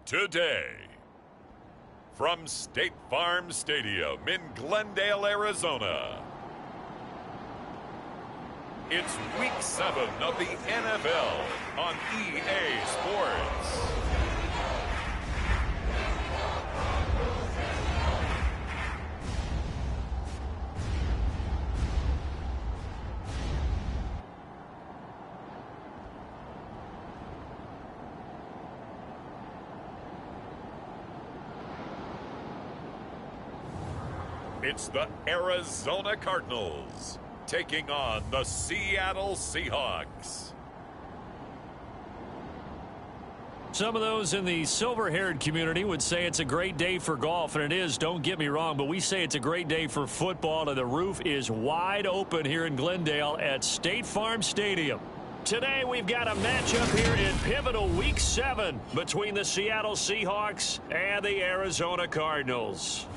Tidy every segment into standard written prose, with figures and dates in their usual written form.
today. From State Farm Stadium in Glendale, Arizona, it's Week 7 of the NFL on EA Sports. It's the Arizona Cardinals taking on the Seattle Seahawks. Some of those in the silver-haired community would say it's a great day for golf, and it is, don't get me wrong, but we say it's a great day for football, and the roof is wide open here in Glendale at State Farm Stadium. Today we've got a matchup here in pivotal Week 7 between the Seattle Seahawks and the Arizona Cardinals.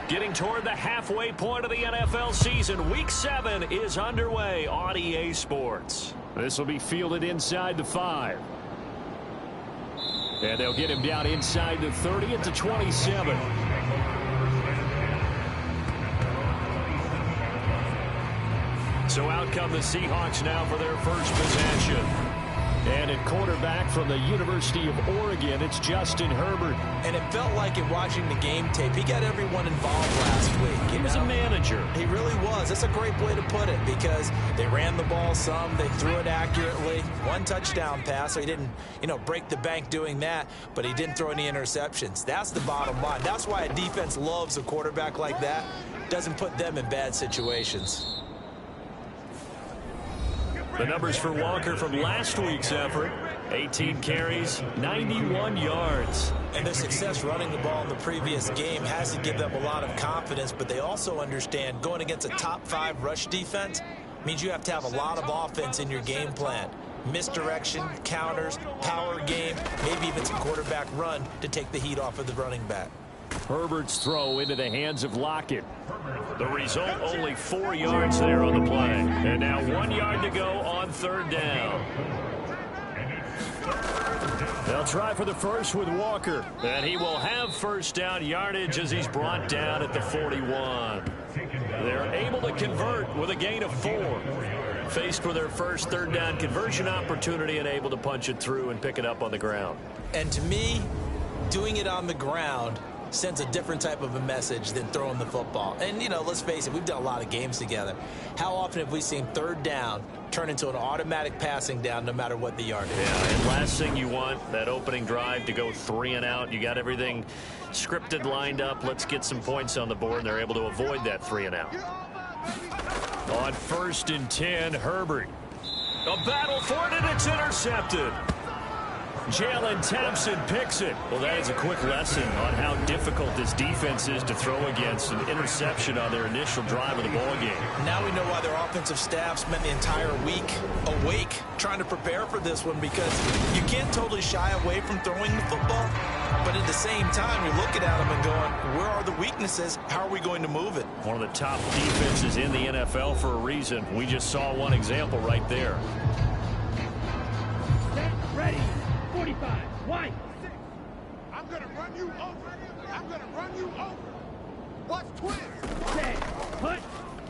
Getting toward the halfway point of the NFL season, Week 7 is underway on EA Sports. This will be fielded inside the 5. And they'll get him down inside the 30 at the 27. So out come the Seahawks now for their first possession. And at quarterback from the University of Oregon, it's Justin Herbert. And it felt like in watching the game tape, he got everyone involved last week. He was a manager. He really was. That's a great way to put it because they ran the ball some, they threw it accurately. One touchdown pass, so he didn't, break the bank doing that, but he didn't throw any interceptions. That's the bottom line. That's why a defense loves a quarterback like that. Doesn't put them in bad situations. The numbers for Walker from last week's effort, 18 carries, 91 yards. And their success running the ball in the previous game has to give them a lot of confidence, but they also understand going against a top 5 rush defense means you have to have a lot of offense in your game plan. Misdirection, counters, power game, maybe even some quarterback run to take the heat off of the running back. Herbert's throw into the hands of Lockett. The result, only 4 yards there on the play. And now 1 yard to go on third down. They'll try for the first with Walker. And he will have first down yardage as he's brought down at the 41. They're able to convert with a gain of 4. Faced with their first third down conversion opportunity and able to punch it through and pick it up on the ground. And to me, doing it on the ground sends a different type of a message than throwing the football. And, let's face it, we've done a lot of games together. How often have we seen third down turn into an automatic passing down no matter what the yard is? Yeah, and last thing you want, that opening drive to go 3 and out. You got everything scripted, lined up. Let's get some points on the board, and they're able to avoid that 3 and out. On 1st and 10, Herbert. A battle for it, and it's intercepted. Jalen Thompson picks it. Well, that is a quick lesson on how difficult this defense is to throw against an interception on their initial drive of the ball game. Now we know why their offensive staff spent the entire week awake trying to prepare for this one, because you can't totally shy away from throwing the football, but at the same time you're looking at them and going, where are the weaknesses? How are we going to move it? One of the top defenses in the NFL for a reason. We just saw one example right there. 25. White. I'm gonna run you over. I'm gonna run you over. Watch twist. 10. Put.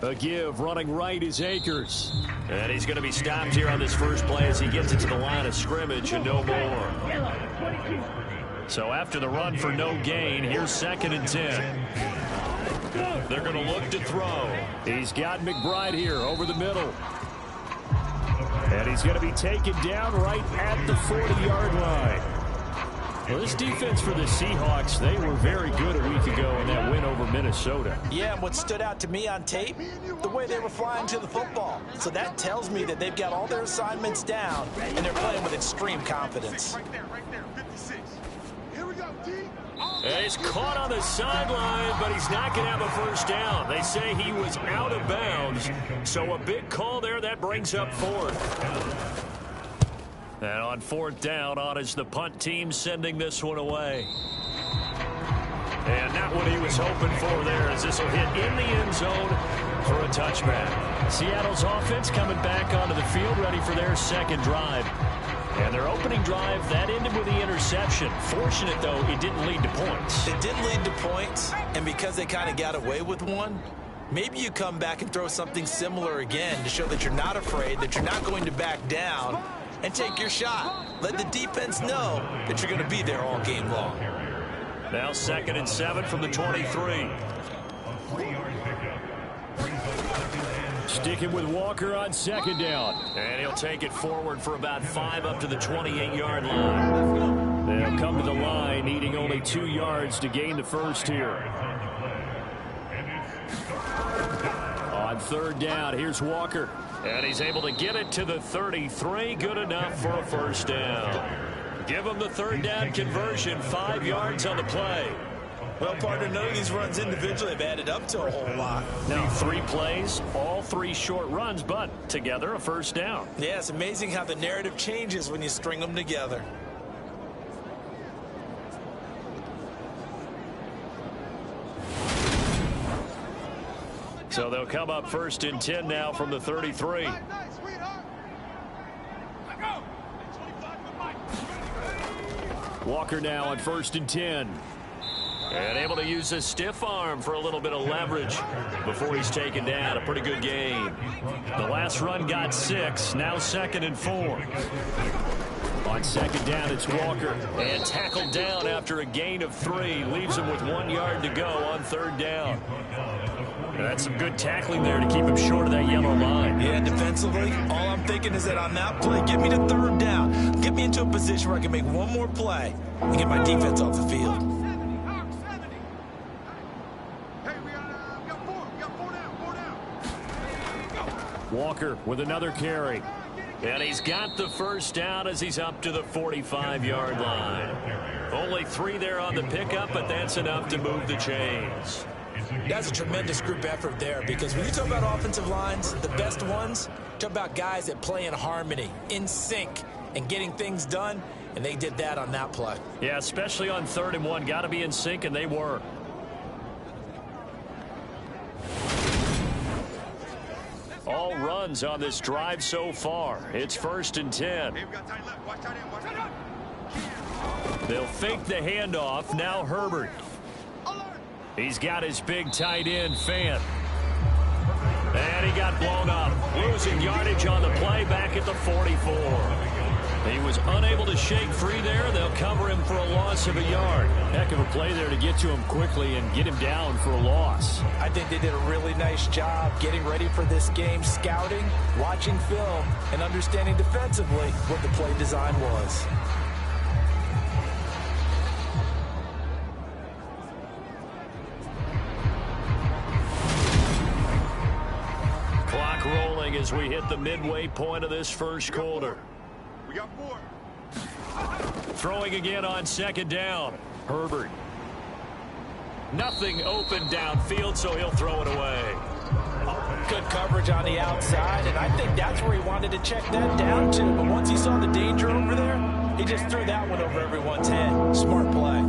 A give running right is Akers. And he's going to be stopped here on this first play as he gets it to the line of scrimmage and no more. Yellow. 22. So after the run for no gain, here's 2nd and 10. They're going to look to throw. He's got McBride here over the middle. And he's going to be taken down right at the 40-yard line. Well, this defense for the Seahawks, they were very good a week ago in that win over Minnesota. Yeah, and what stood out to me on tape, the way they were flying to the football. So that tells me that they've got all their assignments down, and they're playing with extreme confidence. Right there, 56. Here we go, D. And he's caught on the sideline, but he's not going to have a first down. They say he was out of bounds, so a big call there. That brings up 4th. And on 4th down, on is the punt team sending this one away. And not what he was hoping for there, as this will hit in the end zone for a touchback. Seattle's offense coming back onto the field, ready for their 2nd drive. And their opening drive, that ended with the interception. Fortunate, though, it didn't lead to points. It didn't lead to points, and because they kind of got away with one, maybe you come back and throw something similar again to show that you're not afraid, that you're not going to back down, and take your shot. Let the defense know that you're going to be there all game long. Now 2nd and 7 from the 23. Sticking with Walker on 2nd down. And he'll take it forward for about 5 up to the 28-yard line. They'll come to the line, needing only 2 yards to gain the first here. On 3rd down, here's Walker. And he's able to get it to the 33. Good enough for a first down. Give him the 3rd down conversion. 5 yards on the play. Well, partner, none of these runs individually have added up to a whole lot. Now 3 plays, all 3 short runs, but together a first down. Yeah, it's amazing how the narrative changes when you string them together. So they'll come up 1st and 10 now from the 33. Walker now on 1st and 10. And able to use a stiff arm for a little bit of leverage before he's taken down. A pretty good game. The last run got 6. Now 2nd and 4. On 2nd down, it's Walker. And tackled down after a gain of 3. Leaves him with 1 yard to go on 3rd down. And that's some good tackling there to keep him short of that yellow line. Yeah, defensively, all I'm thinking is that on that play, get me to 3rd down. Get me into a position where I can make one more play and get my defense off the field. Walker with another carry. And he's got the first down as he's up to the 45-yard line. Only 3 there on the pickup, but that's enough to move the chains. That's a tremendous group effort there, because when you talk about offensive lines, the best ones, talk about guys that play in harmony, in sync, and getting things done, and they did that on that play. Yeah, especially on 3rd and 1. Got to be in sync, and they were. All runs on this drive so far. It's 1st and 10. They'll fake the handoff. Now Herbert. He's got his big tight end, Fant. And he got blown up. Losing yardage on the play back at the 44. He was unable to shake free there. They'll cover him for a loss of a yard. Heck of a play there to get to him quickly and get him down for a loss. I think they did a really nice job getting ready for this game, scouting, watching film, and understanding defensively what the play design was. Clock rolling as we hit the midway point of this first quarter. We got 4. Throwing again on 2nd down. Herbert. Nothing open downfield, so he'll throw it away. Good coverage on the outside, and I think that's where he wanted to check that down to. But once he saw the danger over there, he just threw that one over everyone's head. Smart play.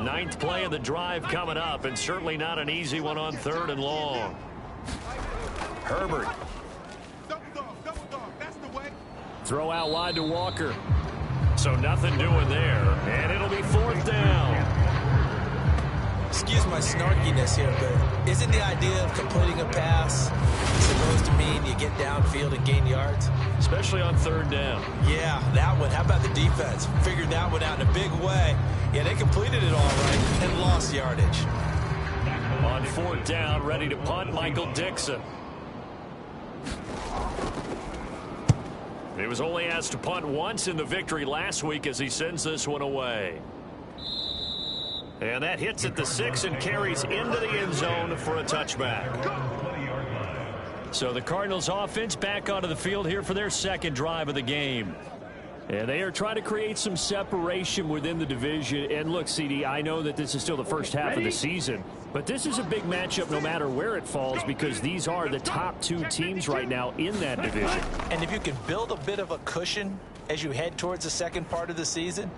Ninth play of the drive coming up, and certainly not an easy one on 3rd and long. Herbert. Double dog, that's the way. Throw out wide to Walker. So nothing doing there, and it'll be 4th down. Excuse my snarkiness here, but isn't the idea of completing a pass supposed to mean you get downfield and gain yards? Especially on 3rd down. Yeah, that one. How about the defense? Figured that one out in a big way. Yeah, they completed it all right and lost yardage. On 4th down, ready to punt, Michael Dixon. He was only asked to punt once in the victory last week as he sends this one away. And that hits at the 6 and carries into the end zone for a touchback. So the Cardinals offense back onto the field here for their 2nd drive of the game. And they are trying to create some separation within the division. And look, CD, I know that this is still the first half of the season, but this is a big matchup no matter where it falls because these are the top 2 teams right now in that division. And if you can build a bit of a cushion as you head towards the second part of the season,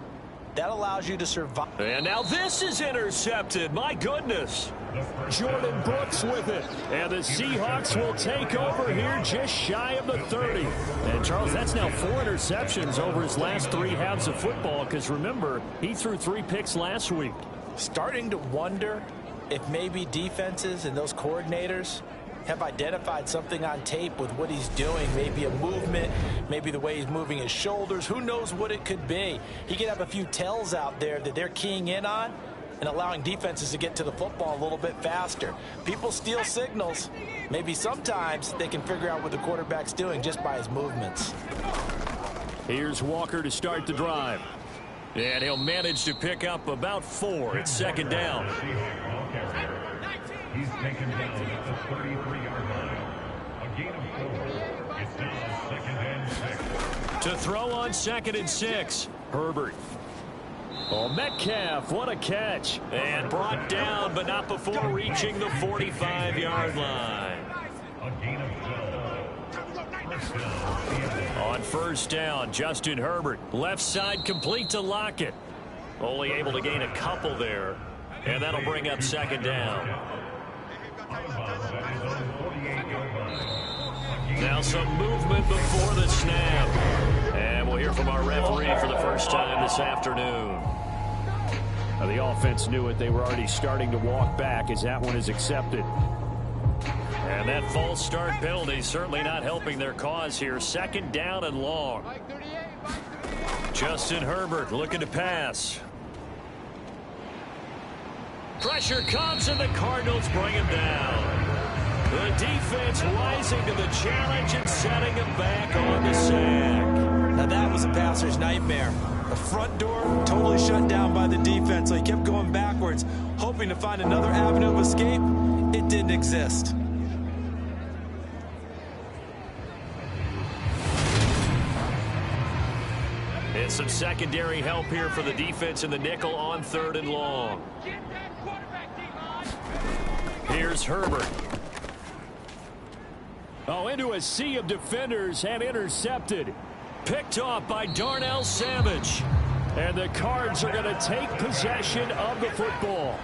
that allows you to survive. And now this is intercepted. My goodness. Jordan Brooks with it. And the Seahawks will take over here just shy of the 30. And, Charles, that's now 4 interceptions over his last 3 halves of football because, remember, he threw 3 picks last week. Starting to wonder if maybe defenses and those coordinators have identified something on tape with what he's doing. Maybe a movement, maybe the way he's moving his shoulders. Who knows what it could be? He could have a few tells out there that they're keying in on and allowing defenses to get to the football a little bit faster. People steal signals. Maybe sometimes they can figure out what the quarterback's doing just by his movements. Here's Walker to start the drive. And he'll manage to pick up about 4. It's 2nd down. He's taken down at the 33-yard line. A gain of 4. It's now 2nd and 6. To throw on 2nd and 6. Herbert. Oh, Metcalf, what a catch. And brought down, but not before reaching the 45-yard line. A gain of 12. On 1st down, Justin Herbert. Left side complete to Lockett. Only able to gain a couple there. And that'll bring up 2nd down. Now some movement before the snap. And we'll hear from our referee for the first time this afternoon. Now, the offense knew it. They were already starting to walk back as that one is accepted. And that false start penalty certainly not helping their cause here. 2nd down and long. Justin Herbert looking to pass. Pressure comes and the Cardinals bring him down. The defense rising to the challenge and setting him back on the sack. Now that was a passer's nightmare. The front door totally shut down by the defense, so he kept going backwards, hoping to find another avenue of escape. It didn't exist. And some secondary help here for the defense in the nickel on 3rd and long. Here's Herbert. Oh, into a sea of defenders and intercepted. Picked off by Darnell Savage. And the Cards are going to take possession of the football.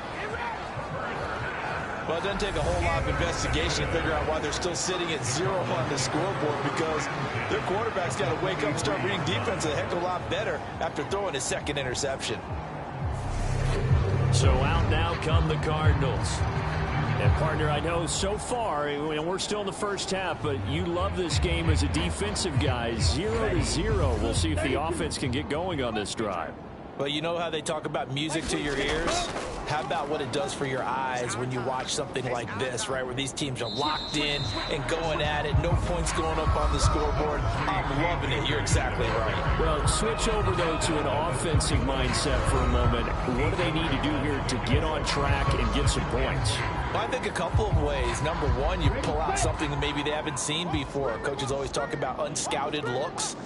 Well, it doesn't take a whole lot of investigation to figure out why they're still sitting at 0 on the scoreboard, because their quarterback's got to wake up and start reading defense a heck of a lot better after throwing his 2nd interception. So out now come the Cardinals. And, partner, I know so far, and we're still in the first half, but you love this game as a defensive guy. 0-0. We'll see if the offense can get going on this drive. Well, you know how they talk about music to your ears? How about what it does for your eyes when you watch something like this, right, where these teams are locked in and going at it, no points going up on the scoreboard? I'm loving it. You're exactly right. Well, switch over, though, to an offensive mindset for a moment. What do they need to do here to get on track and get some points? Well, I think a couple of ways. Number one, you pull out something that maybe they haven't seen before. Coaches always talk about unscouted looks.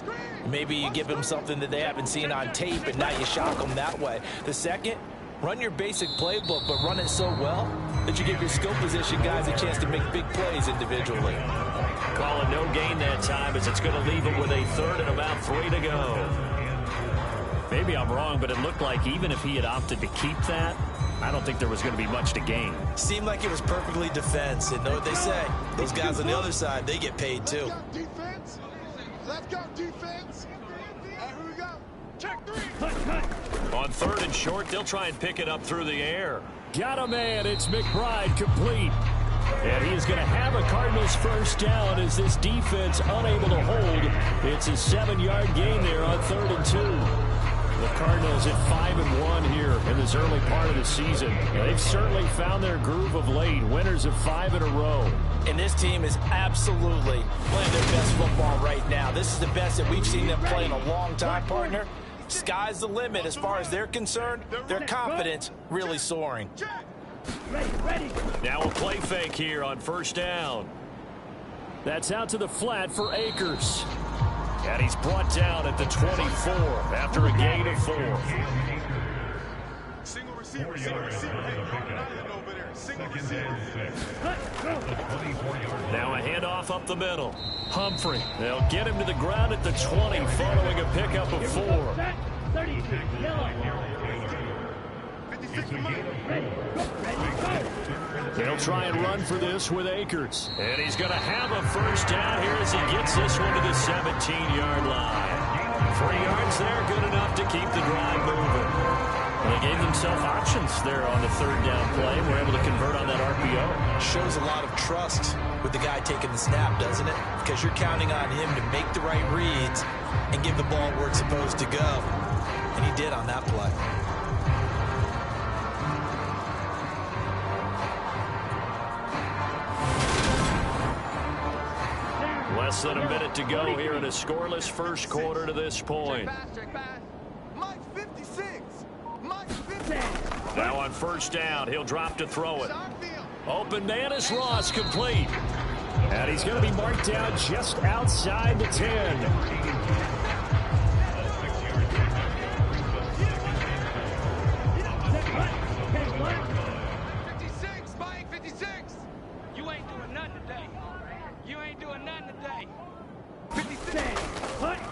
Maybe you give them something that they haven't seen on tape, and now you shock them that way. The second, run your basic playbook, but run it so well that you give your skill position guys a chance to make big plays individually. Call it no gain that time as it's going to leave it with a 3rd and about 3 to go. Maybe I'm wrong, but it looked like even if he had opted to keep that, I don't think there was going to be much to gain. Seemed like it was perfectly defense. And know what they say? Those guys on the other side, they get paid too. Let's go, defense. Let's go, defense. Here we go. Check 3. Cut. On 3rd and short, they'll try and pick it up through the air. Got a man. It's McBride complete. And he is going to have a Cardinals first down as this defense unable to hold. It's a 7-yard gain there on 3rd and 2. The Cardinals at 5-1 here in this early part of the season. They've certainly found their groove of late. Winners of 5 in a row. And this team is absolutely playing their best football right now. This is the best that we've seen them play in a long time, partner. Sky's the limit as far as they're concerned. Their confidence really soaring. Ready. Now a play fake here on 1st down. That's out to the flat for Akers. And he's brought down at the 24 after a gain of 4. Single receiver. Over there. Single receiver. Now a handoff up the middle. Humphrey. They'll get him to the ground at the 20 following a pickup of 4. 36. Yellow. 56 Ready. Go. They'll try and run for this with Akers. And he's going to have a first down here as he gets this one to the 17-yard line. 3 yards there, good enough to keep the drive moving. And they gave themselves options there on the 3rd down play. We're able to convert on that RPO. Shows a lot of trust with the guy taking the snap, doesn't it? Because you're counting on him to make the right reads and give the ball where it's supposed to go. And he did on that play. Less than a minute to go here in a scoreless first quarter to this point. Mike 56. Mike 56. Now on 1st down, he'll drop to throw it. Open man is Ross, complete. And he's going to be marked down just outside the 10.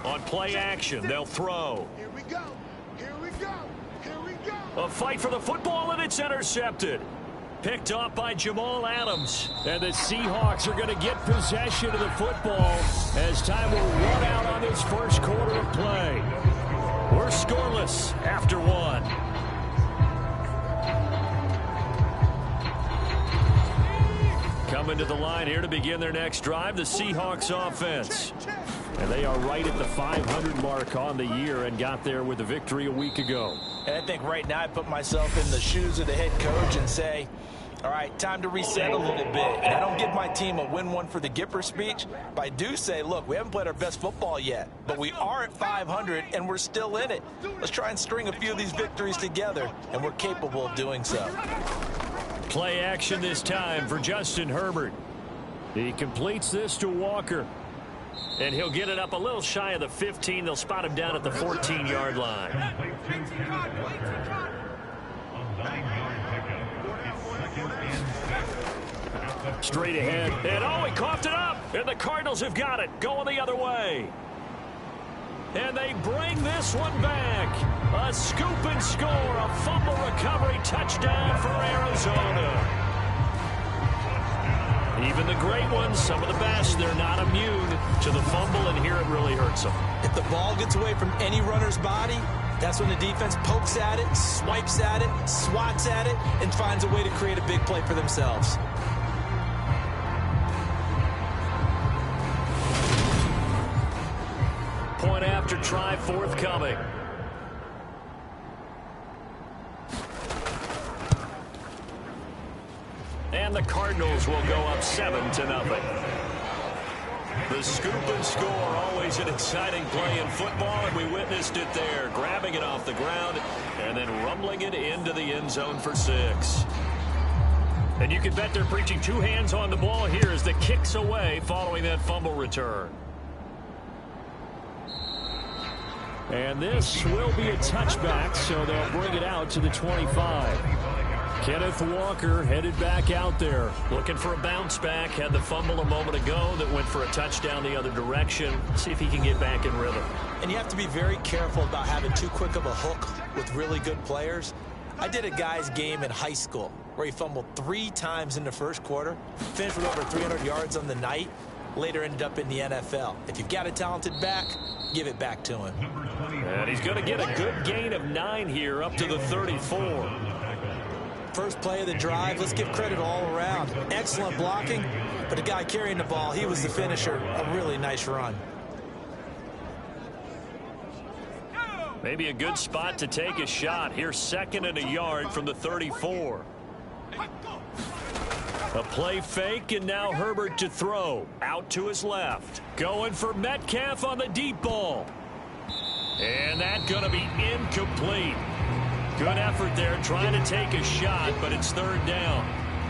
On play action, they'll throw. Here we go. A fight for the football, and it's intercepted. Picked off by Jamal Adams. And the Seahawks are going to get possession of the football as time will run out on this first quarter of play. We're scoreless after 1. Coming to the line here to begin their next drive, the Seahawks offense. And they are right at the 500 mark on the year and got there with a victory a week ago. And I think right now I put myself in the shoes of the head coach and say, all right, time to reset a little bit. And I don't give my team a win one for the Gipper speech, but I do say, look, we haven't played our best football yet, but we are at 500 and we're still in it. Let's try and string a few of these victories together, and we're capable of doing so. Play action this time for Justin Herbert. He completes this to Walker. And he'll get it up a little shy of the 15. They'll spot him down at the 14-yard line. Straight ahead. And oh, he coughed it up. And the Cardinals have got it. Going the other way. And they bring this one back. A scoop and score. A fumble recovery touchdown for Arizona. Even the great ones, some of the best, they're not immune to the fumble, and here it really hurts them. If the ball gets away from any runner's body, that's when the defense pokes at it, swipes at it, swats at it, and finds a way to create a big play for themselves. Point after try forthcoming. And the Cardinals will go up 7-0. The scoop and score, always an exciting play in football, and we witnessed it there, grabbing it off the ground and then rumbling it into the end zone for 6. And you can bet they're preaching 2 hands on the ball here as the kick's away following that fumble return. And this will be a touchback, so they'll bring it out to the 25. Kenneth Walker headed back out there. Looking for a bounce back. Had the fumble a moment ago that went for a touchdown the other direction. See if he can get back in rhythm. And you have to be very careful about having too quick of a hook with really good players. I did a guy's game in high school where he fumbled 3 times in the first quarter, finished with over 300 yards on the night, later ended up in the NFL. If you've got a talented back, give it back to him. And he's going to get a good gain of 9 here up to the 34. First play of the drive, let's give credit all around. Excellent blocking, but the guy carrying the ball, he was the finisher. A really nice run. Maybe a good spot to take a shot. Here's 2nd and a yard from the 34. A play fake, and now Herbert to throw. Out to his left. Going for Metcalf on the deep ball. And that's going to be incomplete. Good effort there trying to take a shot, but it's 3rd down.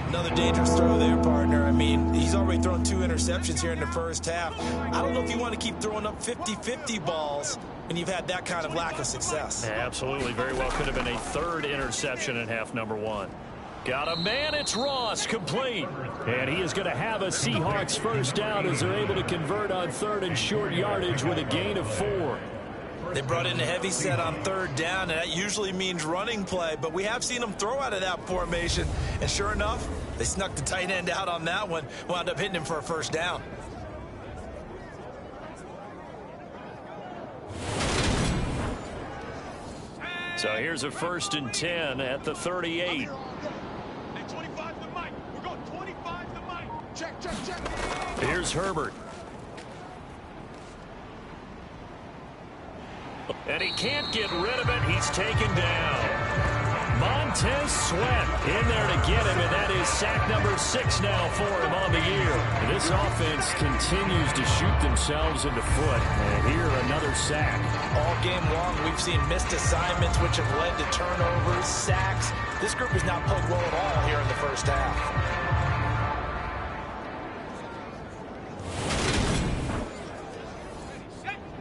Another dangerous throw there, partner. I mean, he's already thrown 2 interceptions here in the first half. I don't know if you want to keep throwing up 50-50 balls when you've had that kind of lack of success. Absolutely. Very well could have been a 3rd interception in half number 1. Got a man. It's Ross. Complete. And he is going to have a Seahawks first down as they're able to convert on 3rd and short yardage with a gain of 4. They brought in a heavy set on 3rd down, and that usually means running play, but we have seen them throw out of that formation. And sure enough, they snuck the tight end out on that one, wound up hitting him for a first down. So here's a 1st and 10 at the 38. Hey, 25 to Mike. We're going 25 to Mike. Check, check, check. Here's Herbert. And he can't get rid of it. He's taken down. Montez Sweat in there to get him, and that is sack number 6 now for him on the year. And this offense continues to shoot themselves in the foot. And here, another sack. All game long, we've seen missed assignments, which have led to turnovers, sacks. This group has not played well at all here in the first half.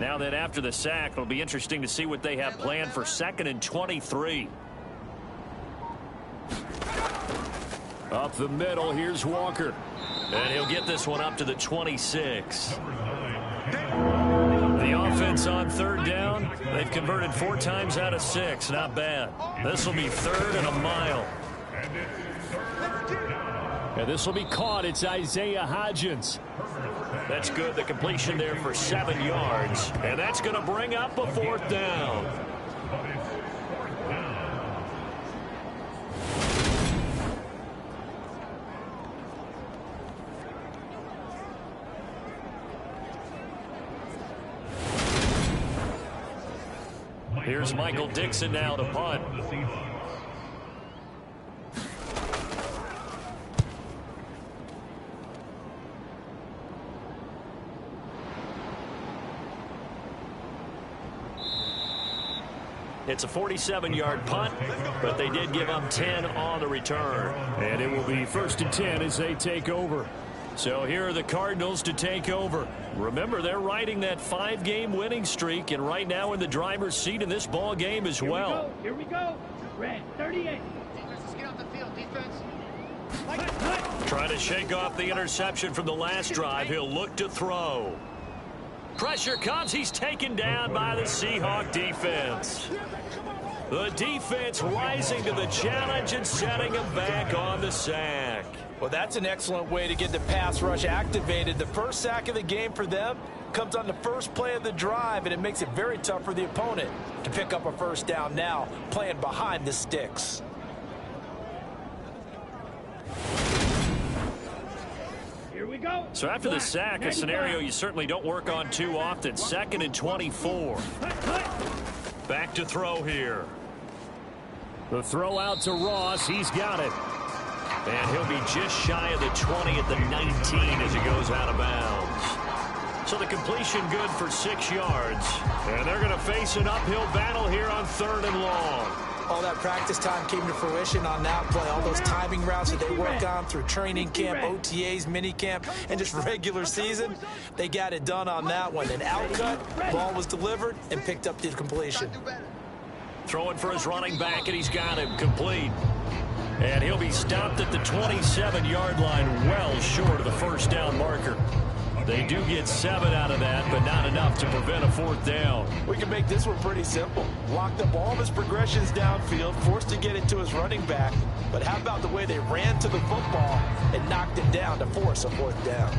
Now then, after the sack, it'll be interesting to see what they have planned for 2nd and 23. Up the middle, here's Walker. And he'll get this one up to the 26. The offense on 3rd down, they've converted 4 times out of 6. Not bad. This will be 3rd and a mile. And this will be caught. It's Isaiah Hodgins. That's good. The completion there for 7 yards. And that's going to bring up a 4th down. Here's Michael Dixon now to punt. It's a 47-yard punt, but they did give them 10 on the return. And it will be 1st and 10 as they take over. So here are the Cardinals to take over. Remember, they're riding that 5-game winning streak, and right now in the driver's seat in this ball game as well. Here we go. Red 38. Defense, get off the field. Defense. Trying to shake off the interception from the last drive. He'll look to throw. Pressure comes. He's taken down by the Seahawk defense. The defense rising to the challenge and setting him back on the sack. Well, that's an excellent way to get the pass rush activated. The first sack of the game for them comes on the first play of the drive, and it makes it very tough for the opponent to pick up a first down now, playing behind the sticks. Here we go. So after the sack, a scenario you certainly don't work on too often. 2nd and 24. Back to throw here. The throw out to Ross. He's got it. And he'll be just shy of the 20 at the 19 as he goes out of bounds. So the completion good for 6 yards. And they're going to face an uphill battle here on 3rd and long. All that practice time came to fruition on that play. All those timing routes that they work on through training camp, OTAs, minicamp, and just regular season, they got it done on that one. An outcut, ball was delivered, and picked up the completion. Throwing for his running back, and he's got him complete. And he'll be stopped at the 27-yard line, well short of the first down marker. They do get 7 out of that, but not enough to prevent a 4th down. We can make this one pretty simple. Locked up all of his progressions downfield, forced to get it to his running back. But how about the way they ran to the football and knocked him down to force a 4th down?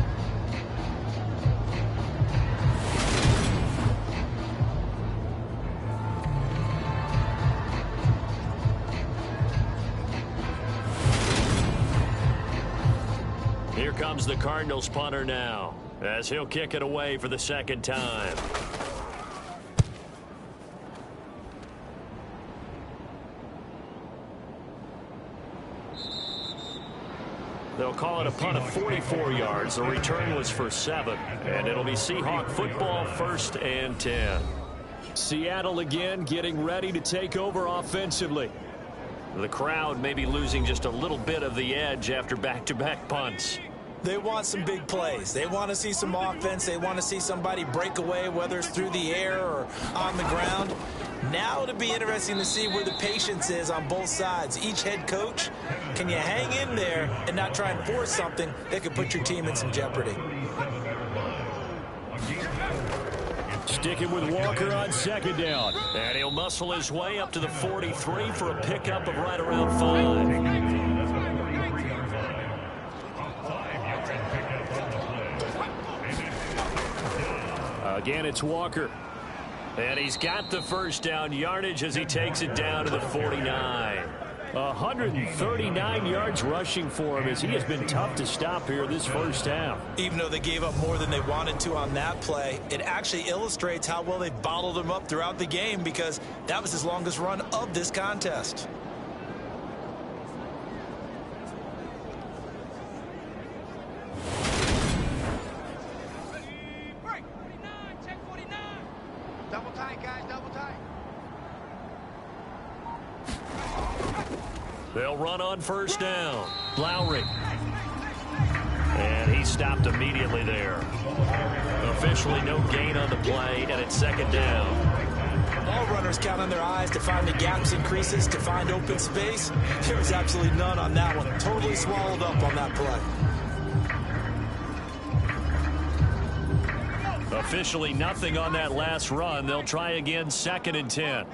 Here comes the Cardinals punter now, as he'll kick it away for the 2nd time. They'll call it a punt of 44 yards. The return was for 7, and it'll be Seahawk football, 1st and 10. Seattle again getting ready to take over offensively. The crowd may be losing just a little bit of the edge after back-to-back punts. They want some big plays. They want to see some offense. They want to see somebody break away, whether it's through the air or on the ground. Now it'll be interesting to see where the patience is on both sides. Each head coach, can you hang in there and not try and force something that could put your team in some jeopardy? Sticking with Walker on 2nd down. And he'll muscle his way up to the 43 for a pickup of right around 5. Again, it's Walker. And he's got the 1st down yardage as he takes it down to the 49. 139 yards rushing for him as he has been tough to stop here this 1st half. Even though they gave up more than they wanted to on that play, it actually illustrates how well they bottled him up throughout the game, because that was his longest run of this contest. Double tight, guys, double tight. They'll run on 1st down. Lowry. And he stopped immediately there. Officially no gain on the play, and it's 2nd down. All runners count on their eyes to find the gaps and creases, to find open space. There was absolutely none on that one. Totally swallowed up on that play. Officially nothing on that last run. They'll try again, 2nd and 10.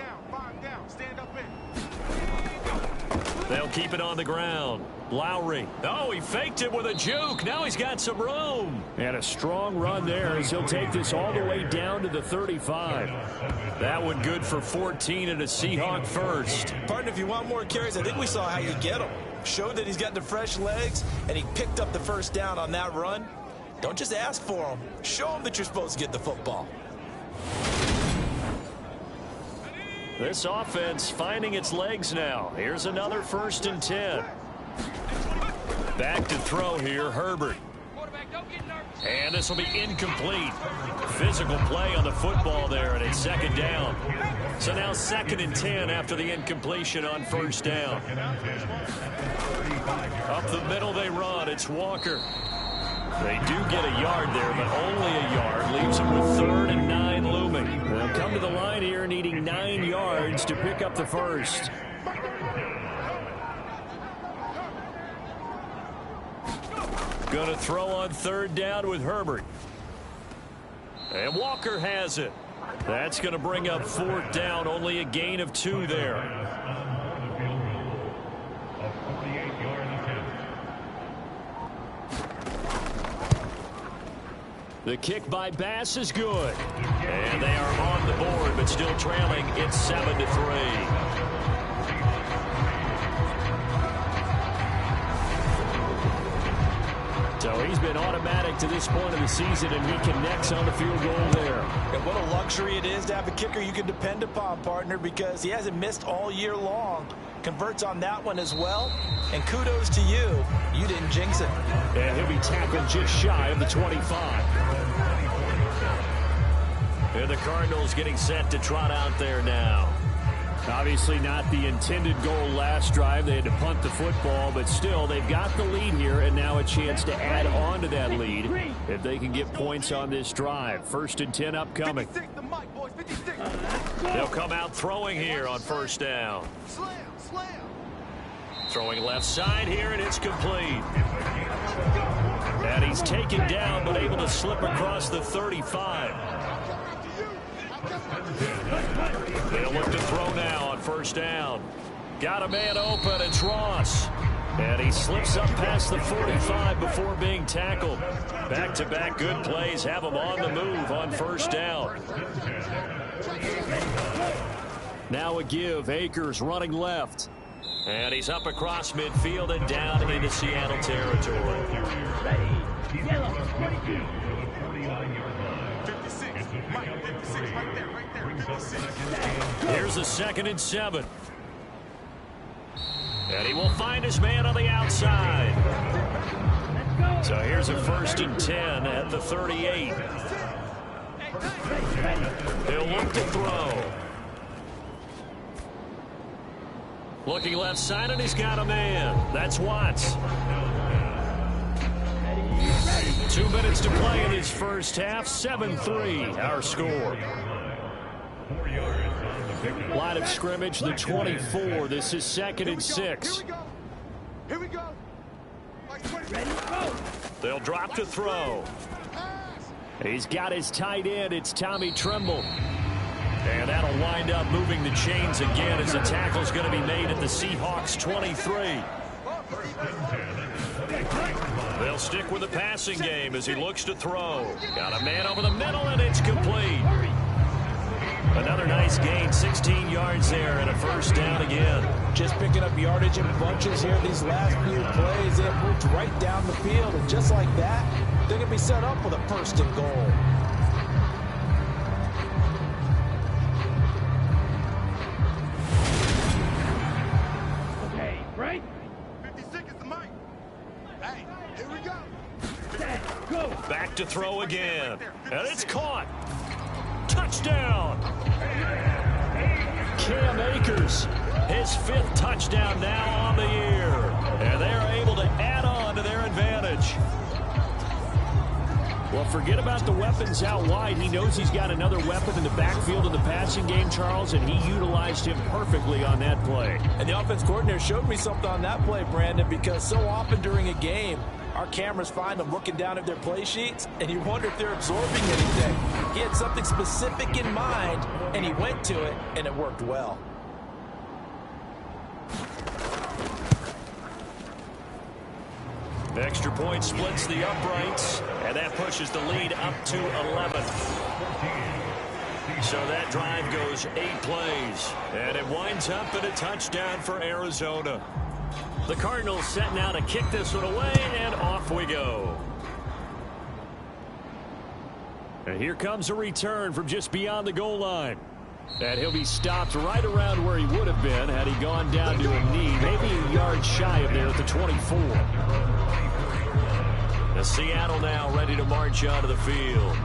They'll keep it on the ground. Lowry. Oh, he faked it with a juke. Now he's got some room. And a strong run there as he'll take this all the way down to the 35. That one good for 14 and a Seahawk 1st. Partner, if you want more carries, I think we saw how you get him. Showed that he's got the fresh legs, and he picked up the 1st down on that run. Don't just ask for him. Show him that you're supposed to get the football. This offense finding its legs now. Here's another 1st and 10. Back to throw here, Herbert. And this will be incomplete. Physical play on the football there, and it's 2nd down. So now 2nd and 10 after the incompletion on 1st down. Up the middle they run. It's Walker. They do get a yard there, but only a yard. Leaves them with 3rd and 9 looming. They'll come to the line here needing 9 yards to pick up the 1st. Going to throw on 3rd down with Herbert. And Walker has it. That's going to bring up 4th down. Only a gain of 2 there. The kick by Bass is good. And they are on the board, but still trailing. It's 7-3. So he's been automatic to this point of the season, and he connects on the field goal there. And what a luxury it is to have a kicker you can depend upon, partner, because he hasn't missed all year long. Converts on that one as well. And kudos to you. You didn't jinx it. And he'll be tackled just shy of the 25. And the Cardinals getting set to trot out there now. Obviously not the intended goal last drive. They had to punt the football, but still they've got the lead here, and now a chance to add on to that lead if they can get points on this drive. 1st and 10 upcoming. They'll come out throwing here on first down. Throwing left side here, and it's complete. And he's taken down, but able to slip across the 35. They'll look to throw now on first down. Got a man open. It's Ross. And he slips up past the 45 before being tackled. Back-to-back good plays have him on the move on first down. Now a give. Akers running left. And he's up across midfield and down into Seattle territory. Ready. Yellow. 22. 56. Mike, 56 right there. 56. Here's a 2nd and 7. And he will find his man on the outside. So here's a 1st and 10 at the 38. He'll look to throw. Looking left side, and he's got a man. That's Watts. 2 minutes to play in his first half. 7-3, our score. Line of scrimmage, the 24. This is 2nd and 6. Here we go. Ready, go. They'll drop to throw. He's got his tight end. It's Tommy Tremble. And that'll wind up moving the chains again as the tackle's going to be made at the Seahawks 23. They'll stick with the passing game as he looks to throw. Got a man over the middle, and it's complete. Another nice gain, 16 yards there, and a first down again. Just picking up yardage in bunches here these last few plays. They have moved right down the field, and just like that, they're going to be set up with a 1st and goal. Okay, right. 56 is the mic. Hey, here we go. Set, go. Back to throw again, and it's caught. Touchdown. Cam Akers. His 5th touchdown now on the year. And they're able to add on to their advantage. Well, forget about the weapons out wide. He knows he's got another weapon in the backfield in the passing game, Charles, and he utilized him perfectly on that play. And the offense coordinator showed me something on that play, Brandon, because so often during a game, our cameras find them looking down at their play sheets, and you wonder if they're absorbing anything. He had something specific in mind, and he went to it, and it worked well. Extra point splits the uprights, and that pushes the lead up to 11. So that drive goes 8 plays, and it winds up in a touchdown for Arizona. The Cardinals set now to kick this one away, and off we go. And here comes a return from just beyond the goal line. And he'll be stopped right around where he would have been had he gone down to a knee, maybe a yard shy of there at the 24. The Seattle now ready to march onto the field.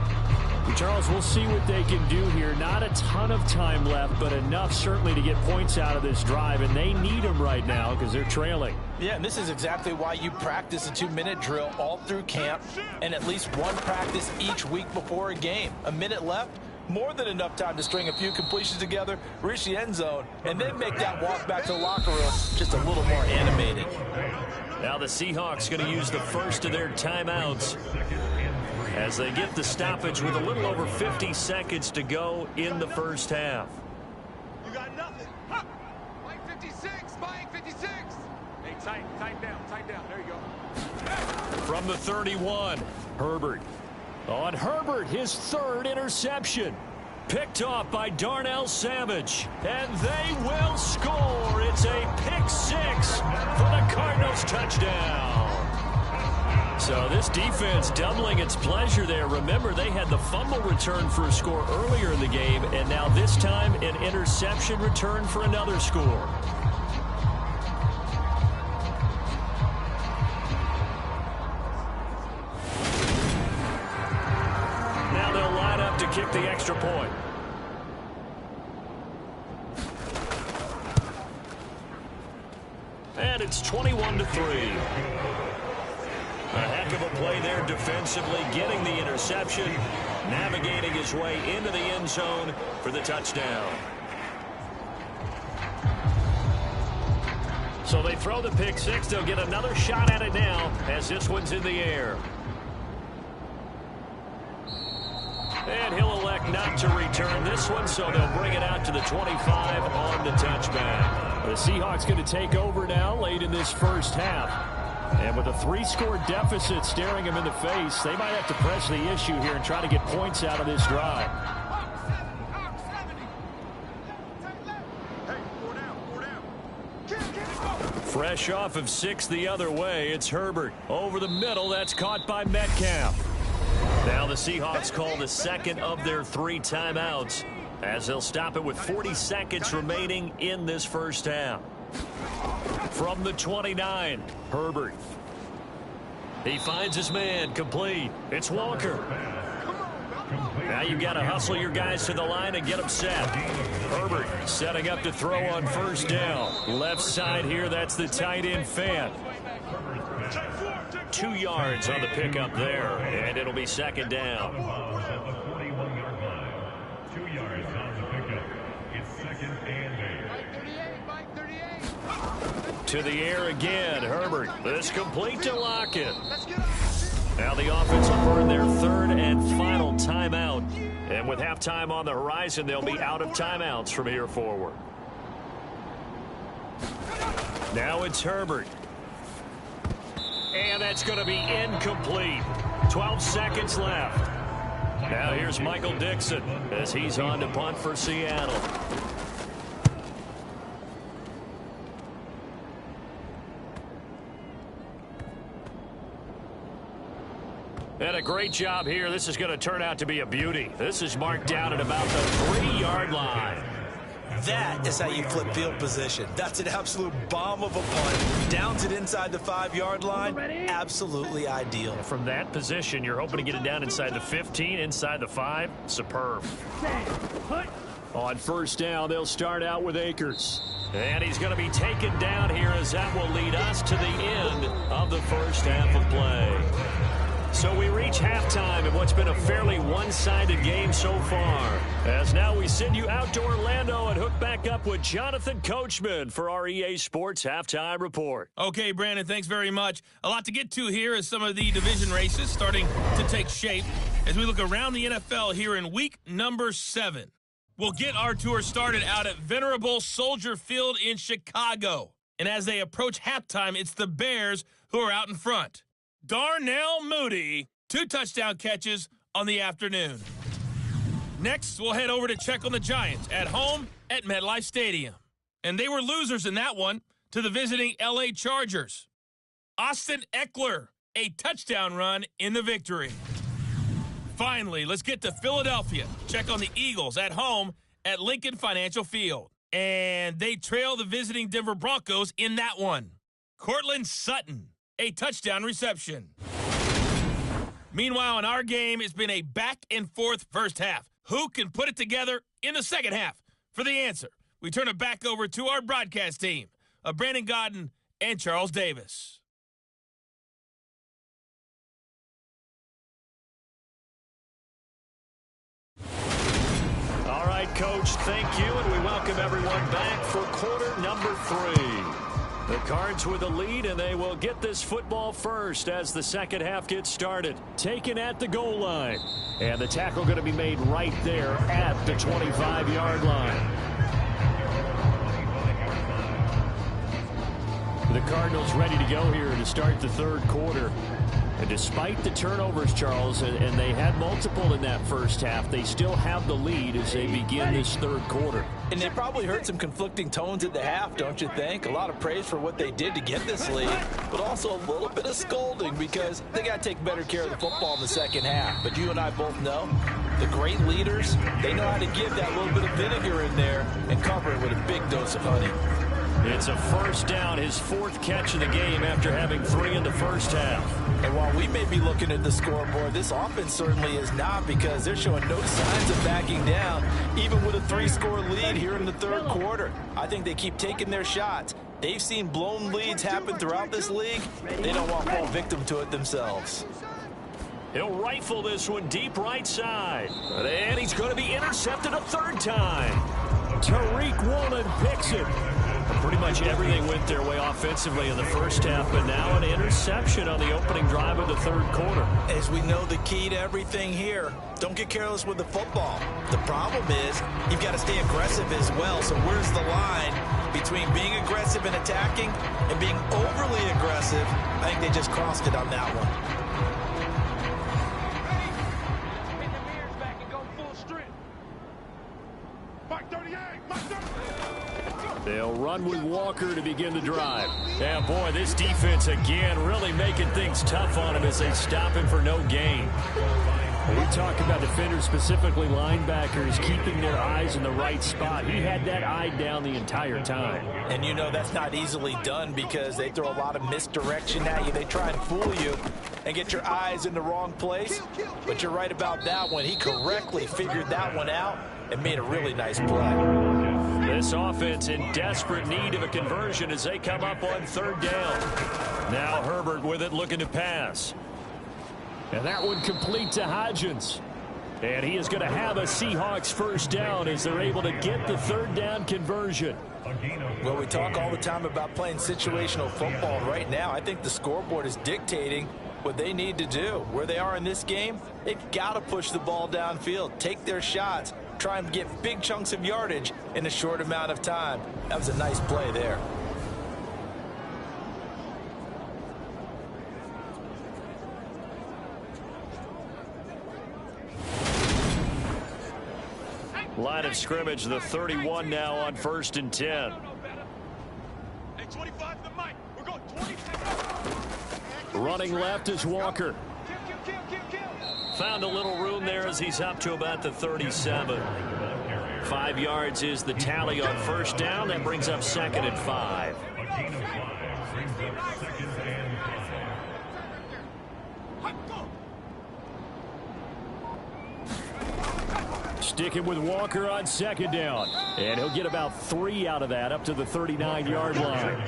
Charles, we'll see what they can do here. Not a ton of time left, but enough certainly to get points out of this drive, and they need them right now because they're trailing. Yeah, and this is exactly why you practice a 2-minute drill all through camp and at least one practice each week before a game. A minute left, more than enough time to string a few completions together, reach the end zone, and then make that walk back to the locker room just a little more animated. Now the Seahawks going to use the first of their timeouts as they get the stoppage with a little over 50 seconds to go in the first half. You got nothing. Huh. Mike 56. Mike 56. Hey, tight down. There you go. From the 31, Herbert. On Herbert, his 3rd interception. picked off by Darnell Savage, and they will score. It's a pick 6 for the Cardinals touchdown. So this defense doubling its pleasure there. Remember, they had the fumble return for a score earlier in the game, and now this time an interception return for another score. Now they'll line up to kick the extra point. And it's 21-3. A heck of a play there defensively, getting the interception. navigating his way into the end zone for the touchdown. So they throw the pick six. They'll get another shot at it now as this one's in the air. And he'll elect not to return this one, so they'll bring it out to the 25 on the touchback. The Seahawks going to take over now late in this first half. And with a 3-score deficit staring them in the face, they might have to press the issue here and try to get points out of this drive. Fresh off of 6 the other way, it's Herbert. Over the middle, that's caught by Metcalf. Now the Seahawks call the second of their 3 timeouts as they'll stop it with 40 seconds remaining in this first half. From the 29, Herbert. He finds his man, complete. It's Walker. Now you've got to hustle your guys to the line and get them set. Herbert setting up to throw on first down. Left side here, that's the tight end Fant. 2 yards on the pickup there, and it'll be second down. 2 yards on the pickup. It's second and 8. To the air again, Herbert. This complete to Lockett. Now the offense will burn their 3rd and final timeout. And with halftime on the horizon, they'll be out of timeouts from here forward. Now it's Herbert. And that's going to be incomplete. 12 seconds left. Now here's Michael Dixon as he's on to punt for Seattle. And a great job here. This is going to turn out to be a beauty. This is marked down at about the 3-yard line. That is how you flip field position. That's an absolute bomb of a punt. Downs it inside the 5-yard line. Absolutely ideal. From that position, you're hoping to get it down inside the 15, inside the 5. Superb. On first down, they'll start out with Akers. And he's going to be taken down here as that will lead us to the end of the first half of play. So we reach halftime in what's been a fairly one-sided game so far. As now we send you out to Orlando and hook back up with Jonathan Coachman for our EA Sports Halftime Report. Okay, Brandon, thanks very much. A lot to get to here as some of the division races starting to take shape as we look around the NFL here in week number 7. We'll get our tour started out at Venerable Soldier Field in Chicago. And as they approach halftime, it's the Bears who are out in front. Darnell Mooney, 2 touchdown catches on the afternoon. Next, we'll head over to check on the Giants at home at MetLife Stadium. And they were losers in that one to the visiting L.A. Chargers. Austin Eckler, a touchdown run in the victory. Finally, let's get to Philadelphia. Check on the Eagles at home at Lincoln Financial Field. And they trail the visiting Denver Broncos in that one. Cortland Sutton, a touchdown reception. Meanwhile, in our game, it's been a back-and-forth first half. Who can put it together in the second half? For the answer, we turn it back over to our broadcast team of Brandon Godden and Charles Davis. All right, Coach, thank you, and we welcome everyone back for quarter number 3. The Cards with a lead, and they will get this football first as the second half gets started. Taken at the goal line. And the tackle going to be made right there at the 25-yard line. The Cardinals ready to go here to start the third quarter. And despite the turnovers, Charles, and they had multiple in that first half, they still have the lead as they begin this third quarter. And they probably heard some conflicting tones at the half, don't you think? A lot of praise for what they did to get this lead, but also a little bit of scolding because they got to take better care of the football in the second half. But you and I both know the great leaders, they know how to give that little bit of vinegar in there and cover it with a big dose of honey. It's a first down, his 4th catch of the game after having 3 in the first half. And while we may be looking at the scoreboard, this offense certainly is not because they're showing no signs of backing down, even with a 3-score lead here in the third quarter. I think they keep taking their shots. They've seen blown leads happen throughout this league. They don't want to fall victim to it themselves. He'll rifle this one deep right side. And he's going to be intercepted a third time. Tariq Woolen picks it. Pretty much everything went their way offensively in the first half, but now an interception on the opening drive of the third quarter. As we know, the key to everything here, don't get careless with the football. The problem is you've got to stay aggressive as well. So where's the line between being aggressive and attacking and being overly aggressive? I think they just crossed it on that one. They'll run with Walker to begin the drive. Yeah, boy, this defense again really making things tough on him as they stop him for no gain. We talk about defenders, specifically linebackers, keeping their eyes in the right spot. He had that eye down the entire time. And you know that's not easily done because they throw a lot of misdirection at you. They try and fool you and get your eyes in the wrong place. But you're right about that one. He correctly figured that one out and made a really nice play. This offense in desperate need of a conversion as they come up on third down. Now Herbert with it, looking to pass. And that one complete to Hodgins. And he is going to have a Seahawks first down as they're able to get the third down conversion. Well, we talk all the time about playing situational football. Right now, I think the scoreboard is dictating what they need to do. Where they are in this game, they've got to push the ball downfield, take their shots, try and get big chunks of yardage in a short amount of time. That was a nice play there. Line of scrimmage, the 31 now on 1st and 10. Hey, 25 to the mic. We're going 20. Running left is Walker. Found a little room there as he's up to about the 37. 5 yards is the tally on first down. That brings up 2nd and 5. Sticking with Walker on 2nd down. And he'll get about 3 out of that up to the 39-yard line.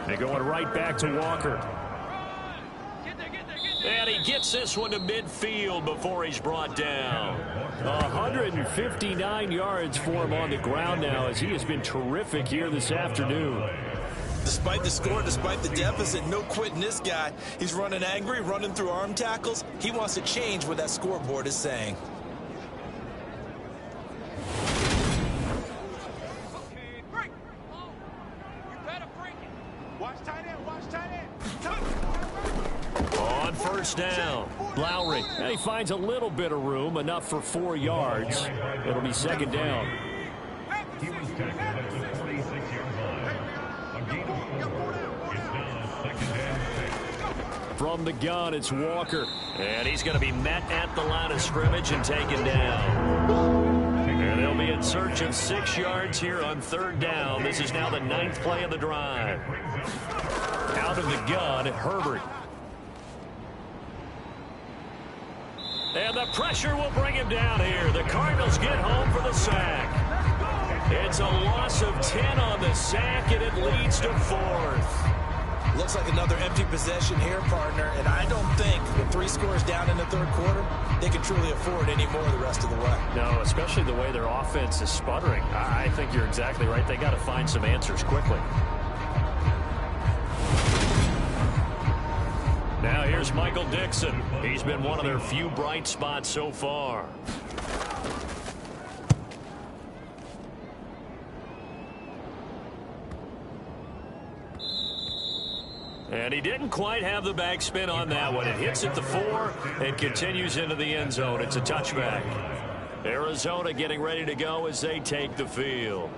They're going right back to Walker. And he gets this one to midfield before he's brought down. 159 yards for him on the ground now as he has been terrific here this afternoon. Despite the score, despite the deficit, no quitting this guy. He's running angry, running through arm tackles. He wants to change what that scoreboard is saying. Break. You better break it. Watch tight end. Watch tight end. On first down, Lowry. And he finds a little bit of room, enough for 4 yards. It'll be 2nd down. He was tackled at the 46-yard line. A gain of 4. It's now 2nd and 6. From the gun, it's Walker. And he's going to be met at the line of scrimmage and taken down. And they'll be in search of 6 yards here on 3rd down. This is now the 9th play of the drive. Out of the gun, Herbert. And the pressure will bring him down here. The Cardinals get home for the sack. It's a loss of 10 on the sack, and it leads to 4th. Looks like another empty possession here, partner, and I don't think with 3 scores down in the 3rd quarter, they can truly afford any more the rest of the way. No, especially the way their offense is sputtering. I think you're exactly right. They got to find some answers quickly. Now here's Michael Dixon. He's been one of their few bright spots so far. And he didn't quite have the backspin on that one. It hits at the 4 and continues into the end zone. It's a touchback. Arizona getting ready to go as they take the field.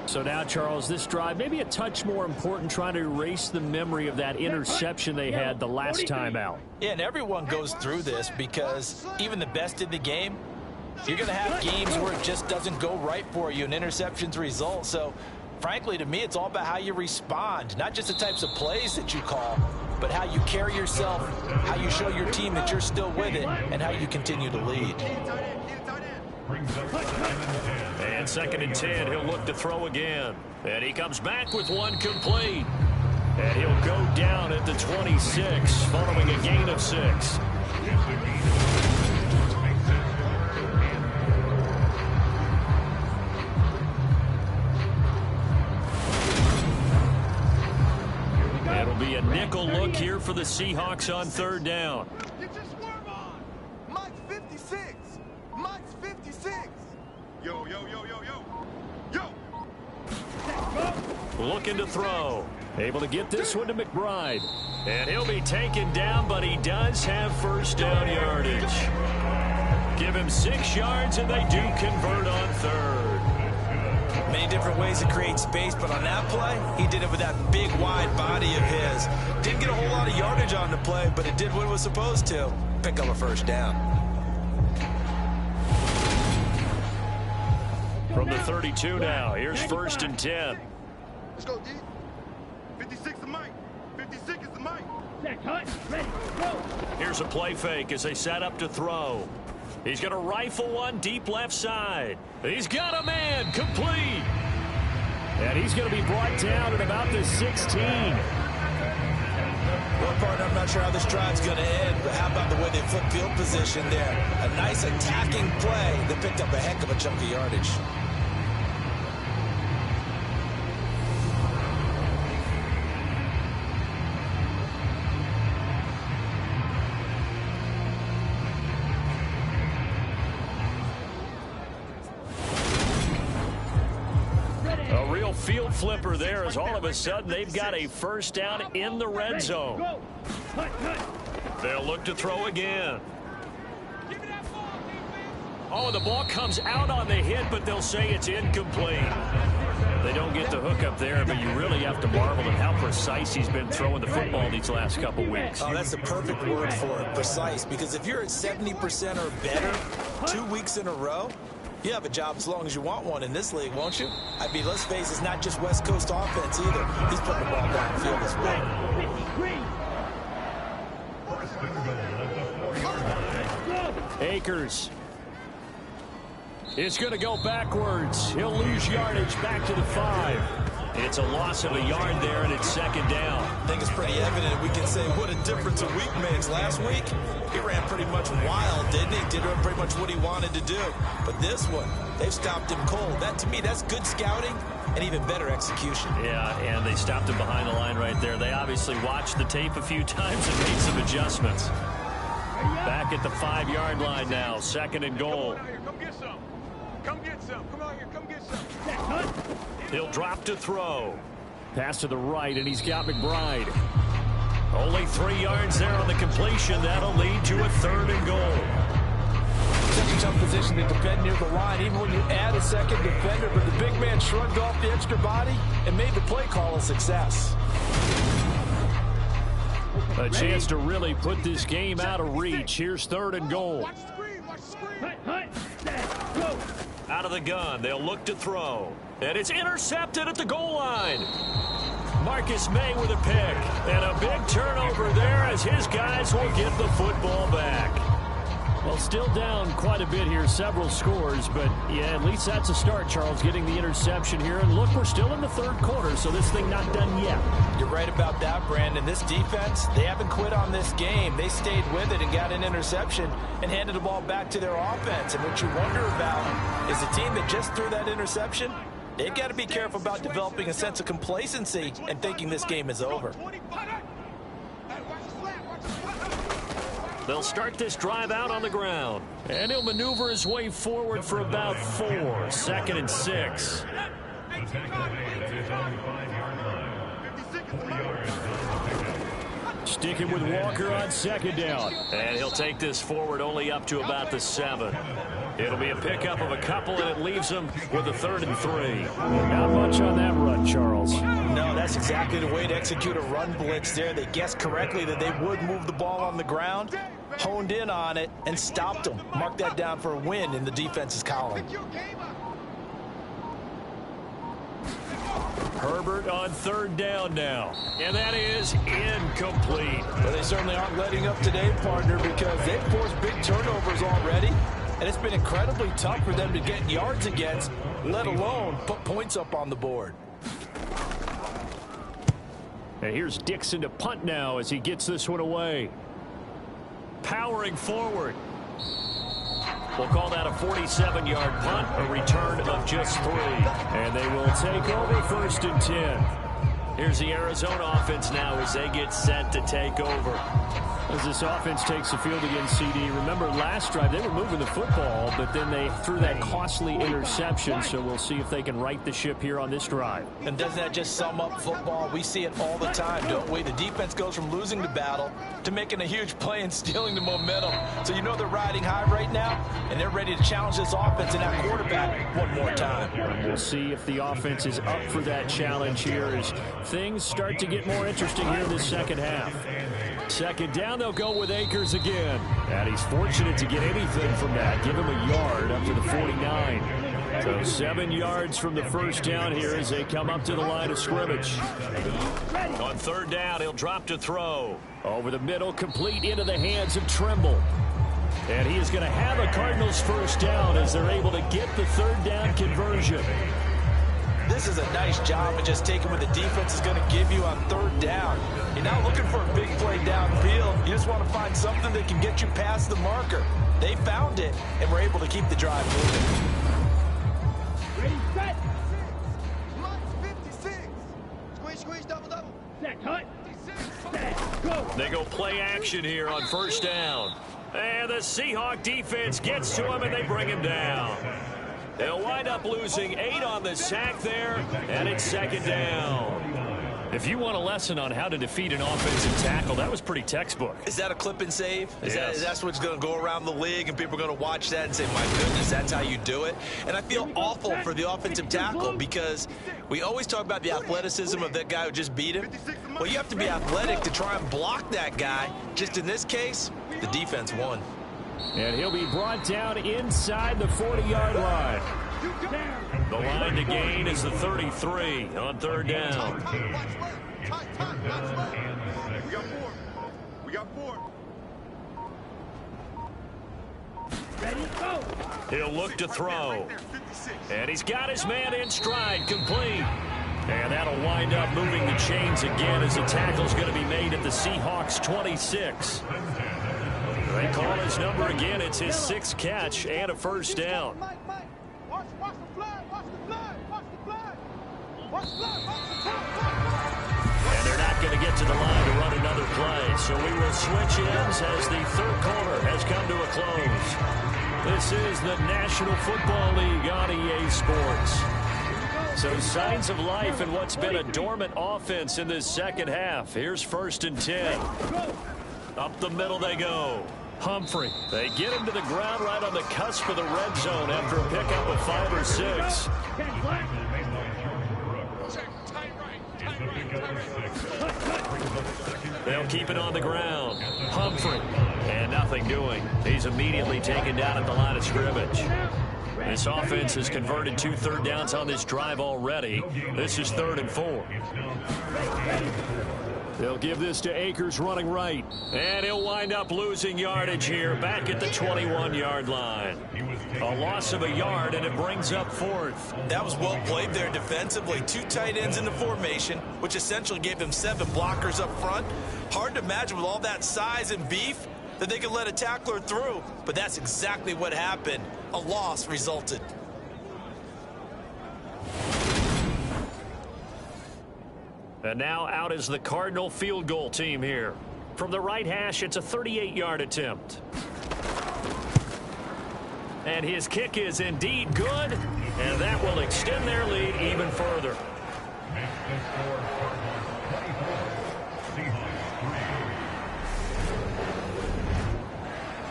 So now, Charles, this drive maybe a touch more important, trying to erase the memory of that interception they had the last time out. Yeah, and everyone goes through this because even the best in the game, you're going to have games where it just doesn't go right for you, and interceptions result. So, frankly, to me, it's all about how you respond, not just the types of plays that you call, but how you carry yourself, how you show your team that you're still with it, and how you continue to lead. And 2nd and 10. He'll look to throw again. And he comes back with one complete. And he'll go down at the 26 following a gain of 6. It'll be a nickel look here for the Seahawks on 3rd down. Get your swerve on. Mike's 56. Mike's 56. Yo, yo, yo, yo, yo. Yo. Looking to throw. Able to get this one to McBride. And he'll be taken down, but he does have 1st down yardage. Give him 6 yards, and they do convert on 3rd. Many different ways to create space, but on that play, he did it with that big, wide body of his. Didn't get a whole lot of yardage on the play, but it did what it was supposed to. Pick up a 1st down. From the 32 now, here's 1st and 10. Let's go, D. 56 is Mike. 56 is the Mike. Set, cut, ready, go. Here's a play fake as they set up to throw. He's going to rifle one deep left side. He's got a man, complete. And he's going to be brought down at about the 16. Well, partner, I'm not sure how this drive's going to end, but how about the way they flip field position there? A nice attacking play that picked up a heck of a chunk of yardage. Field flipper there as all of a sudden they've got a 1st down in the red zone. They'll look to throw again. Oh, the ball comes out on the hit, but they'll say it's incomplete. They don't get the hook up there, but you really have to marvel at how precise he's been throwing the football these last couple weeks. Oh, that's the perfect word for it, precise, because if you're at 70% or better 2 weeks in a row, you have a job as long as you want one in this league, won't you? I mean, let's face it, it's not just West Coast offense either. He's putting the ball downfield as well. Akers is going to go backwards. He'll lose yardage back to the 5. It's a loss of a yard there, and it's 2nd down. I think it's pretty evident. We can say what a difference a week makes. Last week, he ran pretty much wild, didn't he? Did pretty much what he wanted to do. But this one, they've stopped him cold. That, to me, that's good scouting and even better execution. Yeah, and they stopped him behind the line right there. They obviously watched the tape a few times and made some adjustments. Back at the 5-yard line now, 2nd and goal. Come get some. Come get some. Come on here. Come get some. Set, cut. He'll drop to throw. Pass to the right, and he's got McBride. Only 3 yards there on the completion. That'll lead to a 3rd and goal. Such a tough position to defend near the line, even when you add a 2nd defender, but the big man shrugged off the extra body and made the play call a success. A chance to really put this game out of reach. Here's 3rd and goal. Watch the screen. Watch the screen. Cut, set, go. Out of the gun, they'll look to throw. And it's intercepted at the goal line. Marcus May with a pick. And a big turnover there as his guys will get the football back. Well, still down quite a bit here, several scores, but yeah, at least that's a start, Charles, getting the interception here. And look, we're still in the 3rd quarter, so this thing not done yet. You're right about that, Brandon. This defense, they haven't quit on this game. They stayed with it and got an interception and handed the ball back to their offense. And what you wonder about is the team that just threw that interception, they've got to be careful about developing a sense of complacency and thinking this game is over. They'll start this drive out on the ground. And he'll maneuver his way forward for about 4. 2nd and 6. Sticking with Walker on 2nd down. And he'll take this forward only up to about the 7. It'll be a pickup of a couple, and it leaves them with a 3rd and 3. Not much on that run, Charles. No, that's exactly the way to execute a run blitz there. They guessed correctly that they would move the ball on the ground, honed in on it, and stopped them. Mark that down for a win in the defense's column. Herbert on 3rd down now. And that is incomplete. But they certainly aren't letting up today, partner, because they've forced big turnovers already. and it's been incredibly tough for them to get yards against, let alone put points up on the board. And here's Dixon to punt now as he gets this one away. Powering forward. We'll call that a 47-yard punt, a return of just 3. And they will take over 1st and 10. Here's the Arizona offense now as they get set to take over. As this offense takes the field against CD, remember last drive they were moving the football, but then they threw that costly interception, so we'll see if they can right the ship here on this drive. And doesn't that just sum up football? We see it all the time, don't we? The defense goes from losing the battle to making a huge play and stealing the momentum. So you know they're riding high right now, and they're ready to challenge this offense and that quarterback one more time. And we'll see if the offense is up for that challenge here as things start to get more interesting here in this second half. Second down, they'll go with Akers again. And he's fortunate to get anything from that. Give him a yard up to the 49. So 7 yards from the first down here as they come up to the line of scrimmage. On 3rd down, he'll drop to throw. Over the middle, complete into the hands of Trimble. And he is going to have a Cardinals first down as they're able to get the 3rd down conversion. This is a nice job of just taking what the defense is going to give you on 3rd down. You're not looking for a big play downfield. You just want to find something that can get you past the marker. They found it, and were able to keep the drive moving. Ready, set. 56. Squeeze, double. Set, cut. Set, go. They go play action here on 1st down. And the Seahawk defense gets to him, and they bring him down. They'll wind up losing 8 on the sack there, and it's 2nd down. If you want a lesson on how to defeat an offensive tackle, that was pretty textbook. Is that a clip and save? Yes. That's what's going to go around the league, and people are going to watch that and say, my goodness, that's how you do it? And I feel awful for the offensive tackle because we always talk about the athleticism of that guy who just beat him. Well, you have to be athletic to try and block that guy. Just in this case, the defense won. And he'll be brought down inside the 40-yard line. The line to gain is the 33 on 3rd down. We got 4. Ready, go. He'll look to throw. And he's got his man in stride, complete. And that'll wind up moving the chains again as the tackle's going to be made at the Seahawks 26. They call his number again. It's his 6th catch and a first down. Watch the flag. And they're not going to get to the line to run another play. So we will switch ends as the 3rd quarter has come to a close. This is the National Football League on EA Sports. So signs of life in what's been a dormant offense in this second half. Here's 1st and 10. Up the middle they go. Humphrey. They get him to the ground right on the cusp of the red zone after a pickup of 5 or 6. They'll keep it on the ground. Humphrey. And nothing doing. He's immediately taken down at the line of scrimmage. This offense has converted 2 third downs on this drive already. This is 3rd and 4. They'll give this to Akers running right. And he'll wind up losing yardage here back at the 21-yard line. A loss of a yard, and it brings up 4th. That was well played there defensively. 2 tight ends in the formation, which essentially gave them 7 blockers up front. Hard to imagine with all that size and beef that they could let a tackler through. But that's exactly what happened. A loss resulted. And now out is the Cardinal field goal team here. From the right hash, it's a 38-yard attempt. And his kick is indeed good, and that will extend their lead even further.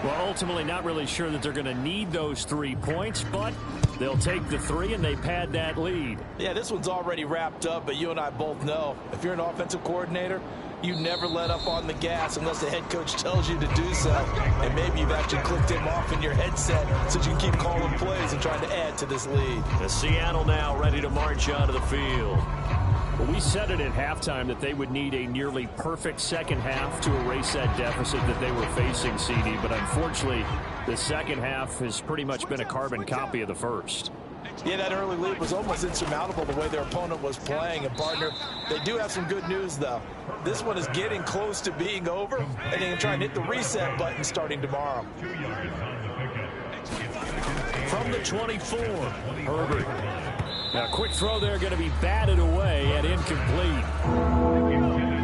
Well, ultimately not really sure that they're going to need those 3 points, but they'll take the 3 and they pad that lead. Yeah, this one's already wrapped up, but you and I both know if you're an offensive coordinator, you never let up on the gas unless the head coach tells you to do so. And maybe you've actually clicked him off in your headset so you can keep calling plays and trying to add to this lead. The Seattle now ready to march onto the field. Well, we said it at halftime that they would need a nearly perfect second half to erase that deficit that they were facing, CD. But unfortunately, The second half has pretty much been a carbon copy of the first. Yeah, that early lead was almost insurmountable the way their opponent was playing. And, partner, they do have some good news, though. This one is getting close to being over, and they can try and hit the reset button starting tomorrow. From the 24, Herbert. Now, quick throw there going to be batted away and incomplete.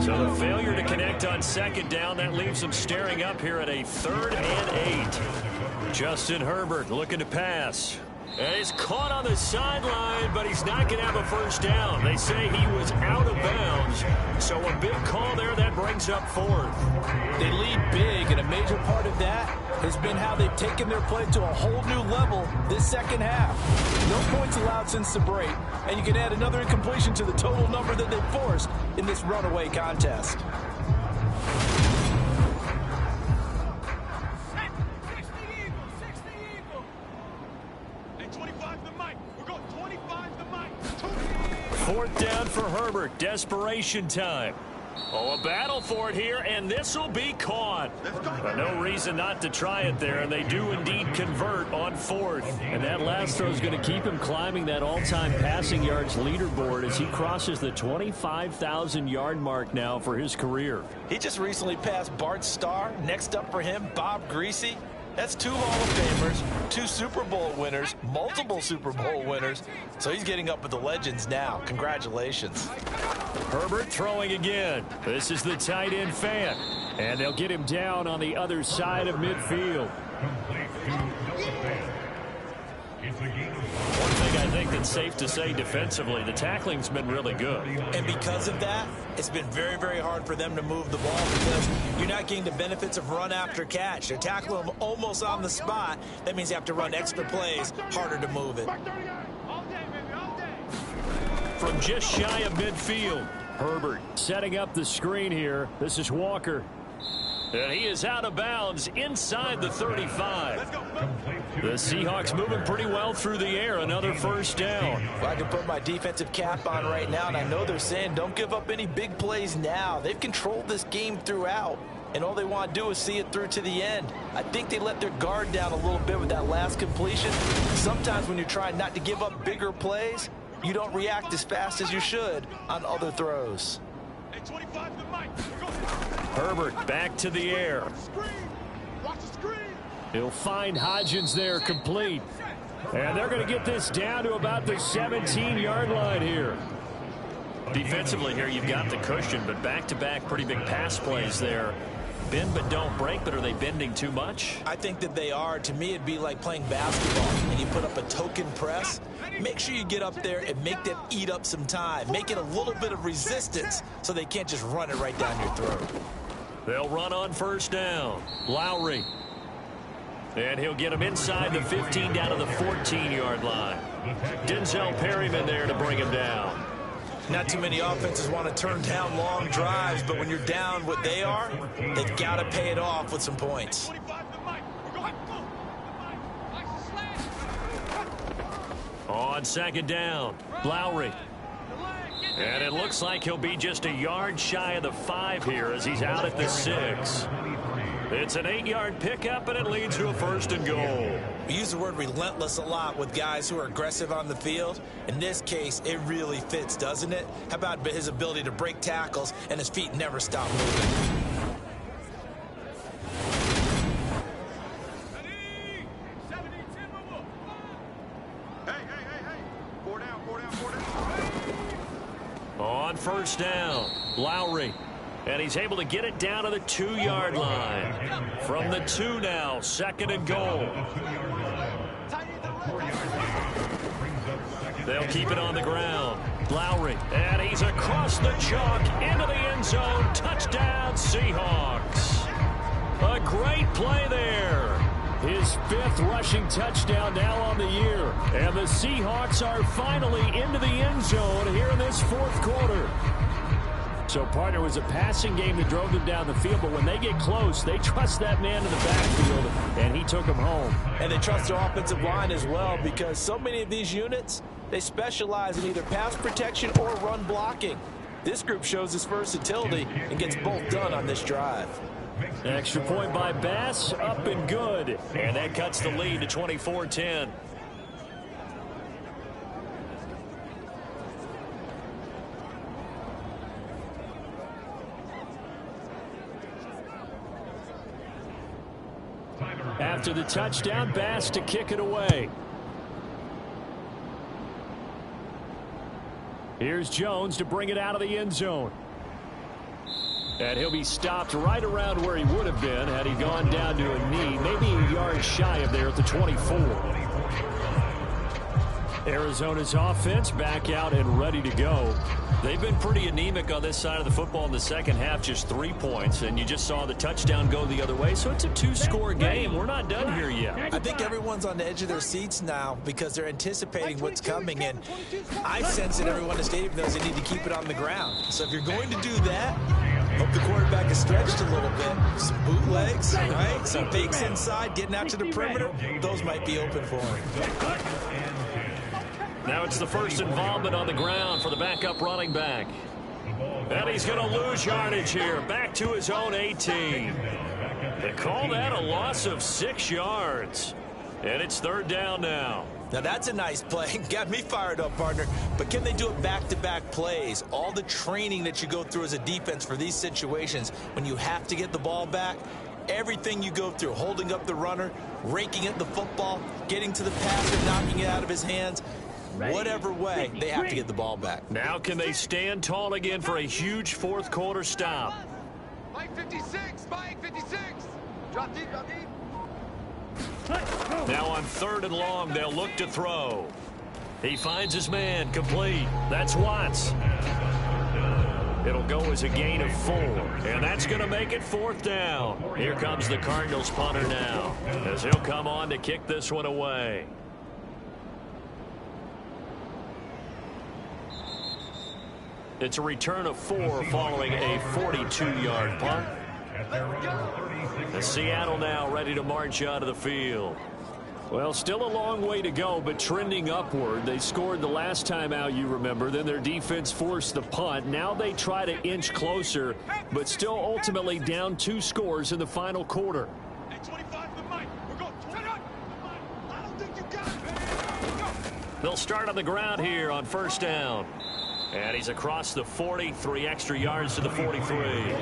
So the failure to connect on second down, that leaves them staring up here at a 3rd and 8. Justin Herbert looking to pass. And he's caught on the sideline, but he's not going to have a first down. They say he was out of bounds. So a big call there that brings up 4th. They lead big, and a major part of that has been how they've taken their play to a whole new level this second half. No points allowed since the break, and you can add another incompletion to the total number that they forced in this runaway contest. Fourth down for Herbert. Desperation time. Oh, a battle for it here, and this will be caught. But no reason not to try it there, and they do indeed convert on 4th. And that last throw is going to keep him climbing that all-time passing yards leaderboard as he crosses the 25,000-yard mark now for his career. He just recently passed Bart Starr. Next up for him, Bob Greasy. That's 2 Hall of Famers, 2 Super Bowl winners, multiple Super Bowl winners. So he's getting up with the legends now. Congratulations. Herbert throwing again. This is the tight end fan. And they'll get him down on the other side of midfield. One thing I think that's safe to say defensively, the tackling's been really good. And because of that, it's been very, very hard for them to move the ball because you're not getting the benefits of run after catch. They're tackling them almost on the spot. That means you have to run extra plays, harder to move it. From just shy of midfield, Herbert setting up the screen here. This is Walker. And he is out of bounds inside the 35. The Seahawks moving pretty well through the air. Another first down. Well, I can put my defensive cap on right now, and I know they're saying don't give up any big plays now. They've controlled this game throughout, and all they want to do is see it through to the end. I think they let their guard down a little bit with that last completion. Sometimes when you're trying not to give up bigger plays, you don't react as fast as you should on other throws. Herbert back to the air. He'll find Hodgins there complete. And they're going to get this down to about the 17-yard line here. Defensively here, you've got the cushion, but back-to-back pretty big pass plays there. Bend but don't break, but are they bending too much? I think that they are. To me, it'd be like playing basketball, and you put up a token press. Make sure you get up there and make them eat up some time. Make it a little bit of resistance so they can't just run it right down your throat. They'll run on first down. Lowry. And he'll get him inside the 15 down to the 14-yard line. Denzel Perryman there to bring him down. Not too many offenses want to turn down long drives, but when you're down what they are, they've got to pay it off with some points. On second down, Lowry. And it looks like he'll be just a yard shy of the 5 here as he's out at the 6. It's an 8-yard pickup, and it leads to a 1st and goal. We use the word relentless a lot with guys who are aggressive on the field. In this case, it really fits, doesn't it? How about his ability to break tackles and his feet never stop moving? On first down, Lowry. And he's able to get it down to the 2-yard line. From the 2 now, 2nd and goal. They'll keep it on the ground. Lowry, and he's across the chalk into the end zone. Touchdown, Seahawks. A great play there. His 5th rushing touchdown now on the year. And the Seahawks are finally into the end zone here in this 4th quarter. So, partner, was a passing game that drove them down the field, but when they get close, they trust that man in the backfield, and he took them home. And they trust their offensive line as well, because so many of these units, they specialize in either pass protection or run blocking. This group shows its versatility and gets both done on this drive. Extra point by Bass, up and good. And that cuts the lead to 24-10. After the touchdown, Bass to kick it away. Here's Jones to bring it out of the end zone. And he'll be stopped right around where he would have been had he gone down to a knee, maybe a yard shy of there at the 24. Arizona's offense back out and ready to go. They've been pretty anemic on this side of the football in the second half, just 3 points, and you just saw the touchdown go the other way, so it's a 2-score game. We're not done here yet. I think everyone's on the edge of their seats now because they're anticipating what's coming, and I sense that everyone in the stadium knows they need to keep it on the ground. So if you're going to do that, hope the quarterback is stretched a little bit. Some bootlegs, right? Some fakes inside, getting out to the perimeter. Those might be open for him. Now it's the first involvement on the ground for the backup running back. And he's going to lose yardage here. Back to his own 18. They call that a loss of 6 yards. And it's 3rd down now. Now that's a nice play. Got me fired up, partner. But can they do it back-to-back plays? All the training that you go through as a defense for these situations, when you have to get the ball back, everything you go through, holding up the runner, raking at the football, getting to the passer, knocking it out of his hands, whatever way, they have to get the ball back. Now can they stand tall again for a huge 4th quarter stop? Mike 56, Mike 56. Drop deep, drop deep. Now on 3rd and long, they'll look to throw. He finds his man, complete. That's Watts. It'll go as a gain of 4, and that's going to make it 4th down. Here comes the Cardinals punter now, as he'll come on to kick this one away. It's a return of 4 following a 42-yard punt. And Seattle now ready to march out of the field. Well, still a long way to go, but trending upward. They scored the last time out, you remember. Then their defense forced the punt. Now they try to inch closer, but still ultimately down 2 scores in the final quarter. They'll start on the ground here on 1st down. And he's across the 40, 3 extra yards to the 43.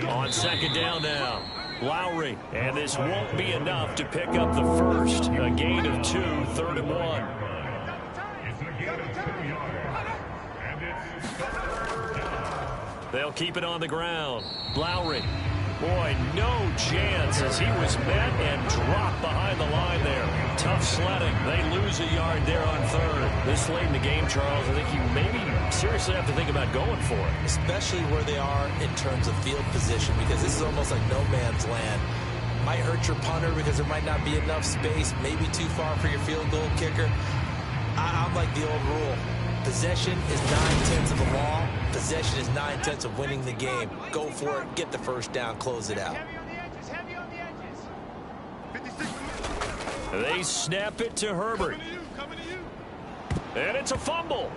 On 2nd down now, Lowry. And this won't be enough to pick up the first. A gain of 2, 3rd and 1. They'll keep it on the ground. Lowry. Boy, no chance as he was met and dropped behind the line there. Tough sledding. They lose a yard there on 3rd. This late in the game, Charles, I think you maybe seriously have to think about going for it. Especially where they are in terms of field position, because this is almost like no man's land. Might hurt your punter because there might not be enough space, maybe too far for your field goal kicker. I'm like the old rule. Possession is 9/10 of the law. Possession is 9/10 of winning the game. Go for it. Get the first down. Close it out. Heavy on the edges. 56. They snap it to Herbert. Coming to you. And it's a fumble.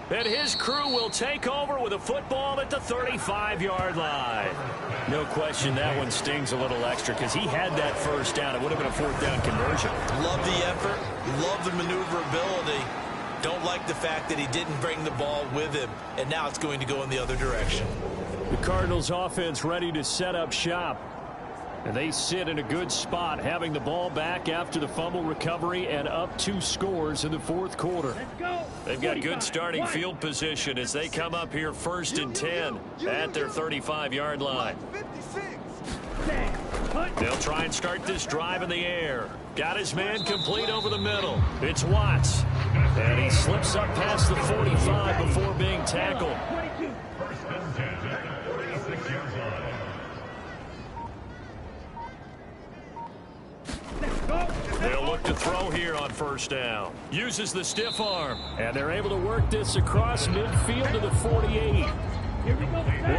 And his crew will take over with a football at the 35-yard line. No question that one stings a little extra because he had that first down. It would have been a 4th down conversion. Love the effort. Love the maneuverability. Don't like the fact that he didn't bring the ball with him, and now it's going to go in the other direction. The Cardinals offense ready to set up shop. And they sit in a good spot, having the ball back after the fumble recovery and up 2 scores in the 4th quarter. They've got good starting field position as they come up here 1st and 10 at their 35-yard line. They'll try and start this drive in the air. Got his man complete over the middle. It's Watts. And he slips up past the 45 before being tackled. They'll look to throw here on 1st down. Uses the stiff arm. And they're able to work this across midfield to the 48.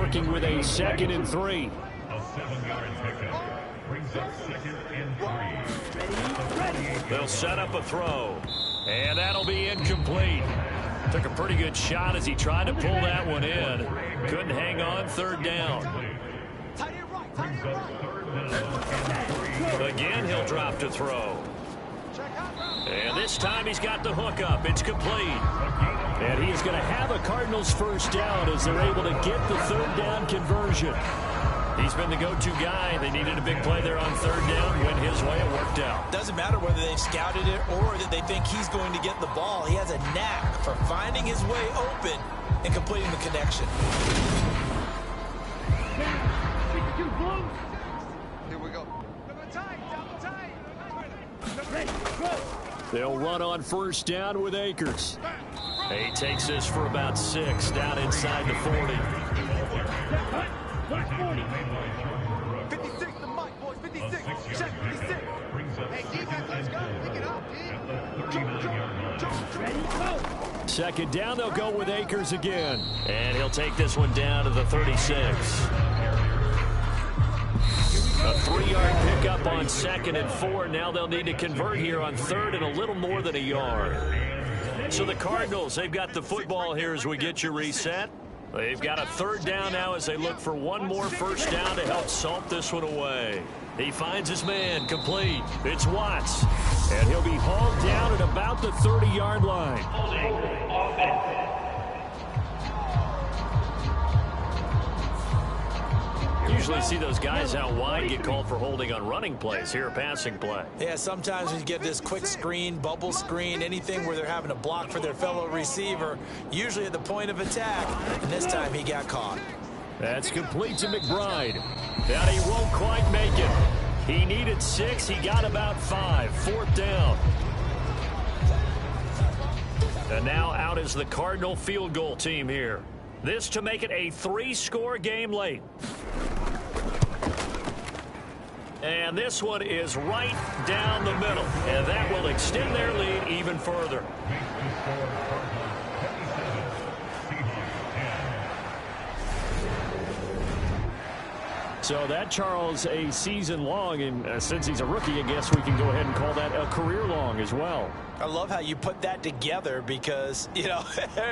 Working with a 2nd and 3. A 7-yard pickup brings up 2nd and 3. They'll set up a throw. And that'll be incomplete. Took a pretty good shot as he tried to pull that one in. Couldn't hang on. Third down. Again, he'll drop to throw. And this time he's got the hook up. It's complete. And he's going to have a Cardinals first down as they're able to get the third down conversion. He's been the go-to guy. They needed a big play there on third down. Went his way. It worked out. Doesn't matter whether they've scouted it or that they think he's going to get the ball. He has a knack for finding his way open and completing the connection. Here we go. Double tight. Ready, go. They'll run on first down with Akers. He takes this for about 6 down inside the 40. Cut. Black 40. 56 the mic, boys. 56. Check 56. Hey, defense, let's go. Pick it up, dude. Ready, go. Second down, they'll go with Akers again. And he'll take this one down to the 36. A 3-yard pickup on 2nd and 4. Now they'll need to convert here on 3rd and a little more than a yard. So the Cardinals, they've got the football here as we get you reset. They've got a 3rd down now as they look for one more first down to help salt this one away. He finds his man, complete. It's Watts. And he'll be hauled down at about the 30-yard line. Usually see those guys out wide get called for holding on running plays. Here, a passing play. Yeah, sometimes when you get this quick screen, bubble screen, anything where they're having to block for their fellow receiver, usually at the point of attack, and this time he got caught. That's complete to McBride. That he won't quite make it. He needed 6. He got about 5. 4th down. And now out is the Cardinal field goal team here. This to make it a 3-score game late. And this one is right down the middle. And that will extend their lead even further. So that, Charles, a season long, and since he's a rookie, I guess we can go ahead and call that a career long as well. I love how you put that together because, you know,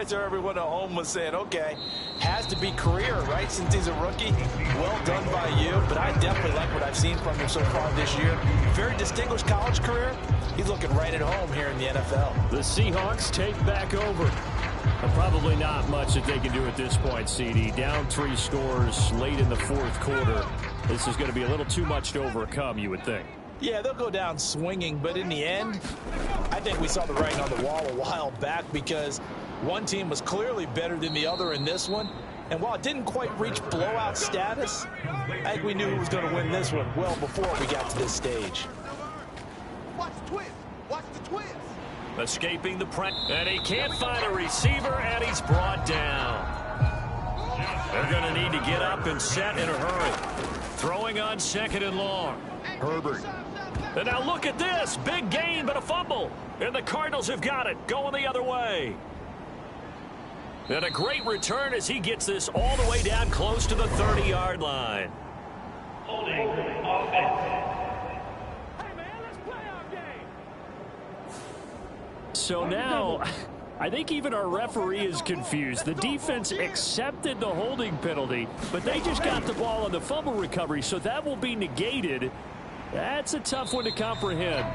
so everyone at home was saying, okay, has to be career, right, since he's a rookie. Well done by you, but I definitely like what I've seen from him so far this year. Very distinguished college career. He's looking right at home here in the NFL. The Seahawks take back over. Probably not much that they can do at this point, CD. Down 3 scores late in the 4th quarter. This is going to be a little too much to overcome, you would think. Yeah, they'll go down swinging, but in the end, I think we saw the writing on the wall a while back because one team was clearly better than the other in this one. And while it didn't quite reach blowout status, I think we knew who was going to win this one well before we got to this stage. Watch the twist. Watch the twist. Escaping the press. And he can't find a receiver, and he's brought down. They're going to need to get up and set in a hurry. Throwing on 2nd and long. Herbert. And now look at this. Big gain, but a fumble. And the Cardinals have got it. Going the other way. And a great return as he gets this all the way down close to the 30-yard line. Holding offense. Hey, man, let's play our game. So now, I think even our referee is confused. The defense accepted the holding penalty, but they just got the ball on the fumble recovery, so that will be negated. That's a tough one to comprehend.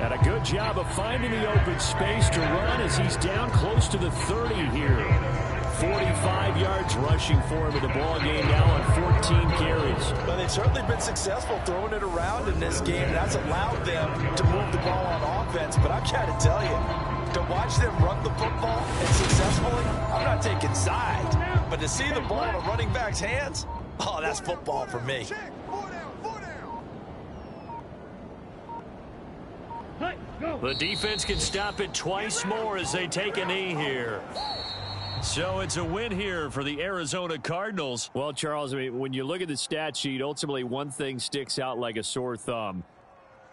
And a good job of finding the open space to run as he's down close to the 30 here. 45 yards rushing for him in the ball game now on 14 carries. Well, they've certainly been successful throwing it around in this game. That's allowed them to move the ball on offense. But I've got to tell you, to watch them run the football and successfully, I'm not taking sides. But to see the ball in a running back's hands, oh, that's football for me. Check. 4 down. 4 down. Cut, go. The defense can stop it twice more as they take a knee here. So it's a win here for the Arizona Cardinals. Well, Charles, I mean, when you look at the stat sheet, ultimately one thing sticks out like a sore thumb.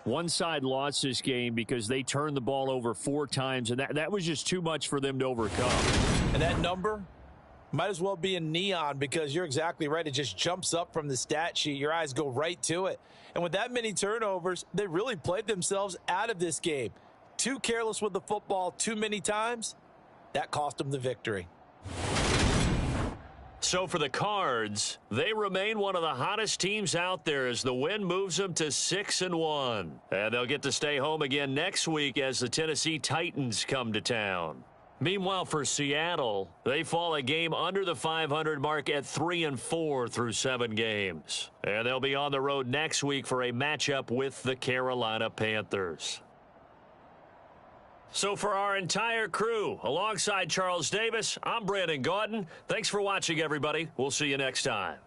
One side lost this game because they turned the ball over 4 times, and that was just too much for them to overcome. And that number might as well be in neon because you're exactly right. It just jumps up from the stat sheet. Your eyes go right to it. And with that many turnovers, they really played themselves out of this game. too careless with the football too many times. That cost them the victory. So for the Cards, they remain one of the hottest teams out there as the win moves them to 6-1. And they'll get to stay home again next week as the Tennessee Titans come to town. Meanwhile, for Seattle, they fall a game under the 500 mark at 3-4 through 7 games. And they'll be on the road next week for a matchup with the Carolina Panthers. So for our entire crew, alongside Charles Davis, I'm Brandon Gaudin. Thanks for watching, everybody. We'll see you next time.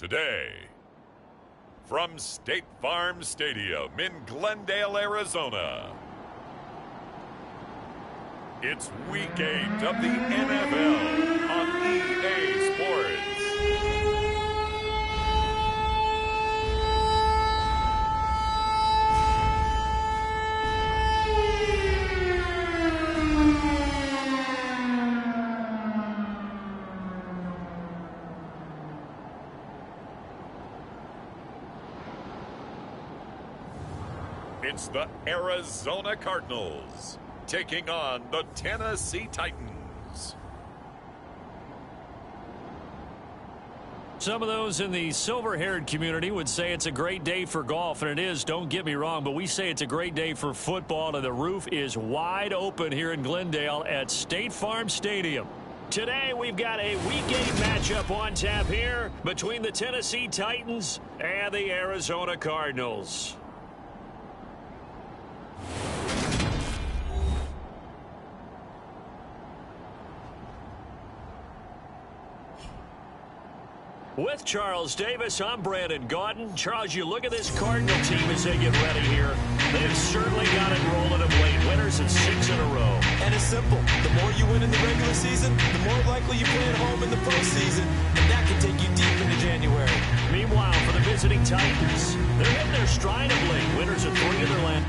today. From State Farm Stadium in Glendale, Arizona, it's Week 8 of the NFL on EA Sports. It's the Arizona Cardinals taking on the Tennessee Titans. Some of those in the silver-haired community would say it's a great day for golf, and it is, don't get me wrong, but we say it's a great day for football, and the roof is wide open here in Glendale at State Farm Stadium. Today, we've got a Week 8 matchup on tap here between the Tennessee Titans and the Arizona Cardinals. With Charles Davis, I'm Brandon Gaudin. Charles, you look at this Cardinal team as they get ready here. They've certainly got it rolling of late. Winners in 6 in a row. And it's simple. The more you win in the regular season, the more likely you play at home in the postseason, and that can take you deep into January. Meanwhile, for the visiting Titans, they're hitting their stride of late. Winners of 3 in their last.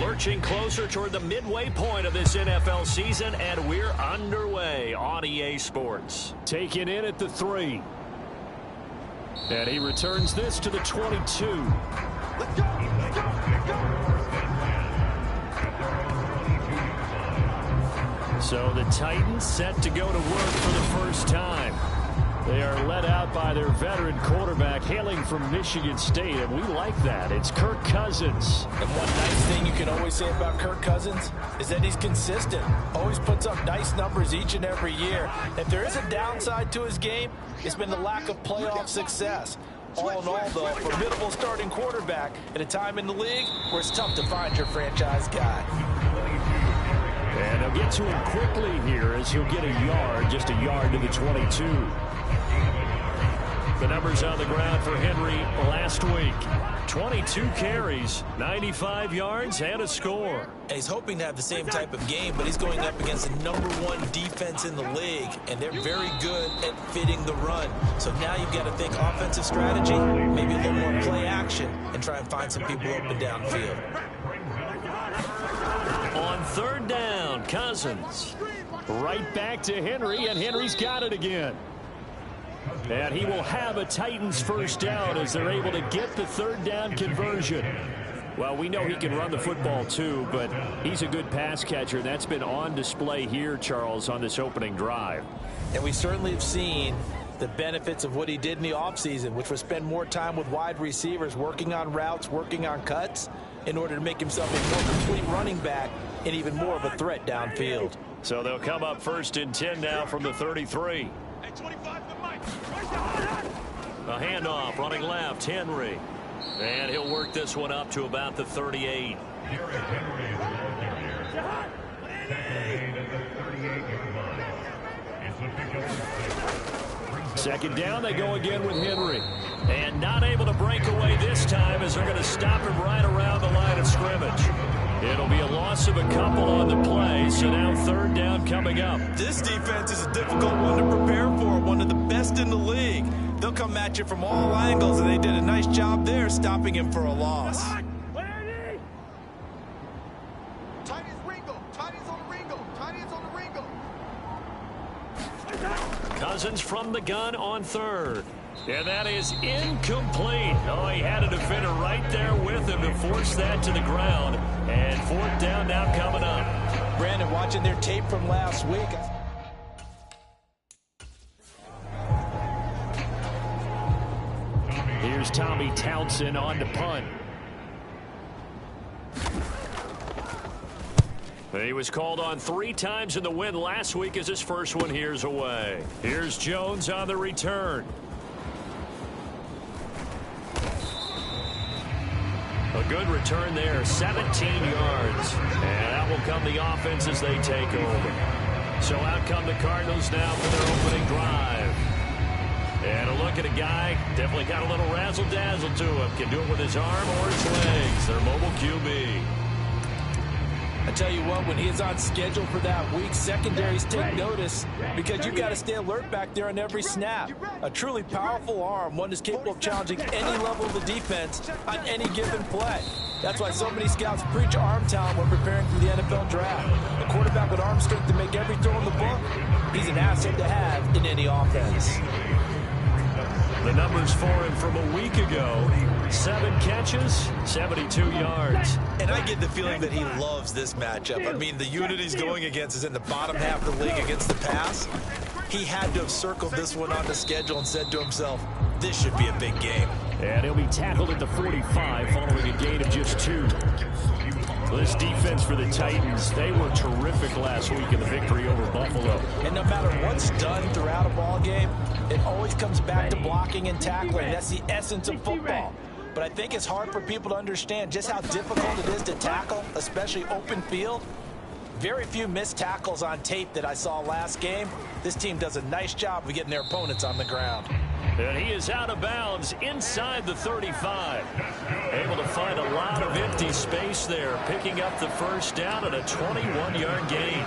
Lurching closer toward the midway point of this NFL season, and we're underway on EA Sports. Taken in at the 3. And he returns this to the 22. Let's go! Let's go! Let's go! So the Titans set to go to work for the first time. They are led out by their veteran quarterback hailing from Michigan State, and we like that. It's Kirk Cousins. And one nice thing you can always say about Kirk Cousins is that he's consistent. Always puts up nice numbers each and every year. If there is a downside to his game, it's been the lack of playoff success. All in all, though, a formidable starting quarterback at a time in the league where it's tough to find your franchise guy. And they'll get to him quickly here as he'll get a yard, just a yard to the 22. The numbers on the ground for Henry last week. 22 carries, 95 yards, and a score. And he's hoping to have the same type of game, but he's going up against the #1 defense in the league, and they're very good at fitting the run. So now you've got to think offensive strategy, maybe a little more play action, and try and find some people open downfield. On 3rd down, Cousins. Right back to Henry, and Henry's got it again. And he will have a Titans first down as they're able to get the 3rd down conversion. Well, we know he can run the football too, but he's a good pass catcher. That's been on display here, Charles, on this opening drive. And we certainly have seen the benefits of what he did in the offseason, which was spend more time with wide receivers, working on routes, working on cuts, in order to make himself a more complete running back and even more of a threat downfield. So they'll come up 1st and 10 now from the 33. Hey, 25 to Mike. A handoff, running left, Henry. And he'll work this one up to about the 38. Derrick Henry, the ball carrier. Tackled at the 38-yard line. It's a pickup of 6. Second down, they go again with Henry. And not able to break away this time as they're going to stop him right around the line of scrimmage. It'll be a loss of a couple on the play, so now third down coming up. This defense is a difficult one to prepare for, one of the best in the league. They'll come at you from all angles, and they did a nice job there stopping him for a loss. Tight is Ringo. Tight is on the Ringo. Tight is on the Ringo. Cousins from the gun on third. And that is incomplete. Oh, he had a defender right there with him to force that to the ground. And fourth down now coming up. Brandon, watching their tape from last week. Here's Tommy Townsend on to punt. He was called on 3 times in the win last week as his first one here's away. Here's Jones on the return. A good return there, 17 yards. And out will come the offense as they take over. So out come the Cardinals now for their opening drive. And a look at a guy, definitely got a little razzle-dazzle to him. Can do it with his arm or his legs. Their mobile QB. I tell you what, when he is on schedule for that week, secondaries take notice because you've got to stay alert back there on every snap. A truly powerful arm, one that's capable of challenging any level of the defense on any given play. That's why so many scouts preach arm talent when preparing for the NFL draft. A quarterback with arm strength to make every throw in the book, he's an asset to have in any offense. The numbers for him from a week ago, 7 catches, 72 yards. And I get the feeling that he loves this matchup. I mean, the unit he's going against is in the bottom half of the league against the pass. He had to have circled this one on the schedule and said to himself, this should be a big game. And he'll be tackled at the 45 following a gain of just 2. This defense for the Titans, they were terrific last week in the victory over Buffalo. And no matter what's done throughout a ball game, it always comes back to blocking and tackling. That's the essence of football. But I think it's hard for people to understand just how difficult it is to tackle, especially open field. Very few missed tackles on tape that I saw last game. This team does a nice job of getting their opponents on the ground. And he is out of bounds inside the 35. Able to find a lot of empty space there, picking up the first down at a 21-yard gain.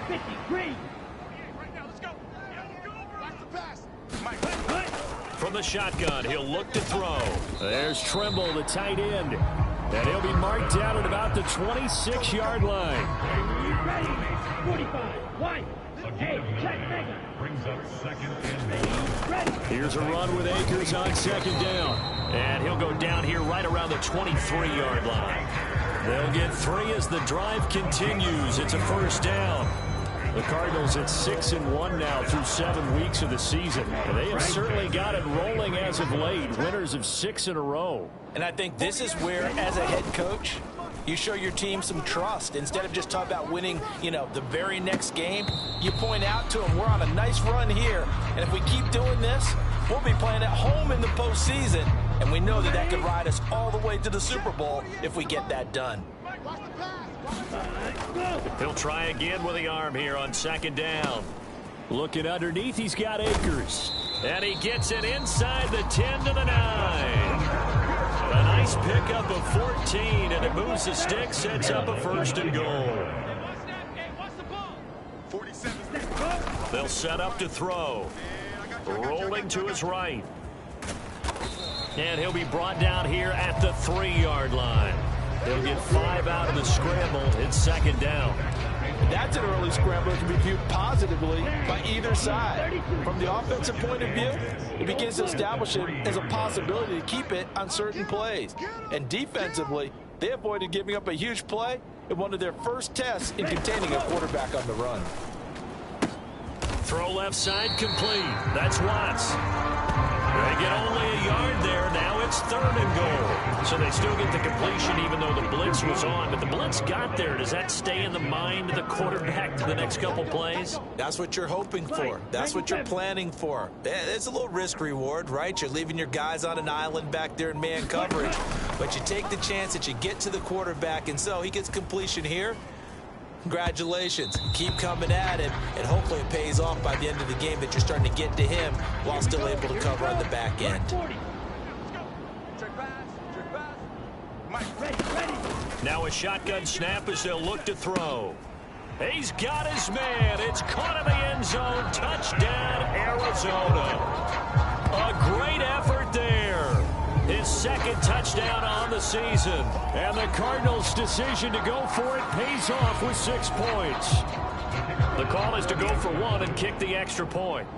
53. From the shotgun, he'll look to throw. There's Trimble, the tight end. And he'll be marked down at about the 26-yard line. Ready. 45. Wide. Hey, check mega. Brings up second and 1. Here's a run with Akers on second down. And he'll go down here right around the 23-yard line. They'll get 3 as the drive continues. It's a first down. The Cardinals at 6-1 now through 7 weeks of the season. And they have certainly got it rolling as of late. Winners of 6 in a row. And I think this is where, as a head coach, you show your team some trust. Instead of just talking about winning, the very next game, you point out to them, we're on a nice run here. And if we keep doing this, we'll be playing at home in the postseason. And we know that that could ride us all the way to the Super Bowl if we get that done. He'll try again with the arm here on second down. Looking underneath, he's got Akers. And he gets it inside the 10 to the 9. A nice pickup of 14, and it moves the stick, sets up a first and goal. They'll set up to throw. Rolling to his right. And he'll be brought down here at the 3-yard line. He'll get 5 out of the scramble. It's second down. That's an early scramble that can be viewed positively by either side. From the offensive point of view, it begins to establish it as a possibility to keep it on certain plays. And defensively, they avoided giving up a huge play in one of their first tests in containing a quarterback on the run. Throw left side complete. That's Watts. They get only a yard there. Now it's 3rd and goal. So they still get the completion even though the blitz was on. But the blitz got there. Does that stay in the mind of the quarterback to the next couple plays? That's what you're hoping for. That's what you're planning for. It's a little risk reward, right? You're leaving your guys on an island back there in man coverage. But you take the chance that you get to the quarterback, and so he gets completion here. Congratulations. Keep coming at him, and hopefully it pays off by the end of the game that you're starting to get to him while still able to cover on the back end. Now a shotgun snap as they'll look to throw. He's got his man. It's caught in the end zone. Touchdown, Arizona. A great effort there. His 2nd touchdown on the season. And the Cardinals' decision to go for it pays off with 6 points. The call is to go for 1 and kick the extra point.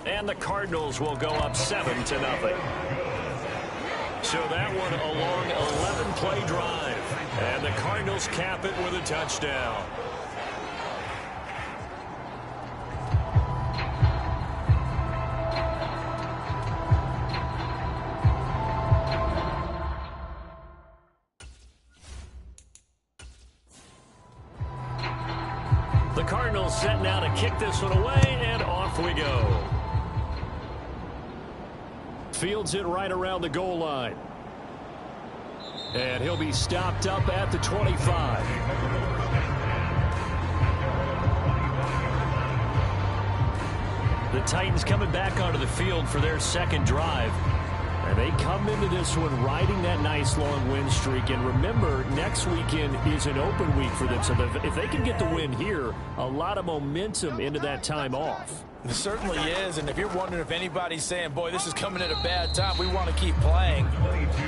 And the Cardinals will go up 7-0. So that one a long 11-play drive. And the Cardinals cap it with a touchdown. The Cardinals set now to kick this one away, and off we go. Fields it right around the goal line. And he'll be stopped up at the 25. The Titans coming back onto the field for their 2nd drive. And they come into this one riding that nice long win streak. And remember, next weekend is an open week for them. So if they can get the win here, a lot of momentum into that time off. It certainly is, and if you're wondering if anybody's saying, boy, this is coming at a bad time, we want to keep playing,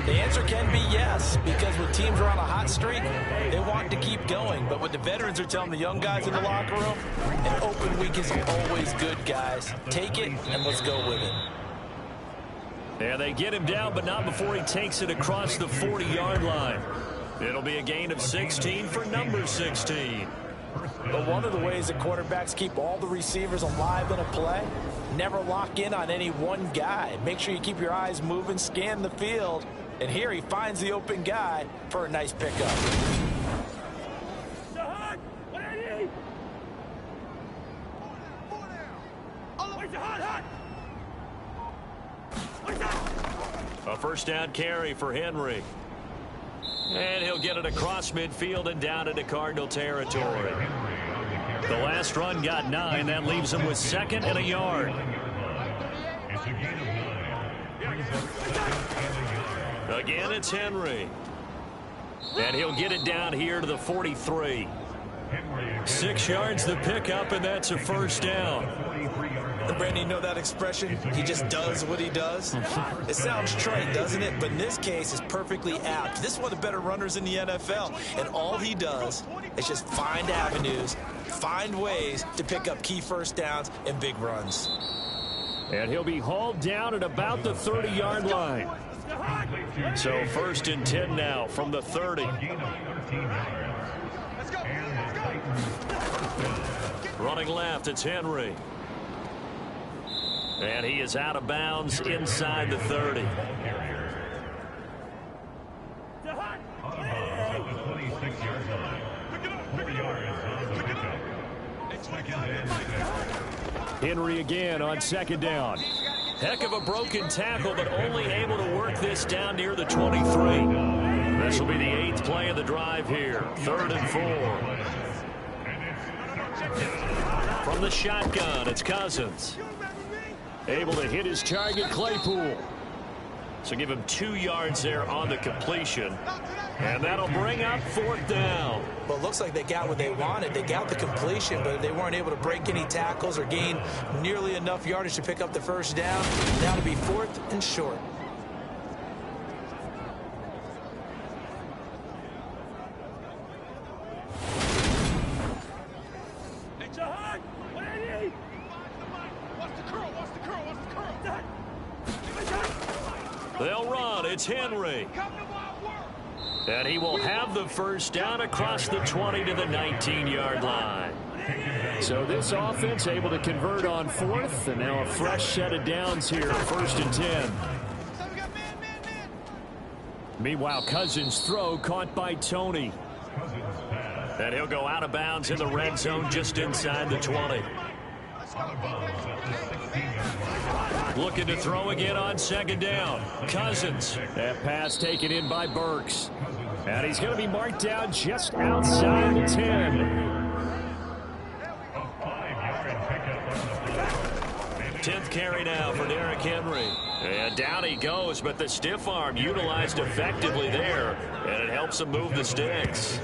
the answer can be yes, because when teams are on a hot streak, they want to keep going. But what the veterans are telling the young guys in the locker room, an open week is always good, guys. Take it, and let's go with it. And they get him down, but not before he takes it across the 40-yard line. It'll be a gain of 16 for number 16. But one of the ways that quarterbacks keep all the receivers alive in a play, never lock in on any one guy. Make sure you keep your eyes moving, scan the field, and here he finds the open guy for a nice pickup. A 1st down carry for Henry. And he'll get it across midfield and down into Cardinal territory. The last run got 9. That leaves him with 2nd and a yard. Again, it's Henry. And he'll get it down here to the 43. 6 yards the pickup, and that's a 1st down. Brandon, you know that expression? He just does what he does. It sounds trite, doesn't it? But in this case, it's perfectly apt. This is one of the better runners in the NFL. And all he does is just find avenues, find ways to pick up key 1st downs and big runs. And he'll be hauled down at about the 30-yard line. So 1st and 10 now from the 30. Running left, it's Henry. And he is out of bounds inside the 30. Henry again on 2nd down. Heck of a broken tackle, but only able to work this down near the 23. This will be the 8th play of the drive here. 3rd and 4. From the shotgun, it's Cousins. Able to hit his target, Claypool. So give him 2 yards there on the completion. And that'll bring up 4th down. Well, it looks like they got what they wanted. They got the completion, but they weren't able to break any tackles or gain nearly enough yardage to pick up the 1st down. Now to be 4th and short. They'll run. It's Henry. And he will have the 1st down across the 20 to the 19-yard line. So this offense able to convert on fourth, and now a fresh set of downs here, 1st and 10. Meanwhile, Cousins' throw caught by Tony. And he'll go out of bounds in the red zone just inside the 20. Looking to throw again on 2nd down. Cousins. That pass taken in by Burks. And he's going to be marked down just outside the 10. 10th carry now for Derrick Henry. And down he goes, but the stiff arm utilized effectively there, and it helps him move the sticks.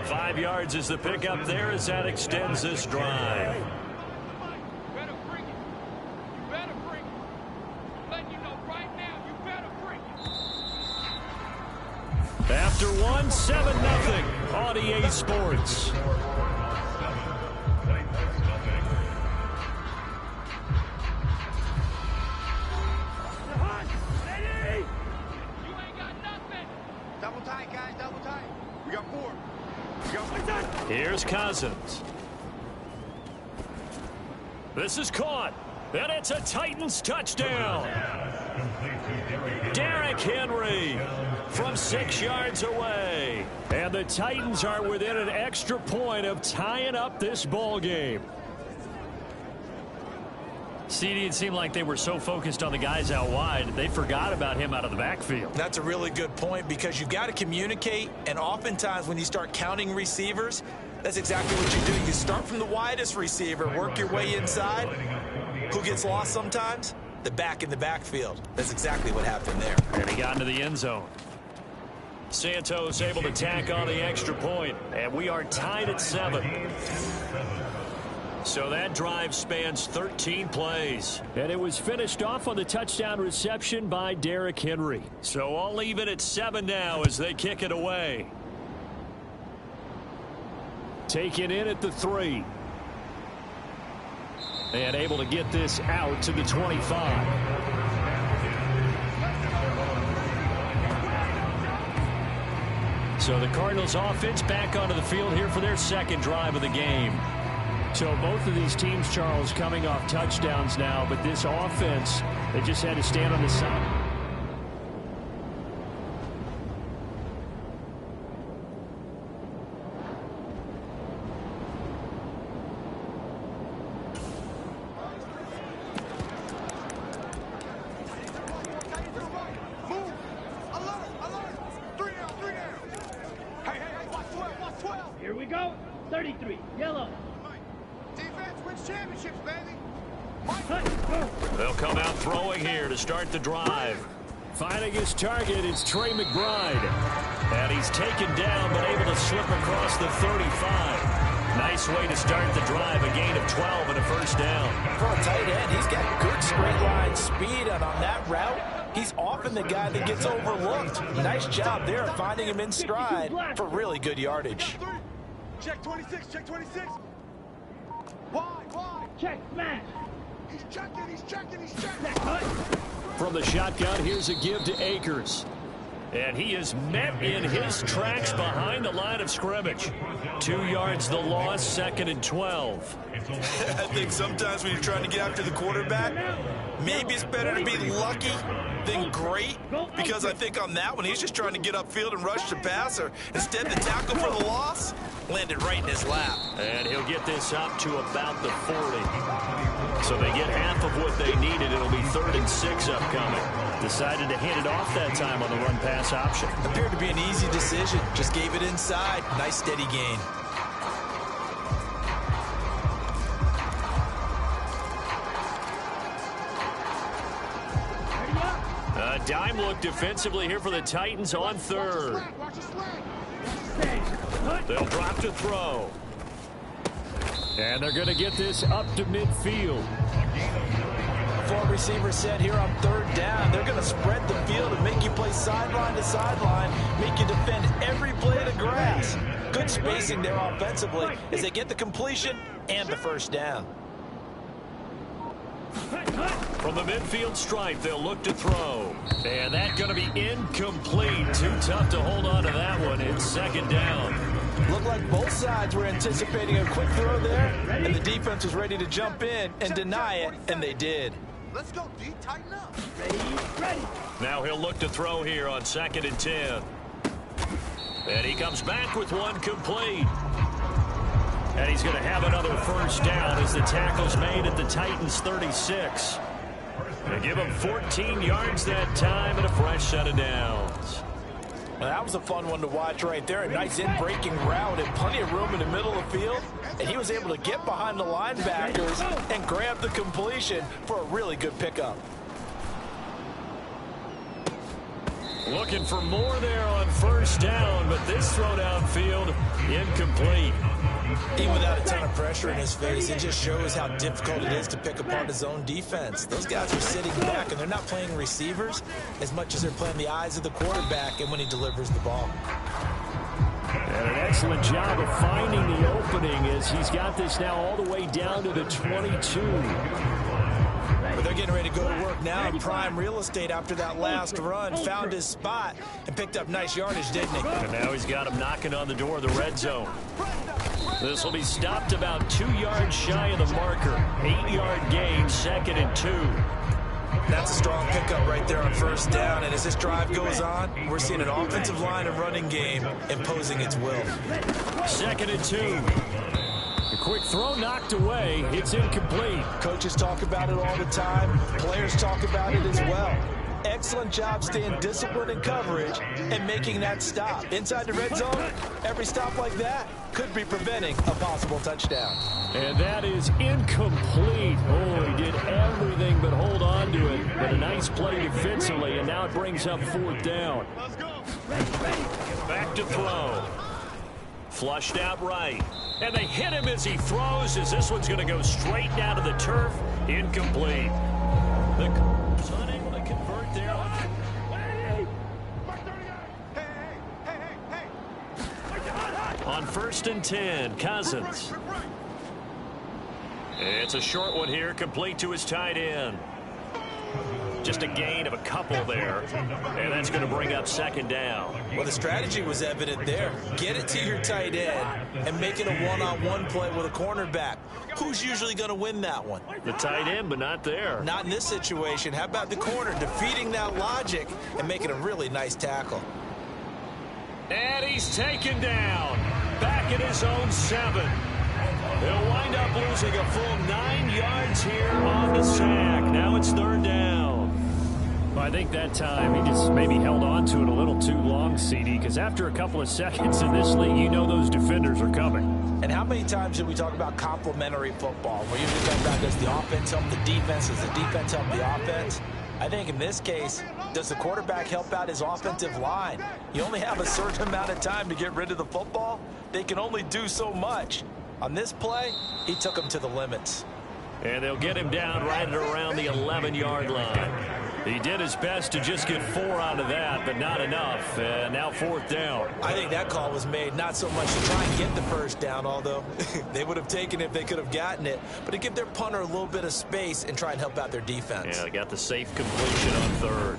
5 yards is the pickup there as that extends this drive. After one, 7-0 on EA Sports. Double tight, guys, double tight. We got 4. Here's Cousins. This is caught, and it's a Titans touchdown. Derrick Henry from 6 yards away. And the Titans are within an extra point of tying up this ball game. CD, it seemed like they were so focused on the guys out wide, they forgot about him out of the backfield. That's a really good point because you've got to communicate, and oftentimes when you start counting receivers, that's exactly what you do. You start from the widest receiver, work your way inside. Who gets lost sometimes? The back in the backfield. That's exactly what happened there. And he got into the end zone. Santos able to tack on the extra point, and we are tied at 7. So that drive spans 13 plays. And it was finished off on the touchdown reception by Derrick Henry. So I'll leave it at 7 now as they kick it away. Taken in at the 3. And able to get this out to the 25. So the Cardinals offense back onto the field here for their 2nd drive of the game. So both of these teams, Charles, coming off touchdowns now, but this offense, they just had to stand on the side. Here we go. 33, yellow. Defense wins championships, baby. They'll come out throwing here to start the drive. Finding his target, it's Trey McBride. And he's taken down, but able to slip across the 35. Nice way to start the drive. A gain of 12 and a 1st down. For a tight end, he's got good straight line speed, and on that route, he's often the guy that gets overlooked. Nice job there of finding him in stride for really good yardage. Check 26, check 26. Wide. Check, smash. He's checking. From the shotgun, here's a give to Akers. And he is met in his tracks behind the line of scrimmage. 2 yards the loss, 2nd and 12. I think sometimes when you're trying to get after the quarterback, maybe it's better to be lucky than great, because I think on that one, he's just trying to get upfield and rush the passer. Instead, the tackle for the loss landed right in his lap. And he'll get this up to about the 40. So they get half of what they needed. It'll be 3rd and 6 upcoming. Decided to hand it off that time on the run-pass option. Appeared to be an easy decision. Just gave it inside. Nice steady gain. A dime look defensively here for the Titans on 3rd. They'll drop to throw. And they're going to get this up to midfield. 4 receivers set here on 3rd down. They're going to spread the field and make you play sideline to sideline, make you defend every blade of grass. Good spacing there offensively as they get the completion and the 1st down. From the midfield stripe, they'll look to throw. And that's going to be incomplete. Too tough to hold on to that one. It's 2nd down. Looked like both sides were anticipating a quick throw there, and the defense was ready to jump in and deny it, and they did. Let's go, D. Tighten up. Ready. Now he'll look to throw here on 2nd and 10. And he comes back with one complete. And he's going to have another first down as the tackle's made at the Titans' 36. They give him 14 yards that time and a fresh set of downs. Well, that was a fun one to watch right there. A nice in-breaking route and plenty of room in the middle of the field. And he was able to get behind the linebackers and grab the completion for a really good pickup. Looking for more there on first down, but this throw downfield incomplete. Even without a ton of pressure in his face, it just shows how difficult it is to pick apart his own defense. Those guys are sitting back, and they're not playing receivers as much as they're playing the eyes of the quarterback and when he delivers the ball. And an excellent job of finding the opening as he's got this now all the way down to the 22. But they're getting ready to go to work now in prime real estate after that last run. Found his spot and picked up nice yardage, didn't he? And now he's got him knocking on the door of the red zone. This will be stopped about 2 yards shy of the marker. 8-yard gain, 2nd and 2. That's a strong pickup right there on first down. And as this drive goes on, we're seeing an offensive line and running game imposing its will. 2nd and 2. A quick throw knocked away. It's incomplete. Coaches talk about it all the time. Players talk about it as well. Excellent job staying disciplined in coverage and making that stop. Inside the red zone, every stop like that could be preventing a possible touchdown. And that is incomplete. Oh, he did everything but hold on to it. But a nice play defensively, and now it brings up 4th down. Let's go. Back to throw. Flushed out right. And they hit him as he throws, as this one's going to go straight down to the turf. Incomplete. The Cardinals unable to convert there. On 1st and 10, Cousins. It's a short one here, complete to his tight end. Just a gain of a couple there, and that's going to bring up 2nd down. Well, the strategy was evident there. Get it to your tight end and make it a one-on-one play with a cornerback. Who's usually going to win that one? The tight end, but not there. Not in this situation. How about the corner defeating that logic and making a really nice tackle? And he's taken down. Back at his own 7. He'll wind up losing a full 9 yards here on the sack. Now it's 3rd down. Well, I think that time he just maybe held on to it a little too long, CD, because after a couple of seconds in this league, you know those defenders are coming. And how many times did we talk about complementary football? We're usually talking about does the offense help the defense, does the defense help the offense? I think in this case, does the quarterback help out his offensive line? You only have a certain amount of time to get rid of the football. They can only do so much. On this play, he took him to the limits. And they'll get him down right at around the 11-yard line. He did his best to just get 4 out of that, but not enough. And now 4th down. I think that call was made not so much to try and get the first down, although they would have taken it if they could have gotten it, but to give their punter a little bit of space and try and help out their defense. Yeah, they got the safe completion on 3rd.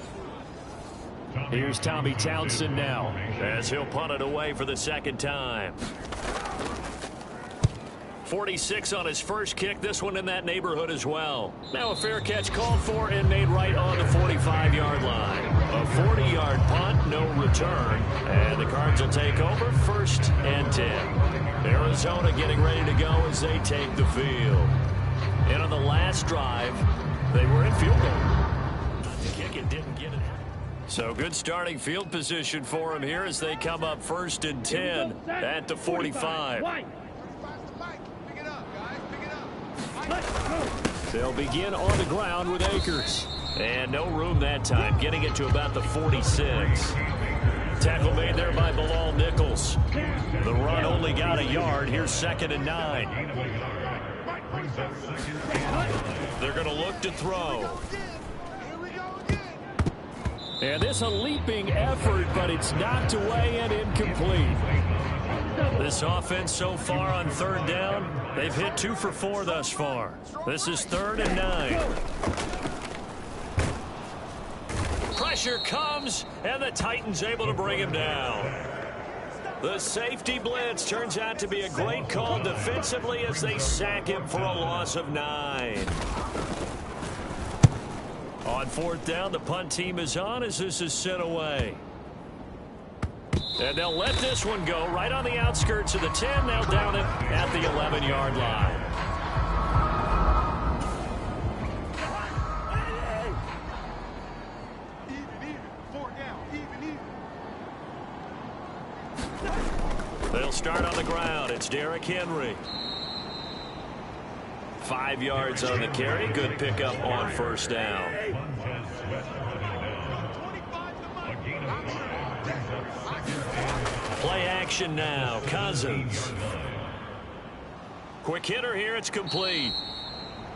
Here's Tommy Townsend now, as he'll punt it away for the 2nd time. 46 on his first kick. This one in that neighborhood as well. Now a fair catch called for and made right on the 45-yard line. A 40-yard punt, no return. And the Cards will take over 1st and 10. Arizona getting ready to go as they take the field. And on the last drive, they were in field goal. The kick it didn't get it. So good starting field position for him here as they come up 1st and 10 at the 45. They'll begin on the ground with Akers. And no room that time, getting it to about the 46. Tackle made there by Bilal Nichols. The run only got a yard. Here's 2nd and 9. They're going to look to throw. And this a leaping effort, but it's knocked away and incomplete. This offense so far on 3rd down, they've hit 2 for 4 thus far. This is 3rd and 9. Pressure comes, and the Titans able to bring him down. The safety blitz turns out to be a great call defensively as they sack him for a loss of 9. On 4th down, the punt team is on as this is sent away. And they'll let this one go right on the outskirts of the 10. They'll down it at the 11-yard line. They'll start on the ground. It's Derrick Henry. 5 yards on the carry. Good pickup on 1st down. Play action now. Cousins. Quick hitter here. It's complete.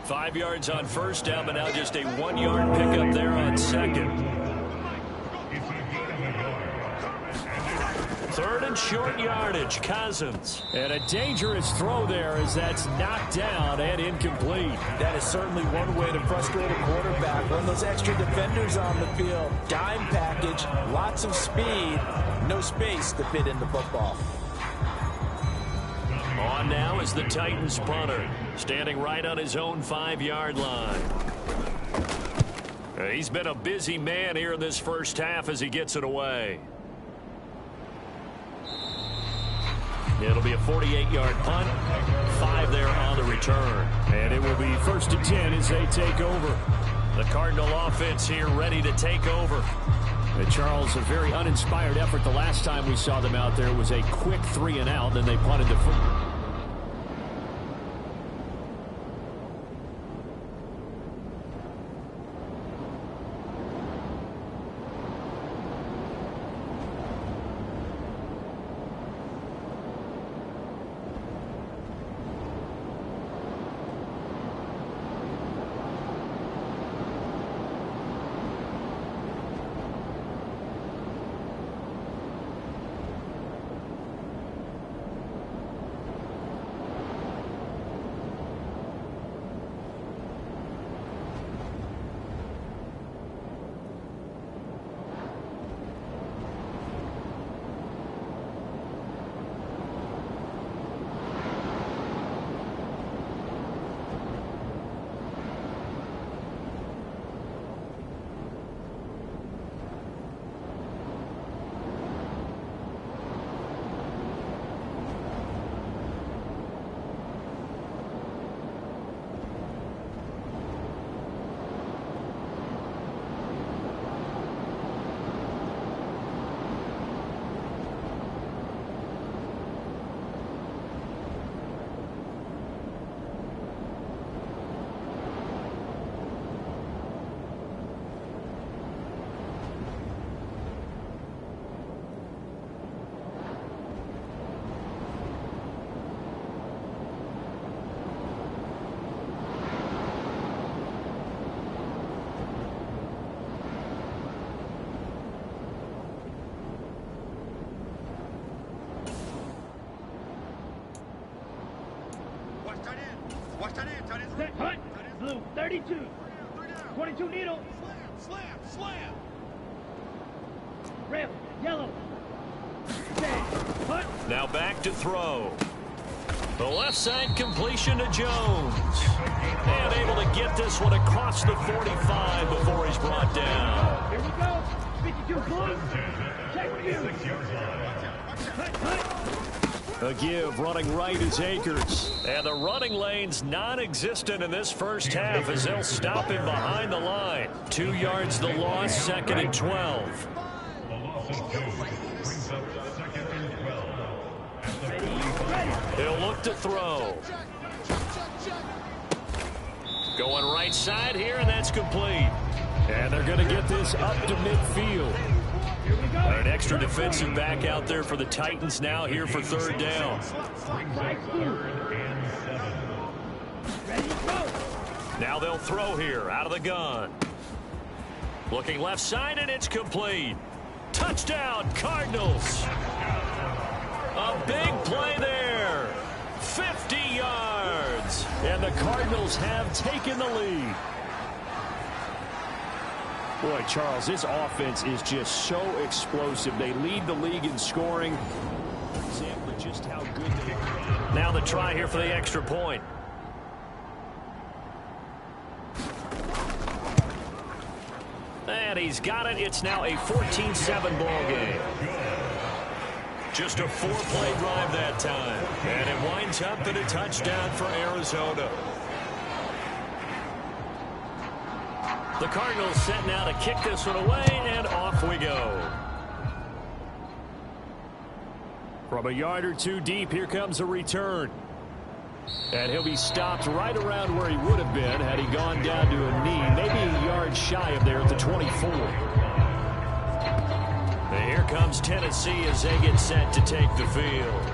5 yards on 1st down, but now just a 1-yard pickup there on 2nd. 3rd and short yardage. Cousins. And a dangerous throw there as that's knocked down and incomplete. That is certainly one way to frustrate a quarterback. When those extra defenders on the field, dime package, lots of speed, no space to fit in the football. On now is the Titans punter, standing right on his own 5-yard line. He's been a busy man here in this first half as he gets it away. It'll be a 48-yard punt, 5 there on the return. And it will be 1st and 10 as they take over. The Cardinal offense here ready to take over. And Charles, a very uninspired effort. The last time we saw them out there was a quick 3 and out, then they punted to foot. Hunt, blue, 32. 22 needle. Slam. Red, yellow. Hunt. Now back to throw. The left side completion to Jones. And able to get this one across the 45 before he's brought down. Here we go. 52 blue. Check view. Hunt. A give running right is Akers. And the running lane's non-existent in this first half as they'll stop him behind the line. 2 yards the loss, 2nd and 12. He'll look to throw. Going right side here, and that's complete. And they're going to get this up to midfield. An extra defensive back out there for the Titans now here for 3rd down. Now they'll throw here out of the gun. Looking left side, and it's complete. Touchdown, Cardinals. A big play there. 50 yards. And the Cardinals have taken the lead. Boy, Charles, this offense is just so explosive. They lead the league in scoring. Now the try here for the extra point. And he's got it. It's now a 14-7 ball game. Just a 4-play drive that time. And it winds up in a touchdown for Arizona. The Cardinals set now to kick this one away, and off we go. From a yard or two deep, here comes a return. And he'll be stopped right around where he would have been had he gone down to a knee, maybe a yard shy of there at the 24. And here comes Tennessee as they get set to take the field.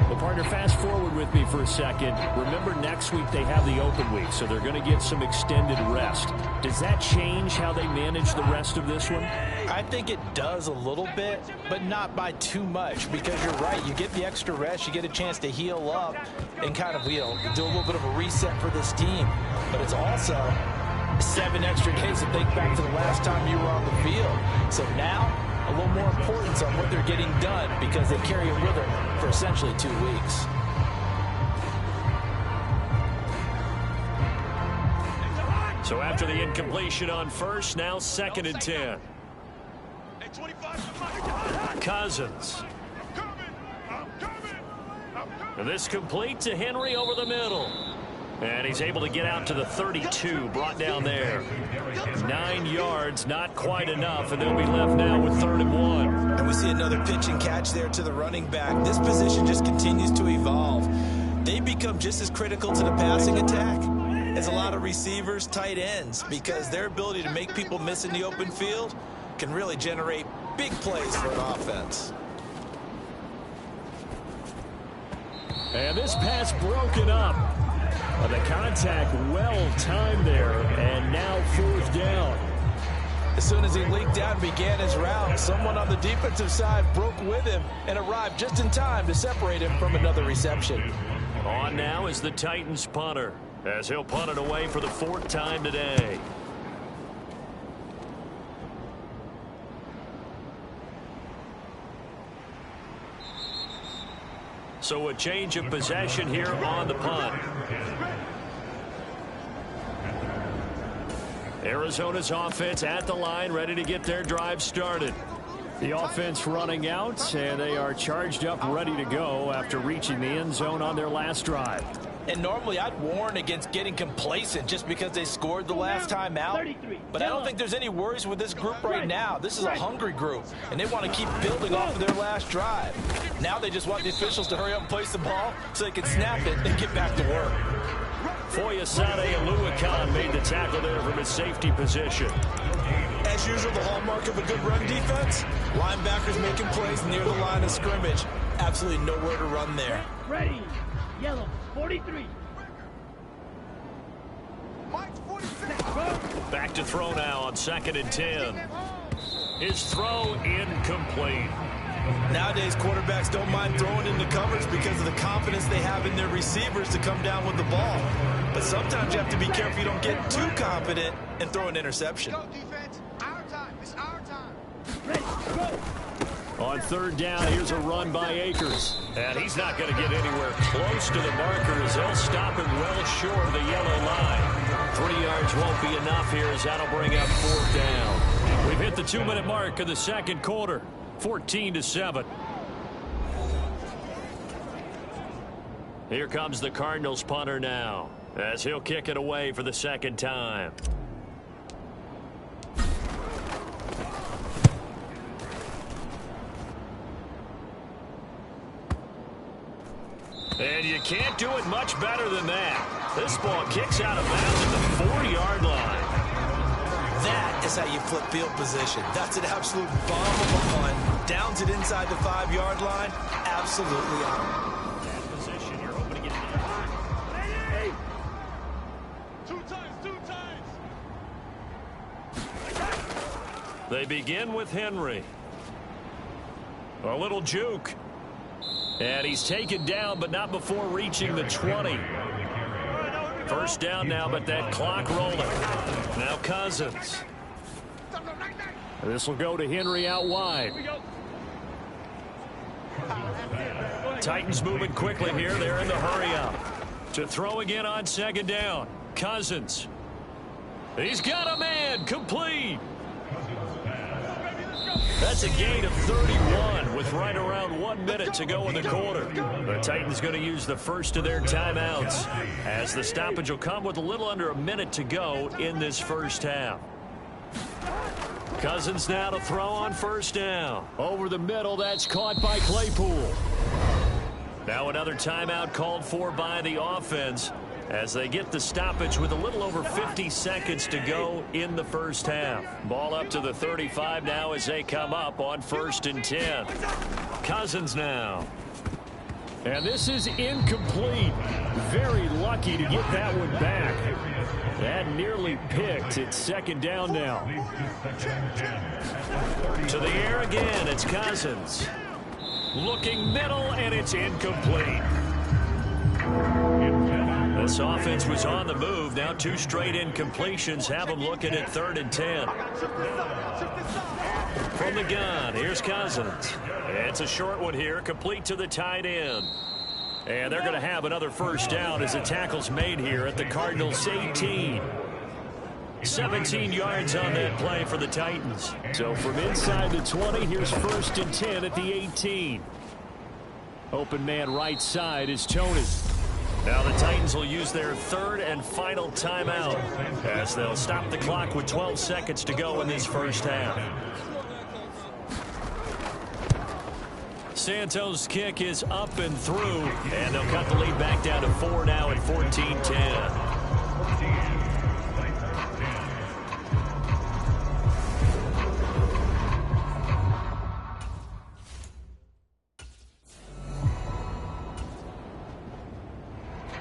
Well, partner, fast forward with me for a second. Remember, next week they have the open week, so they're going to get some extended rest. Does that change how they manage the rest of this one? I think it does a little bit, but not by too much, because you're right. You get the extra rest, you get a chance to heal up and kind of, do a little bit of a reset for this team. But it's also 7 extra days to think back to the last time you were on the field. So now, a little more importance on what they're getting done because they carry it with them for essentially 2 weeks. So after the incompletion on first, now 2nd and 10. Cousins. And this complete to Henry over the middle. And he's able to get out to the 32, brought down there. 9 yards, not quite enough, and they'll be left now with 3rd and 1. And we see another pitch and catch there to the running back. This position just continues to evolve. They become just as critical to the passing attack as a lot of receivers, tight ends, because their ability to make people miss in the open field can really generate big plays for an offense. And this pass broken up. The contact well timed there, and now 4th down. As soon as he leaked out and began his route, someone on the defensive side broke with him and arrived just in time to separate him from another reception. On now is the Titans punter, as he'll punt it away for the 4th time today. So a change of possession here on the punt. Arizona's offense at the line, ready to get their drive started. The offense running out, and they are charged up, ready to go after reaching the end zone on their last drive. And normally I'd warn against getting complacent just because they scored the last time out. But I don't think there's any worries with this group right now. This is a hungry group, and they want to keep building off of their last drive. Now they just want the officials to hurry up and place the ball so they can snap it and get back to work. Foyesade Aluakan made the tackle there from his safety position. As usual, the hallmark of a good run defense, linebackers making plays near the line of scrimmage. Absolutely nowhere to run there. Ready, yellow, 43. Back to throw now on 2nd and 10. His throw incomplete. Nowadays, quarterbacks don't mind throwing into coverage because of the confidence they have in their receivers to come down with the ball. But sometimes you have to be careful you don't get too confident and throw an interception. Go, defense. Our time. It's our time. Ready, go. On 3rd down, here's a run by Akers. And he's not going to get anywhere close to the marker as they'll stop him well short of the yellow line. 3 yards won't be enough here as that'll bring up 4th down. We've hit the 2-minute mark of the 2nd quarter. 14-7. Here comes the Cardinals punter now, as he'll kick it away for the 2nd time. And you can't do it much better than that. This ball kicks out of bounds at the 40-yard line. That is how you flip field position. That's an absolute bomb of a punt. Downs it inside the 5-yard line. Absolutely out. That position, you're hoping to get Ready. 2 times. They begin with Henry. A little juke. And he's taken down, but not before reaching the 20. 1st down now, but that clock rolling. Now Cousins. This will go to Henry out wide. Titans moving quickly here. They're in the hurry up. To throw again on second down. Cousins. He's got a man. Complete. That's a gain of 31 with right around 1 minute to go in the quarter. The Titans going to use the first of their timeouts as the stoppage will come with a little under a minute to go in this first half. Cousins now to throw on first down. Over the middle, that's caught by Claypool. Now another timeout called for by the offense as they get the stoppage with a little over 50 seconds to go in the first half. Ball up to the 35 now as they come up on 1st and 10. Cousins now. And this is incomplete. Very lucky to get that one back. That nearly picked. It's second down now. To the air again. It's Cousins. Looking middle, and it's incomplete. This offense was on the move. Now 2 straight incompletions have them looking at 3rd and 10. From the gun, here's Cousins. It's a short one here, complete to the tight end. And they're going to have another first down as the tackle's made here at the Cardinals' 18. 17 yards on that play for the Titans. So from inside the 20, here's 1st and 10 at the 18. Open man right side is Tony. Now the Titans will use their 3rd and final timeout as they'll stop the clock with 12 seconds to go in this first half. Santos' kick is up and through, and they'll cut the lead back down to 4 now at 14-10.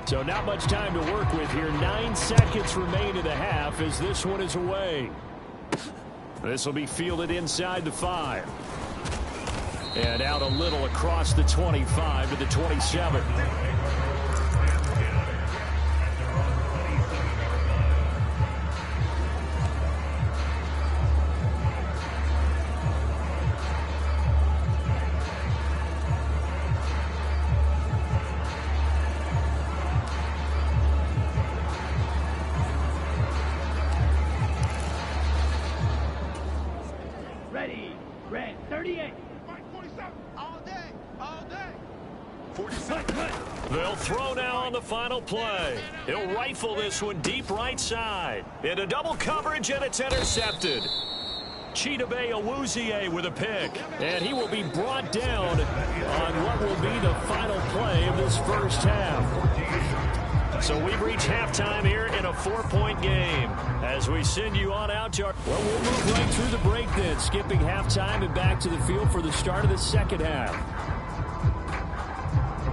So not much time to work with here. 9 seconds remain in the half as this one is away. This will be fielded inside the 5. And out a little across the 25 to the 27. Ready, red, 38. They'll throw now on the final play. He'll rifle this one deep right side. Into double coverage, and it's intercepted. Chidobe Awuzie with a pick. And he will be brought down on what will be the final play of this first half. So we've reached halftime here in a 4-point game. As we send you on out to our... Well, we'll move right through the break then, skipping halftime and back to the field for the start of the second half.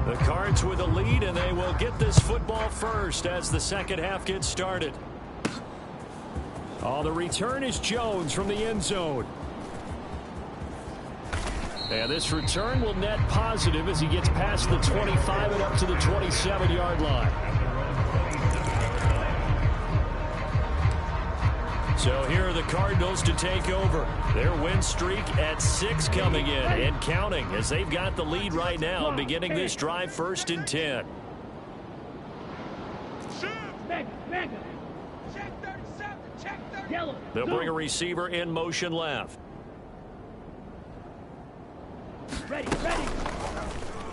The Cards with a lead, and they will get this football first as the second half gets started. Oh, the return is Jones from the end zone. And this return will net positive as he gets past the 25 and up to the 27-yard line. So here are the Cardinals to take over. Their win streak at 6 coming in and counting as they've got the lead right now beginning this drive 1st and 10. They'll bring a receiver in motion left. Ready.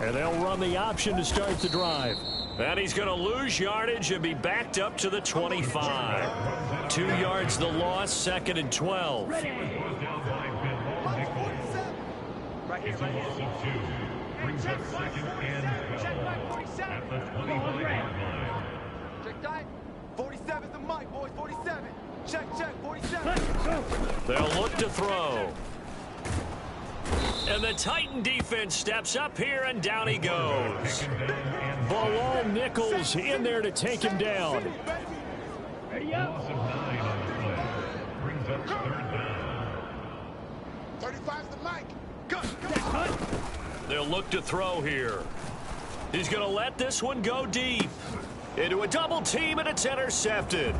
And they'll run the option to start the drive. And he's going to lose yardage and be backed up to the 25. 2 yards the loss, 2nd and 12. Right here. Brings up 2nd and 12 at the 25-yard line. Check that. 47's the mic, boys. 47. Check. 47. They'll look to throw. And the Titan defense steps up here, and down he goes. Bilal Nichols in there to take him down. Ready up. Loss of 9 on the play. Brings up 3rd down. 35's the mic. They'll look to throw here. He's going to let this one go deep. Into a double team, and it's intercepted.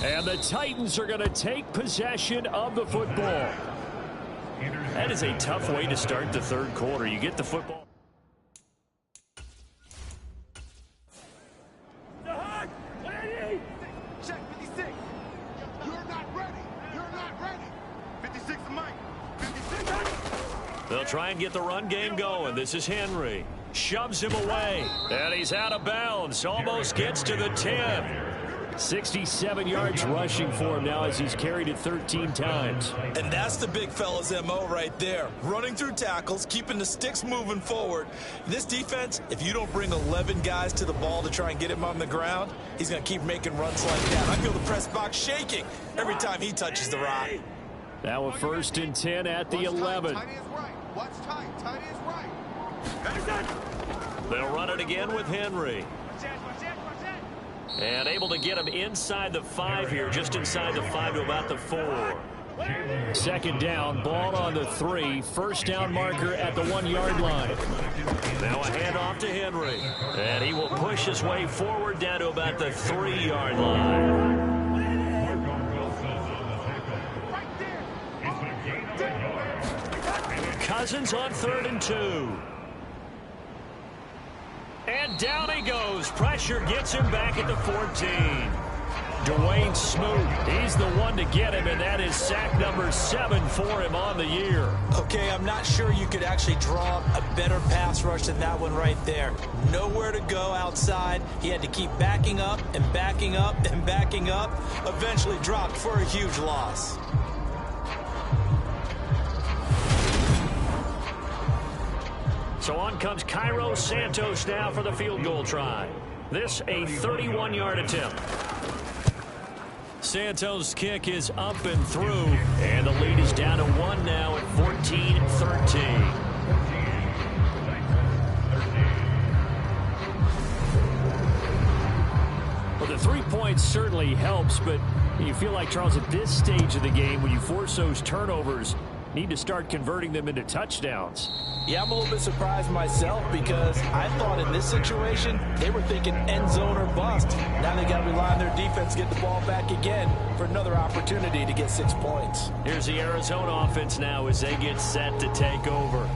And the Titans are going to take possession of the football. That is a tough way to start the third quarter. You get the football. Check 56. You're not ready. You're not ready. 56 to Mike. 56. They'll try and get the run game going. This is Henry. Shoves him away. And he's out of bounds. Almost gets to the 10. 67 yards rushing for him now as he's carried it 13 times. And that's the big fella's MO right there. Running through tackles, keeping the sticks moving forward. This defense, if you don't bring 11 guys to the ball to try and get him on the ground, he's going to keep making runs like that. I feel the press box shaking every time he touches the rock. Now a 1st and 10 at the 11. Tight is right. What's tight? Tight is right. They'll run it again with Henry. And able to get him inside the 5 here, just inside the 5 to about the 4. 2nd down, ball on the 3. 1st down marker at the 1-yard line. Now a handoff to Henry. And he will push his way forward down to about the 3-yard line. Cousins on 3rd and 2. And down he goes. Pressure gets him back at the 14. Dwayne Smoot, he's the one to get him, and that is sack number 7 for him on the year. Okay, I'm not sure you could actually draw a better pass rush than that one right there. Nowhere to go outside. He had to keep backing up and backing up and backing up. Eventually dropped for a huge loss. So on comes Cairo Santos now for the field goal try. This a 31-yard attempt. Santos' kick is up and through, and the lead is down to 1 now at 14-13. Well, the 3 points certainly helps, but you feel like, Charles, at this stage of the game, when you force those turnovers, need to start converting them into touchdowns. Yeah, I'm a little bit surprised myself because I thought in this situation they were thinking end zone or bust. Now they got to rely on their defense to get the ball back again for another opportunity to get 6 points. Here's the Arizona offense now as they get set to take over.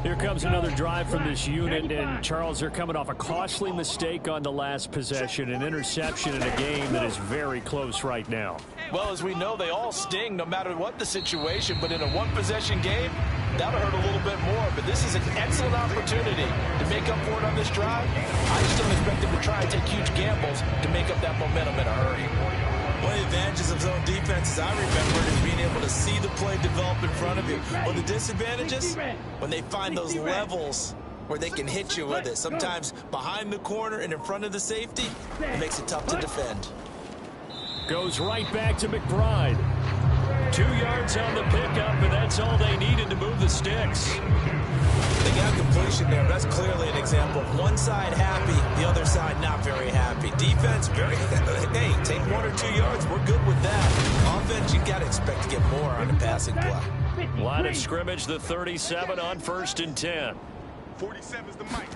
Here comes another drive from this unit, and Charles, they're coming off a costly mistake on the last possession, an interception in a game that is very close right now. Well, as we know, they all sting no matter what the situation, but in a one-possession game, that'll hurt a little bit more. But this is an excellent opportunity to make up for it on this drive. I just don't expect them to try and take huge gambles to make up that momentum in a hurry. One of the advantages of zone defense, as I remember, is being able to see the play develop in front of you. Well, the disadvantages, when they find those levels where they can hit you with it. Sometimes behind the corner and in front of the safety, it makes it tough to defend. Goes right back to McBride. 2 yards on the pickup, and that's all they needed to move the sticks. They got completion there. That's clearly an example of one side happy, the other side not very happy. Defense, very, hey, take 1 or 2 yards. We're good with that. Offense, you got to expect to get more on the passing play. Line of scrimmage, the 37 on 1st and 10. 47's the mic.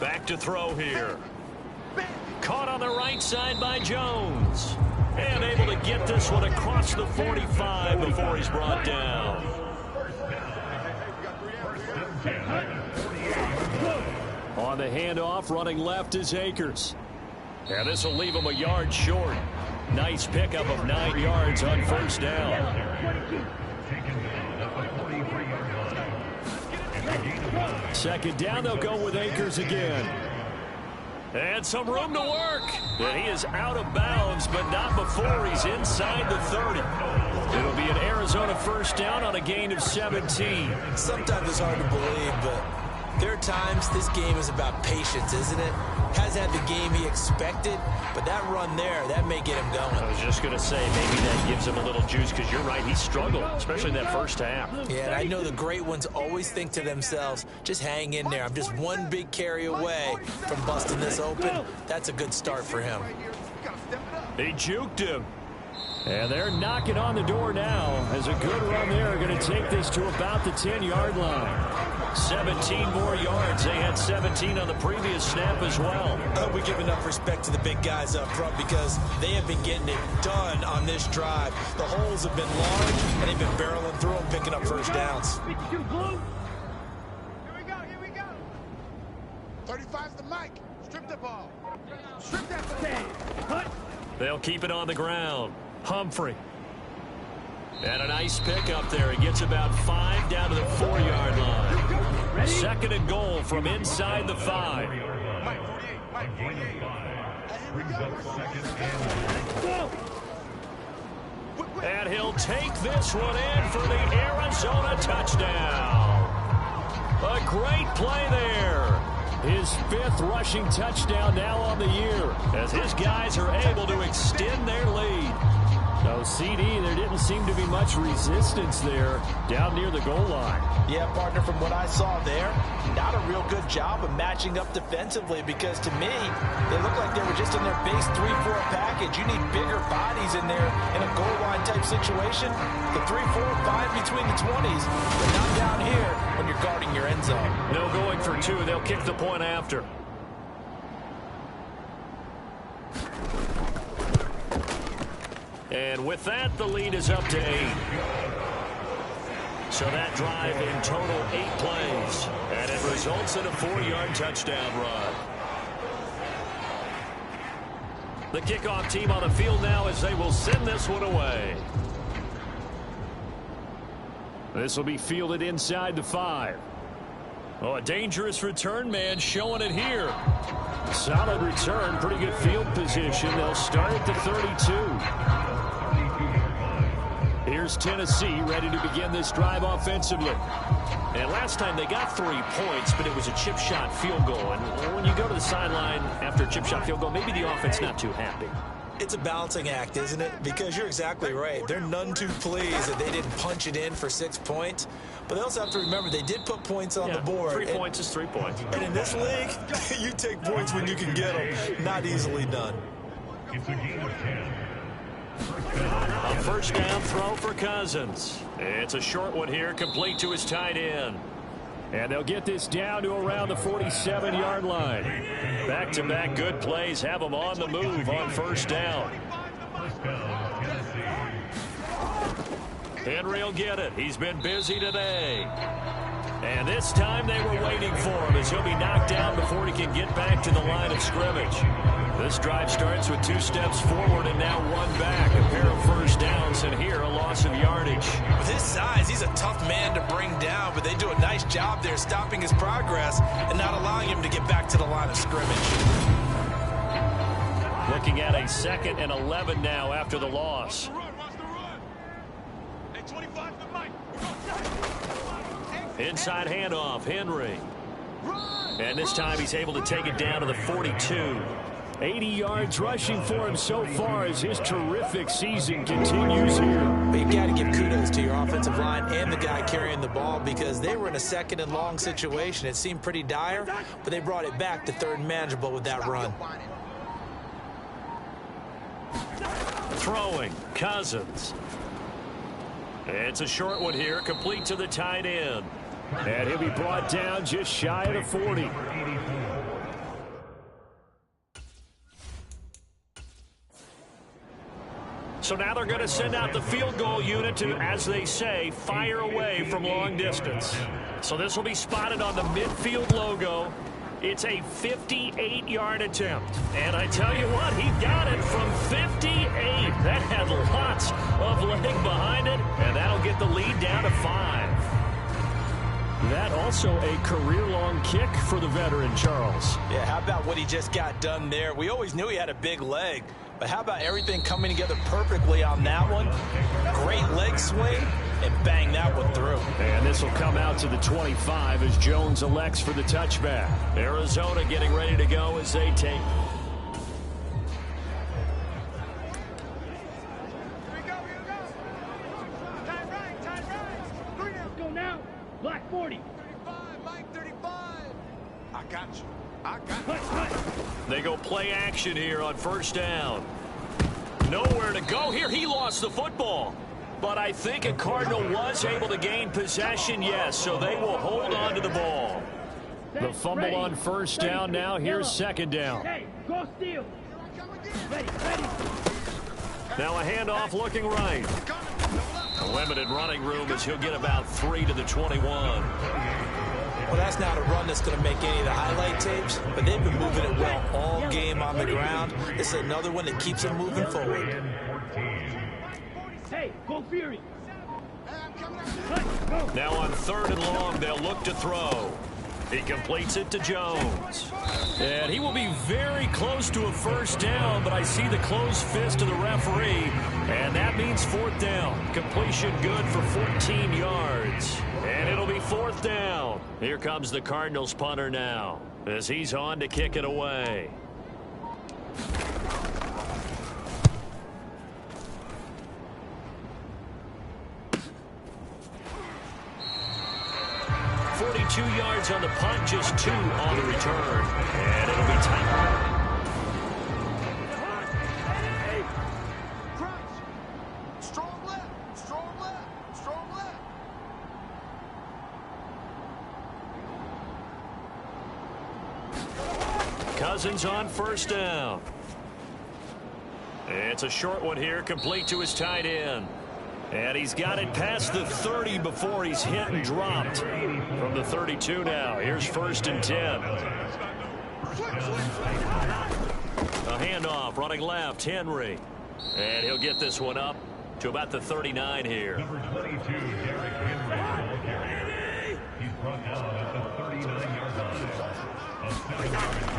Back to throw here. Caught on the right side by Jones. And able to get this one across the 45 before he's brought down. On the handoff, running left is Akers. And this will leave him a yard short. Nice pickup of 9 yards on 1st down. 2nd down, they'll go with Akers again. And some room to work. And he is out of bounds, but not before he's inside the 30. It'll be an Arizona 1st down on a gain of 17. Sometimes it's hard to believe, but there are times this game is about patience, isn't it? Has had the game he expected, but that run there, that may get him going. I was just going to say, maybe that gives him a little juice, because you're right, he struggled, especially in that 1st half. Yeah, and I know the great ones always think to themselves, just hang in there. I'm just one big carry away from busting this open. That's a good start for him. He juked him. And they're knocking on the door now as a good run there. Going to take this to about the 10-yard line. 17 more yards. They had 17 on the previous snap as well. I hope we give enough respect to the big guys up front because they have been getting it done on this drive. The holes have been large, and they've been barreling through them, picking up first downs. 52 blue. Here we go. 35's the mic. Strip the ball. Strip that ball. 10. Cut. They'll keep it on the ground. Humphrey. And a nice pick up there. He gets about 5 down to the 4-yard line. Ready? Second and goal from inside the 5. Mike 48. Mike 48. Brings up second and Go. And he'll take this one in for the Arizona touchdown. A great play there. His 5th rushing touchdown now on the year, As his guys are able to extend their lead. So CD, there didn't seem to be much resistance there down near the goal line. Yeah, partner, from what I saw there, not a real good job of matching up defensively because to me, they looked like they were just in their base 3-4 package. You need bigger bodies in there in a goal line type situation. The 3-4, 5 between the 20s, but not down here when you're guarding your end zone. No going for 2. They'll kick the point after. And with that, the lead is up to 8. So that drive in total 8 plays. And it results in a 4-yard touchdown run. The kickoff team on the field now as they will send this one away. This will be fielded inside the 5. Oh, a dangerous return man showing it here. Solid return, pretty good field position. They'll start at the 32. Here's Tennessee ready to begin this drive offensively. And last time they got 3 points, but it was a chip shot field goal. And when you go to the sideline after a chip shot field goal, maybe the offense not too happy. It's a balancing act, isn't it? Because you're exactly right. They're none too pleased that they didn't punch it in for 6 points. But they also have to remember they did put points on the board. 3 points is 3 points. And in this league, you take points when you can get them. Not easily done. it's a gain of 10. A first down throw for Cousins. It's a short one here, complete to his tight end. And they'll get this down to around the 47-yard line. Back-to-back good plays have them on the move on first down. First down, Tennessee. Henry will get it. He's been busy today. And this time they were waiting for him as he'll be knocked down before he can get back to the line of scrimmage. This drive starts with 2 steps forward and now 1 back. A pair of first downs, and here a loss of yardage. With his size, he's a tough man to bring down, but they do a nice job there stopping his progress and not allowing him to get back to the line of scrimmage. Looking at a 2nd and 11 now after the loss. Hey, 25 the mic. Inside handoff, Henry. And this time he's able to take it down to the 42. 80 yards rushing for him so far as his terrific season continues here. But you've got to give kudos to your offensive line and the guy carrying the ball because they were in a 2nd and long situation. It seemed pretty dire, but they brought it back to 3rd and manageable with that run. Throwing, Cousins. It's a short one here, complete to the tight end. And he'll be brought down just shy of the 40. So now they're going to send out the field goal unit to, as they say, fire away from long distance. So this will be spotted on the midfield logo. It's a 58-yard attempt. And I tell you what, he got it from 58. That had lots of leg behind it, and that'll get the lead down to 5. That also a career-long kick for the veteran, Charles. Yeah, how about what he just got done there? We always knew he had a big leg, but how about everything coming together perfectly on that one? Great leg swing, and bang that one through. And this will come out to the 25 as Jones elects for the touchback. Arizona getting ready to go as they take. Let's go now. Black 40. 35, Mike 35. I got you. I got you. Cut, cut. They go play action here on first down. Nowhere to go here. He lost the football. but I think a Cardinal was able to gain possession, yes, so they will hold on to the ball. The fumble on first down now. Here's second down. Go steal. Ready. Now a handoff looking right. A limited running room as he'll get about 3 to the 21. Well, that's not a run that's going to make any of the highlight tapes, but they've been moving it well all game on the ground. This is another one that keeps them moving forward. Hey, go Fury. Now on 3rd and long, they'll look to throw. He completes it to Jones. And he will be very close to a first down, but I see the closed fist of the referee, and that means 4th down. Completion good for 14 yards. And it'll be 4th down. Here comes the Cardinals punter now as he's on to kick it away. Yards on the punt, just 2 on the return. And it'll be tight. Strong left. Cousins on first down. It's a short one here, complete to his tight end. And he's got it past the 30 before he's hit and dropped. From the 32 now. Here's 1st and 10. A handoff running left, Henry. And he'll get this one up to about the 39 here. Number 22, Derrick Henry. He's brought down at the 39-yard line.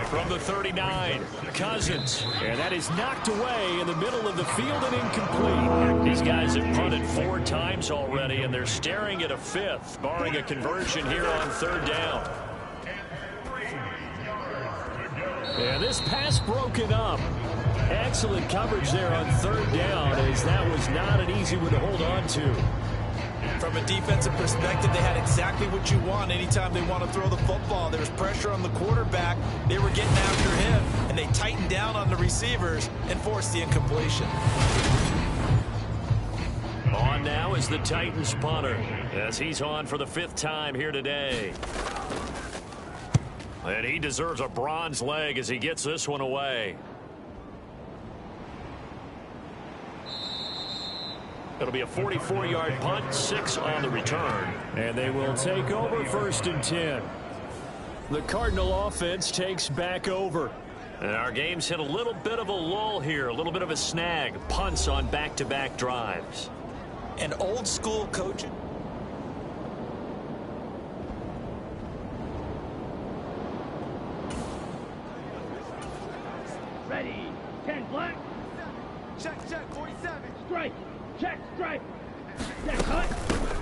From the 39, Cousins. And that is knocked away in the middle of the field and incomplete. These guys have punted 4 times already, and they're staring at a 5th, barring a conversion here on 3rd down. And this pass broken up. Excellent coverage there on 3rd down, as that was not an easy one to hold on to. From a defensive perspective, they had exactly what you want anytime they want to throw the football. There was pressure on the quarterback. They were getting after him, and they tightened down on the receivers and forced the incompletion. On now is the Titans punter, as he's on for the 5th time here today. And he deserves a bronze leg as he gets this one away. It'll be a 44-yard punt, 6 on the return. And they will take over 1st and 10. The Cardinal offense takes back over. And our game's hit a little bit of a lull here, a little bit of a snag. Punts on back-to-back drives. And old school coaching. Ready. 10 black. Check, 47. Strike. Check, strike. Check, cut.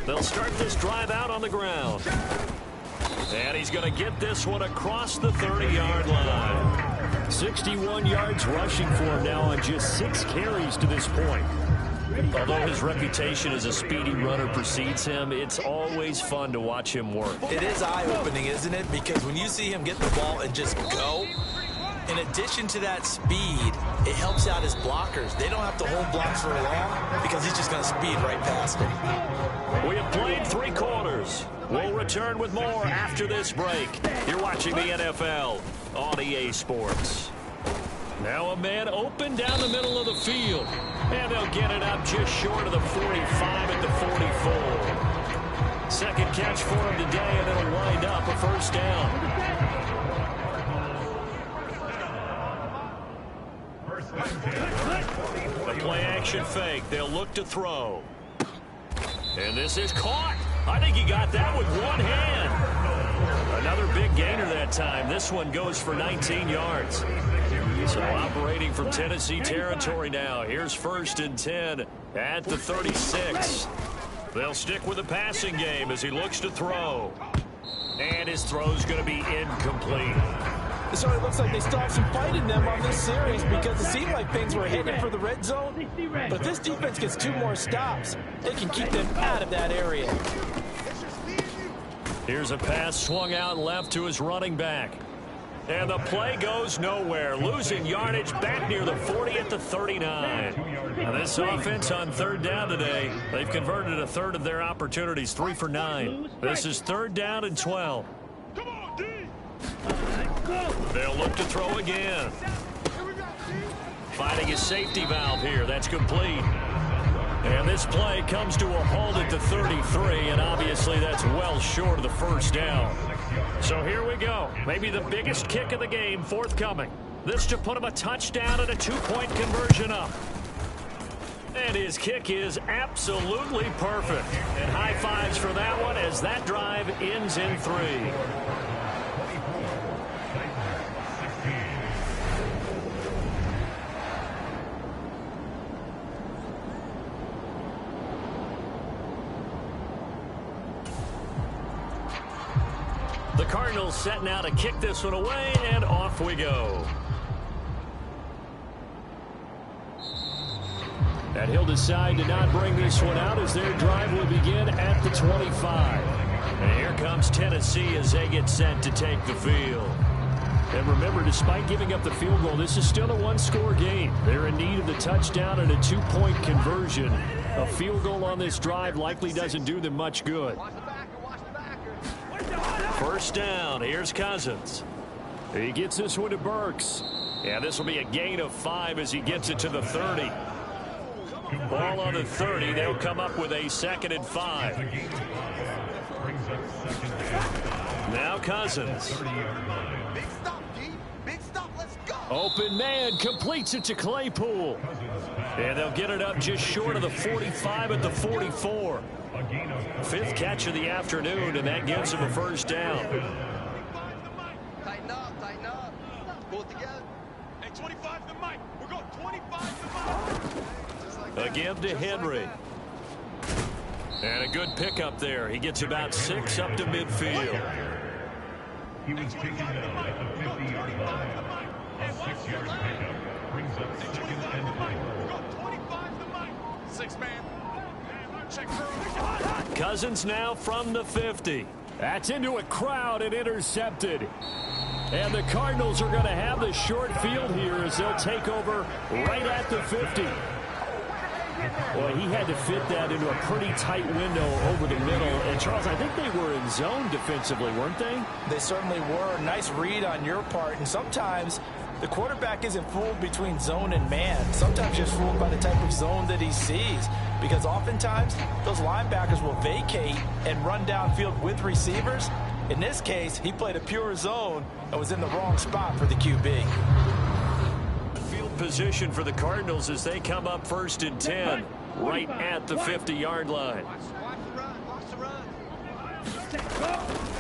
They'll start this drive out on the ground. And he's going to get this one across the 30-yard line. 61 yards rushing for him now on just 6 carries to this point. Although his reputation as a speedy runner precedes him, it's always fun to watch him work. It is eye-opening, isn't it? Because when you see him get the ball and just go, in addition to that speed, it helps out his blockers. They don't have to hold blocks for long because he's just going to speed right past them. We have played 3 quarters. We'll return with more after this break. You're watching the NFL on EA Sports. Now a man open down the middle of the field. And they'll get it up just short of the 45 at the 44. Second catch for him today, and it'll wind up a first down. The play-action fake. They'll look to throw. And this is caught. I think he got that with one hand. Another big gainer that time. This one goes for 19 yards. So operating from Tennessee territory now. Here's 1st and 10 at the 36. They'll stick with the passing game as he looks to throw. And his throw's going to be incomplete. It already looks like they still have some fight in them on this series because it seemed like things were headed for the red zone. But if this defense gets 2 more stops, they can keep them out of that area. Here's a pass swung out left to his running back. And the play goes nowhere. Losing yardage back near the 40 at the 39. Now this offense on third down today, they've converted a third of their opportunities, 3 for 9. This is third down and 12. Come on, D. They'll look to throw again. Finding a safety valve here. That's complete. And this play comes to a halt at the 33, and obviously that's well short of the first down. So here we go. Maybe the biggest kick of the game forthcoming. This to put him a touchdown and a 2-point conversion up. And his kick is absolutely perfect. And high fives for that one as that drive ends in 3. The Cardinals set now to kick this one away, and off we go. And he'll decide to not bring this one out as their drive will begin at the 25. And here comes Tennessee as they get set to take the field. And remember, despite giving up the field goal, this is still a one-score game. They're in need of the touchdown and a 2-point conversion. A field goal on this drive likely doesn't do them much good. First down. Here's Cousins. He gets this one to Burks. Yeah, this will be a gain of 5 as he gets it to the 30. Ball on the 30. They'll come up with a 2nd and 5. Now Cousins. Big stop, D. Big stop. Let's go. Open man completes it to Claypool. And they'll get it up just short of the 45 at the 44. 5th catch of the afternoon, and that gives him a first down. Tighten up. Pull it together. Hey, 25 to Mike. We're going 25 to Mike. Again to Henry. And a good pickup there. He gets about 6 up to midfield. He was taken down at the 50-yard line. A 6-yard pickup brings up 2nd and 5. We're going 25 to Mike. 6-man. Check through. Cousins now from the 50. That's into a crowd and intercepted. And the Cardinals are going to have the short field here as they'll take over right at the 50. Boy, he had to fit that into a pretty tight window over the middle. And, Charles, I think they were in zone defensively, weren't they? They certainly were. Nice read on your part. And sometimes the quarterback isn't fooled between zone and man. Sometimes just fooled by the type of zone that he sees. Because oftentimes, those linebackers will vacate and run downfield with receivers. In this case, he played a pure zone and was in the wrong spot for the QB. Field position for the Cardinals as they come up 1st and 10, right at the 50-yard line. Watch the run.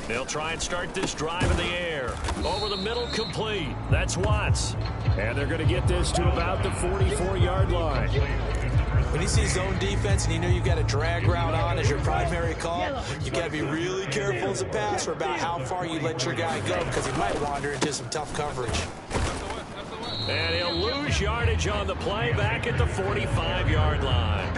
They'll try and start this drive in the air. Over the middle, complete. That's Watts. And they're going to get this to about the 44-yard line. When you see zone defense and you know you've got a drag route on as your primary call, you've got to be really careful as a passer about how far you let your guy go because he might wander into some tough coverage. And he'll lose yardage on the play back at the 45-yard line.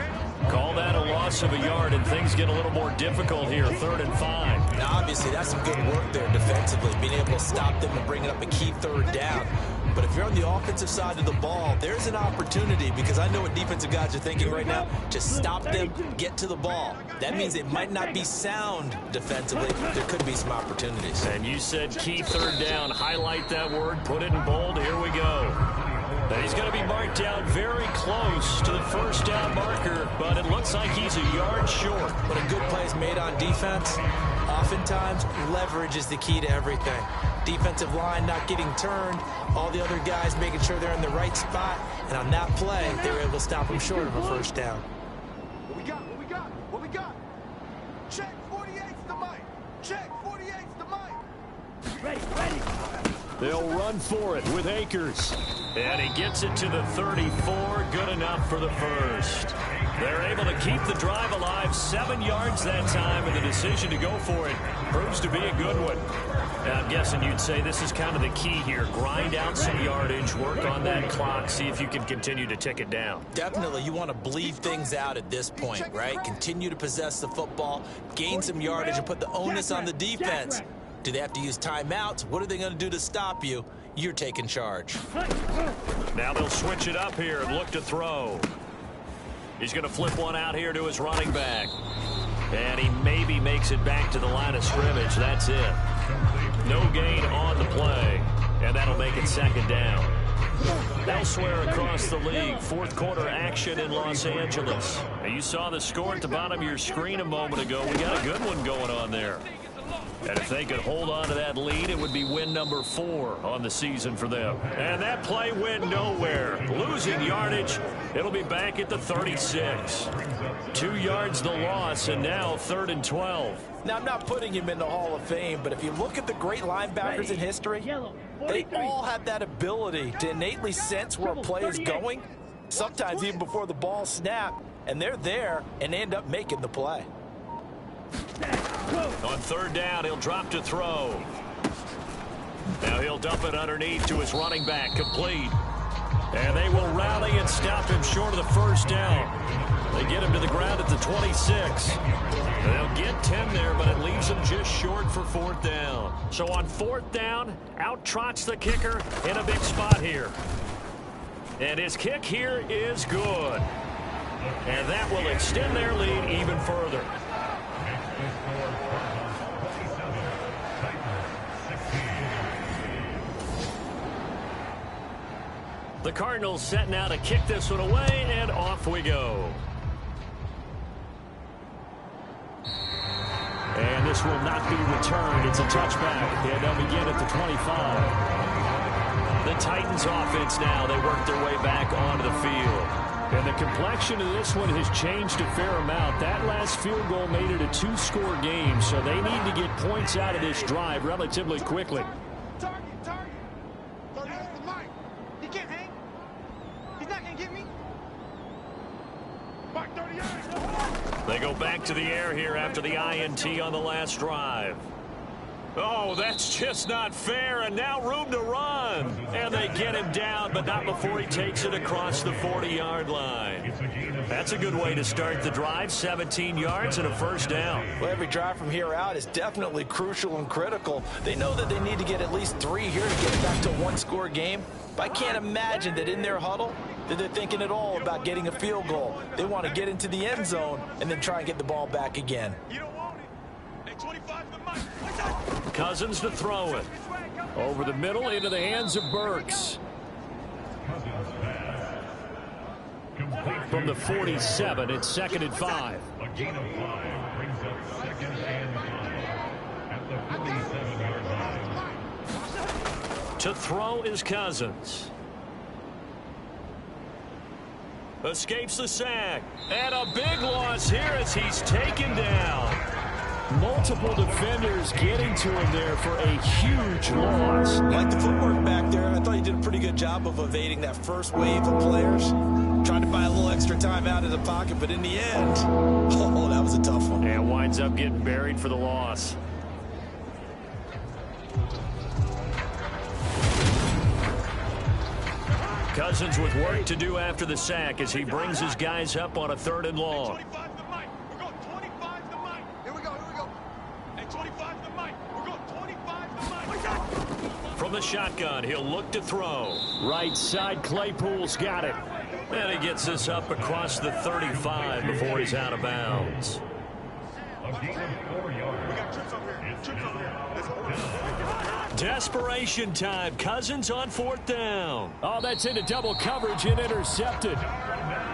Call that a loss of a yard, and things get a little more difficult here, 3rd and 5. Now, obviously, that's some good work there defensively, being able to stop them and bring it up a key 3rd down. But if you're on the offensive side of the ball, there's an opportunity because I know what defensive guys are thinking right now. Just stop them, get to the ball. That means it might not be sound defensively. There could be some opportunities. And you said key 3rd down. Highlight that word, put it in bold. Here we go. And he's going to be marked down very close to the first down marker, but it looks like he's a yard short. But a good play is made on defense. Oftentimes, leverage is the key to everything. Defensive line not getting turned, all the other guys making sure they're in the right spot, and on that play, they were able to stop him short of a first down. What we got? Check 48's the Mike. Check 48's the Mike. Ready. They'll run for it with Akers. And he gets it to the 34. Good enough for the first. They're able to keep the drive alive, 7 yards that time, and the decision to go for it proves to be a good one. Now, I'm guessing you'd say this is kind of the key here. Grind out some yardage, work on that clock, see if you can continue to tick it down. Definitely, you want to bleed things out at this point, right? Continue to possess the football, gain some yardage, and put the onus on the defense. Do they have to use timeouts? What are they going to do to stop you? You're taking charge. Now they'll switch it up here and look to throw. He's going to flip one out here to his running back. And he maybe makes it back to the line of scrimmage. That's it. No gain on the play. And that'll make it second down. Elsewhere across the league, fourth quarter action in Los Angeles. Now you saw the score at the bottom of your screen a moment ago. We got a good one going on there. And if they could hold on to that lead, it would be win number 4 on the season for them. And that play went nowhere. Losing yardage. It'll be back at the 36. 2 yards the loss, and now 3rd and 12. Now, I'm not putting him in the Hall of Fame, but if you look at the great linebackers in history, they all have that ability to innately sense where a play is going, sometimes even before the ball snapped, and they're there and end up making the play. On 3rd down, he'll drop to throw. Now he'll dump it underneath to his running back, complete. And they will rally and stop him short of the 1st down. They get him to the ground at the 26. They'll get 10 there, but it leaves them just short for 4th down. So on 4th down, out trots the kicker in a big spot here. And his kick here is good. And that will extend their lead even further. The Cardinals setting out to kick this one away, and off we go. And this will not be returned. It's a touchback. And they'll begin at the 25. The Titans offense now, they work their way back onto the field. And the complexion of this one has changed a fair amount. That last field goal made it a 2-score game, so they need to get points out of this drive relatively quickly. Target. That's the mic. He can't hang. He's not going to get me. Mark 38. They go back to the air here after the INT on the last drive. Oh, that's just not fair, and now room to run. And they get him down, but not before he takes it across the 40-yard line. That's a good way to start the drive, 17 yards and a 1st down. Well, every drive from here out is definitely crucial and critical. They know that they need to get at least 3 here to get it back to a 1-score game. But I can't imagine that in their huddle that they're thinking at all about getting a field goal. They want to get into the end zone and then try and get the ball back again. You don't want it. Hey, 25 the mic. Cousins to throw it. Over the middle into the hands of Burks. From the 47, it's 2nd and 5. A gain of 5 brings up 2nd and 5 at the 47-yard line. To throw is Cousins. Escapes the sack. And a big loss here as he's taken down. Multiple defenders getting to him there for a huge loss. Like the footwork back there, I thought he did a pretty good job of evading that first wave of players. Trying to buy a little extra time out of the pocket, but in the end, oh, that was a tough one. And winds up getting buried for the loss. Cousins with work to do after the sack as he brings his guys up on a 3rd and long. 25 the mic. We're going 25 the mic. Here we go. Hey, 25 the mic. We're going 25 the mic. From the shotgun, he'll look to throw. Right side, Claypool's got it. And he gets this up across the 35 before he's out of bounds. A gain of 4 yards. We got trips over here. Let's go. Desperation time. Cousins on 4th down. Oh, that's into double coverage and intercepted.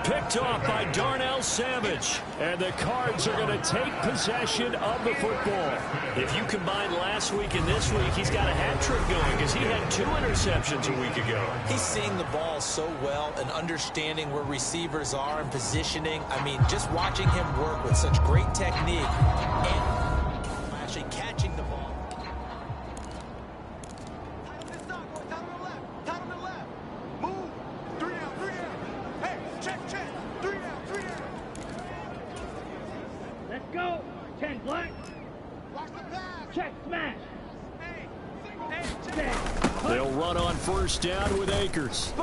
Picked off by Darnell Savage. And the Cards are going to take possession of the football. If you combine last week and this week, he's got a hat trick going because he had 2 interceptions a week ago. He's seeing the ball so well and understanding where receivers are and positioning. I mean, just watching him work with such great technique and actually catching the ball. Let's go. 10 black. Check smash. They'll run on 1st down with Akers.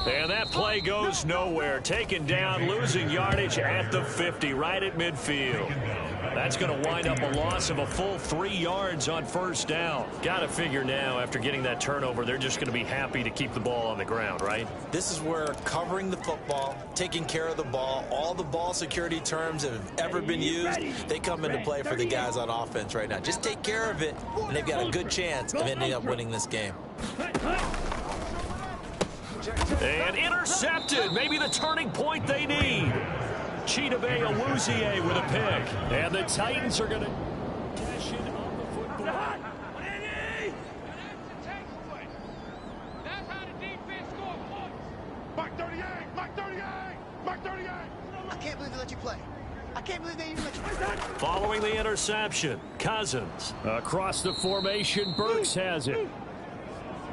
And that play goes nowhere. Taken down, losing yardage at the 50, right at midfield. That's going to wind up a loss of a full 3 yards on first down. Got to figure now, after getting that turnover, they're just going to be happy to keep the ball on the ground, right? This is where covering the football, taking care of the ball, all the ball security terms that have ever been used, they come into play for the guys on offense right now. Just take care of it, and they've got a good chance of ending up winning this game. And intercepted. Maybe the turning point they need. Chidobe Awuzie with a pick. And the Titans are going to cash in on the football. That's how the defense score points. Mark 38, Mark 38, Mark 38. I can't believe they let you play. I can't believe they even let you play. Following the interception, Cousins. Across the formation, Burks has it.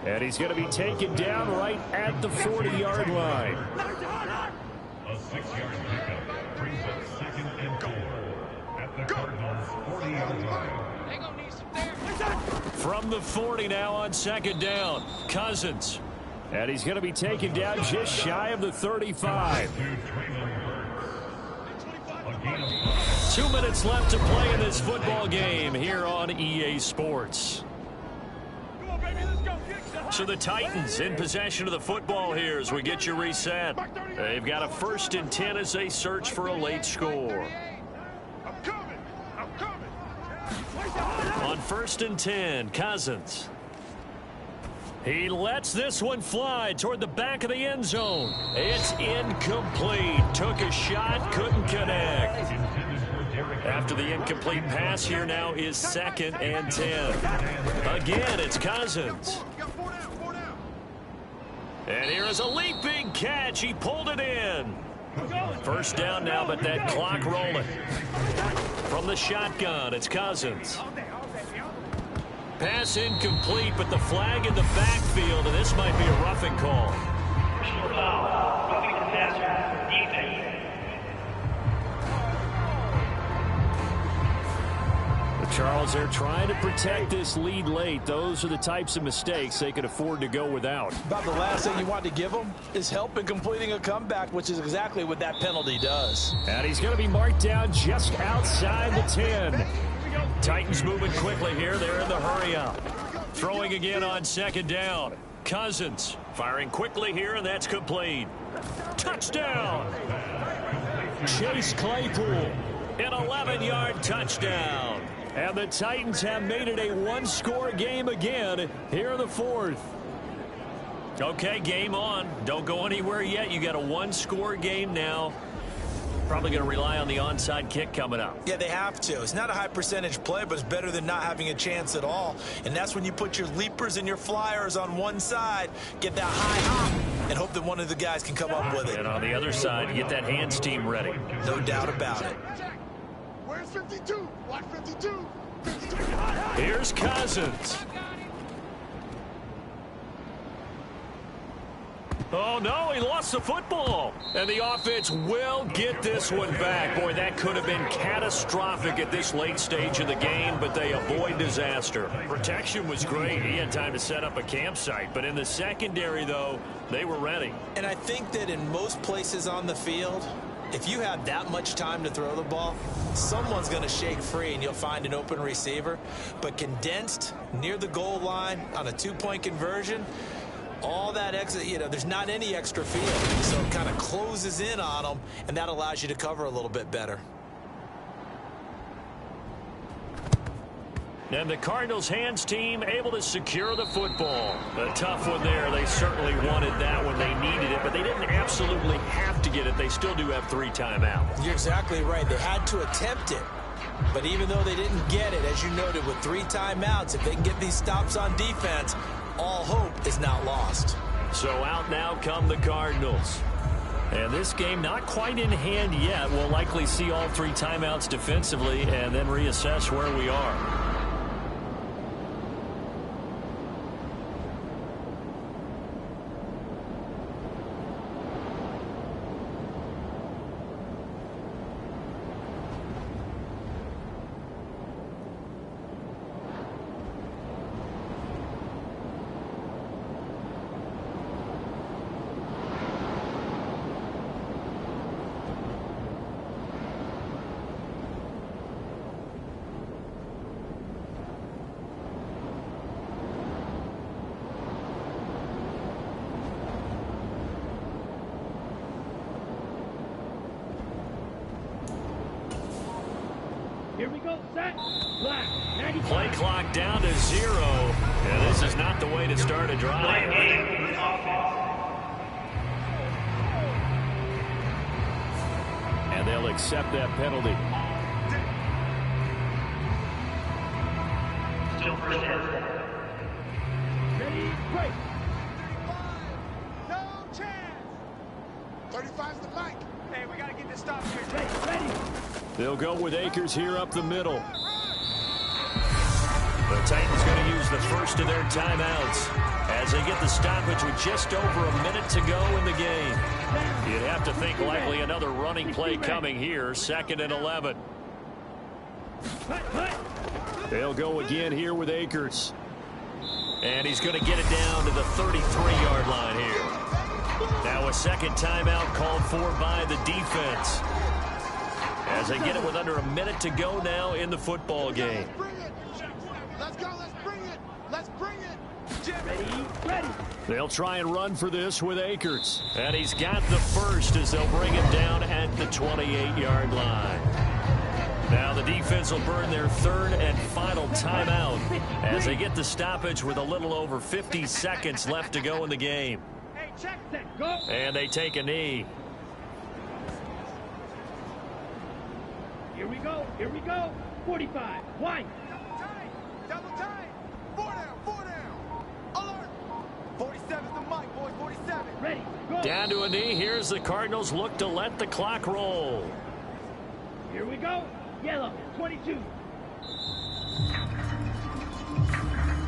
And he's going to be taken down right at the 40-yard line. A 6-yard pickup brings up 2nd and 4 at the Cardinals' 40-yard line. They gonna need some therapy. From the 40 now on 2nd down, Cousins. And he's going to be taken down just shy of the 35. 2 minutes left to play in this football game here on EA Sports. So the Titans in possession of the football here as we get you reset. They've got a 1st and 10 as they search for a late score. I'm coming. I'm coming. On 1st and 10, Cousins. He lets this one fly toward the back of the end zone. It's incomplete. Took a shot, couldn't connect. After the incomplete pass, here now is 2nd and 10. Again, it's Cousins. And here is a leaping catch. He pulled it in. 1st down now, but that clock rolling. From the shotgun, it's Cousins. Pass incomplete, but the flag in the backfield, and this might be a roughing call. Personal foul. Roughing the passer. Defense. Charles, they're trying to protect this lead late. Those are the types of mistakes they could afford to go without. About the last thing you want to give them is help in completing a comeback, which is exactly what that penalty does. And he's going to be marked down just outside the 10. Titans moving quickly here. They're in the hurry up. Throwing again on 2nd down. Cousins firing quickly here, and that's complete. Touchdown! Chase Claypool. An 11-yard touchdown. And the Titans have made it a one-score game again here in the 4th. Okay, game on. Don't go anywhere yet. You got a one-score game now. Probably going to rely on the onside kick coming up. Yeah, they have to. It's not a high percentage play, but it's better than not having a chance at all. And that's when you put your leapers and your flyers on one side, get that high hop, and hope that one of the guys can come up with it. And on the other side, you get that hands team ready. No doubt about it. Where's 52? Watch 52. 52. Here's Cousins. Oh, no, he lost the football. And the offense will get this one back. Boy, that could have been catastrophic at this late stage of the game, but they avoid disaster. Protection was great. He had time to set up a campsite. But in the secondary, though, they were ready. And I think that in most places on the field, if you have that much time to throw the ball, someone's going to shake free and you'll find an open receiver. But condensed near the goal line on a two-point conversion, all that extra, there's not any extra field. So it kind of closes in on them, and that allows you to cover a little bit better. And the Cardinals hands team able to secure the football. A tough one there. They certainly wanted that when they needed it, but they didn't absolutely have to get it. They still do have 3 timeouts. You're exactly right. They had to attempt it. But even though they didn't get it, as you noted, with 3 timeouts, if they can get these stops on defense, all hope is not lost. So out now come the Cardinals. And this game not quite in hand yet. We'll likely see all 3 timeouts defensively and then reassess where we are. Play clock down to 0. And this is not the way to start a drive. And they'll accept that penalty. Still first down. Ready, break. 35, no chance. 35's the mic. Hey, we got to get this stop here. Ready. They'll go with Akers here up the middle. The Titans going to use the first of their timeouts as they get the stoppage with just over a minute to go in the game. You'd have to think likely another running play coming here, 2nd and 11. They'll go again here with Akers. And he's going to get it down to the 33-yard line here. Now a second timeout called for by the defense as they get it with under a minute to go now in the football game. Let's go. Let's bring it. Let's bring it. Ready. They'll try and run for this with Akers. And he's got the first as they'll bring him down at the 28-yard line. Now the defense will burn their third and final timeout as they get the stoppage with a little over 50 seconds left to go in the game. Hey, check that. Go. And they take a knee. Here we go. 45. Wide. Double time. 4 down. Alert. 47's the mic, boys. 47. Ready. Go. Down to a knee. Here's the Cardinals look to let the clock roll. Here we go. Yellow. 22.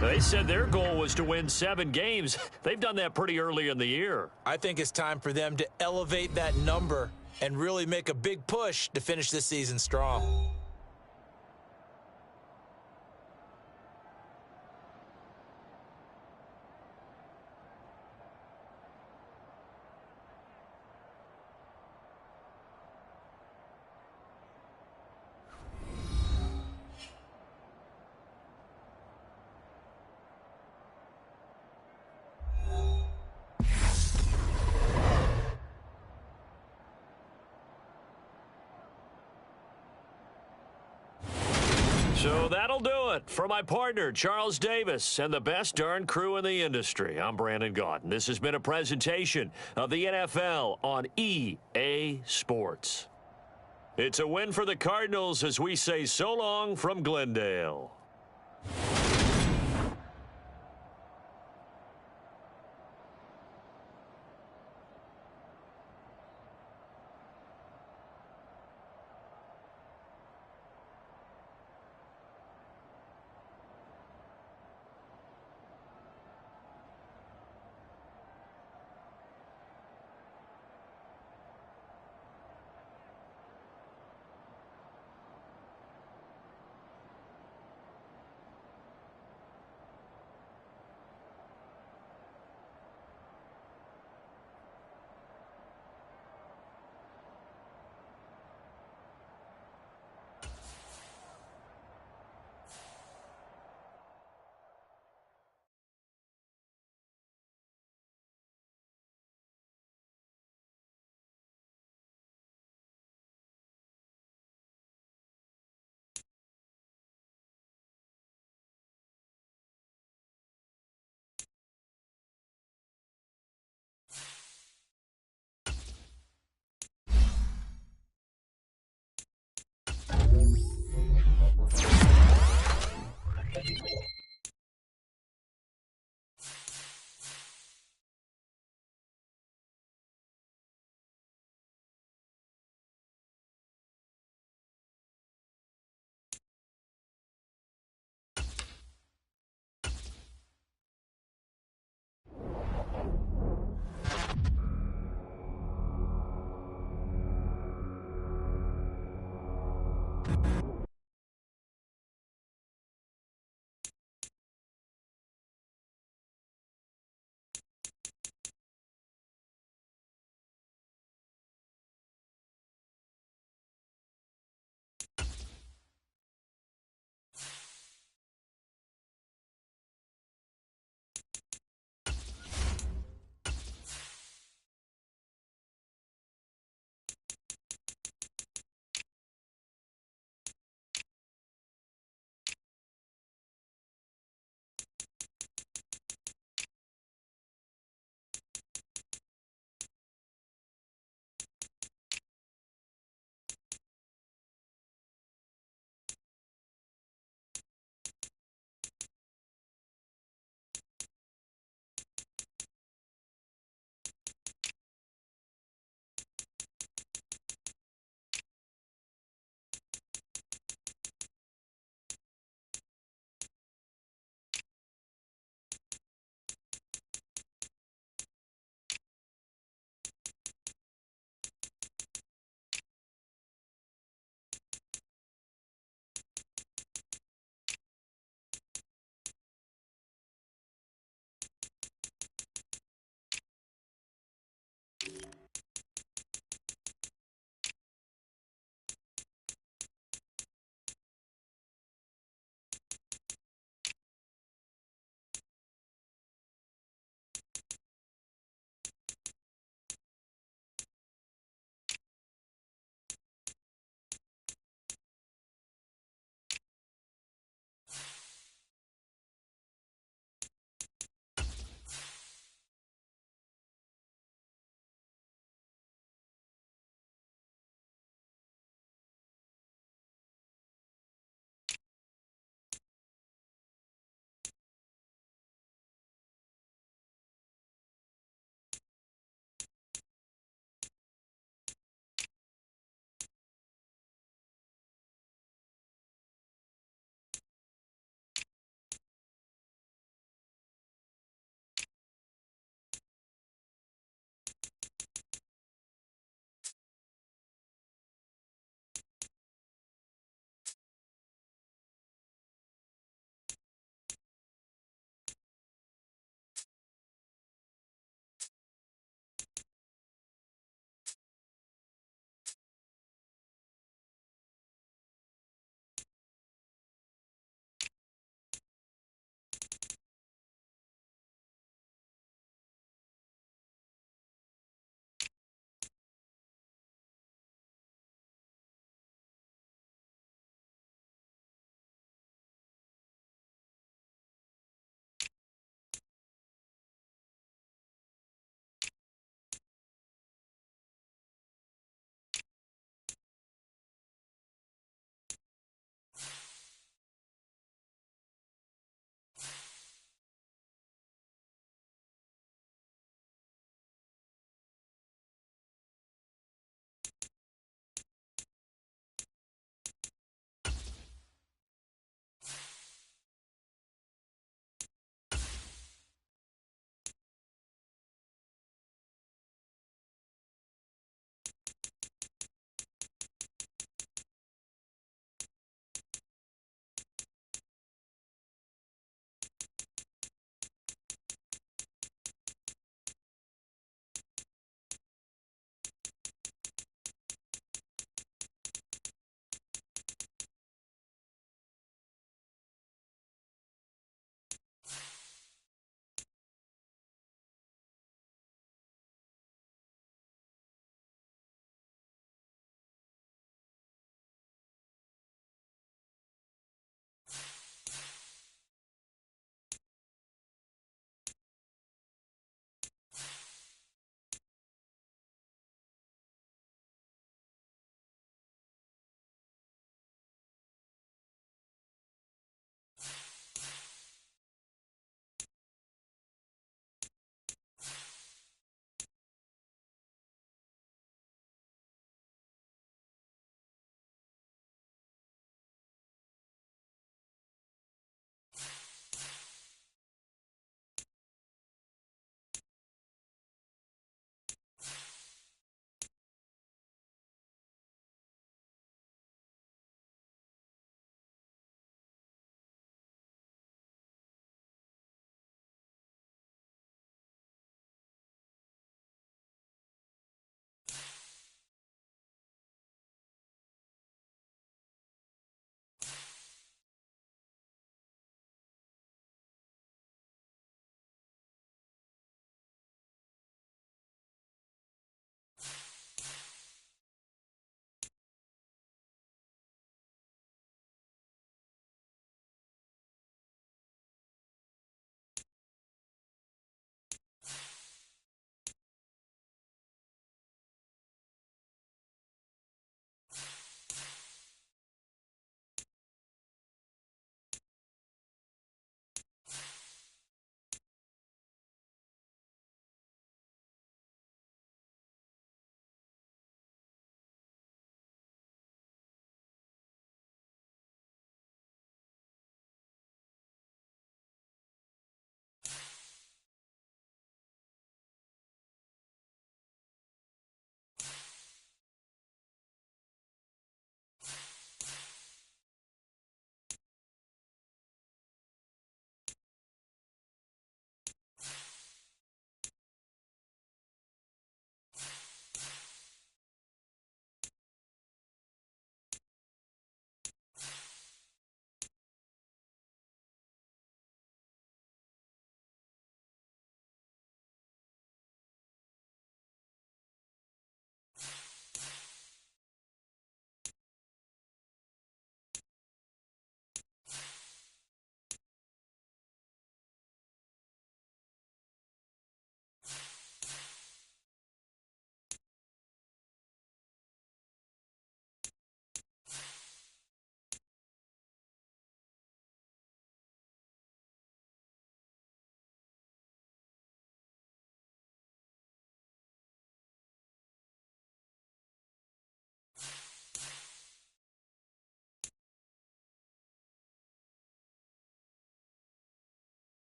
They said their goal was to win 7 games. They've done that pretty early in the year. I think it's time for them to elevate that number and really make a big push to finish this season strong. So that'll do it for my partner, Charles Davis, and the best darn crew in the industry. I'm Brandon Gaudin. This has been a presentation of the NFL on EA Sports. It's a win for the Cardinals as we say so long from Glendale.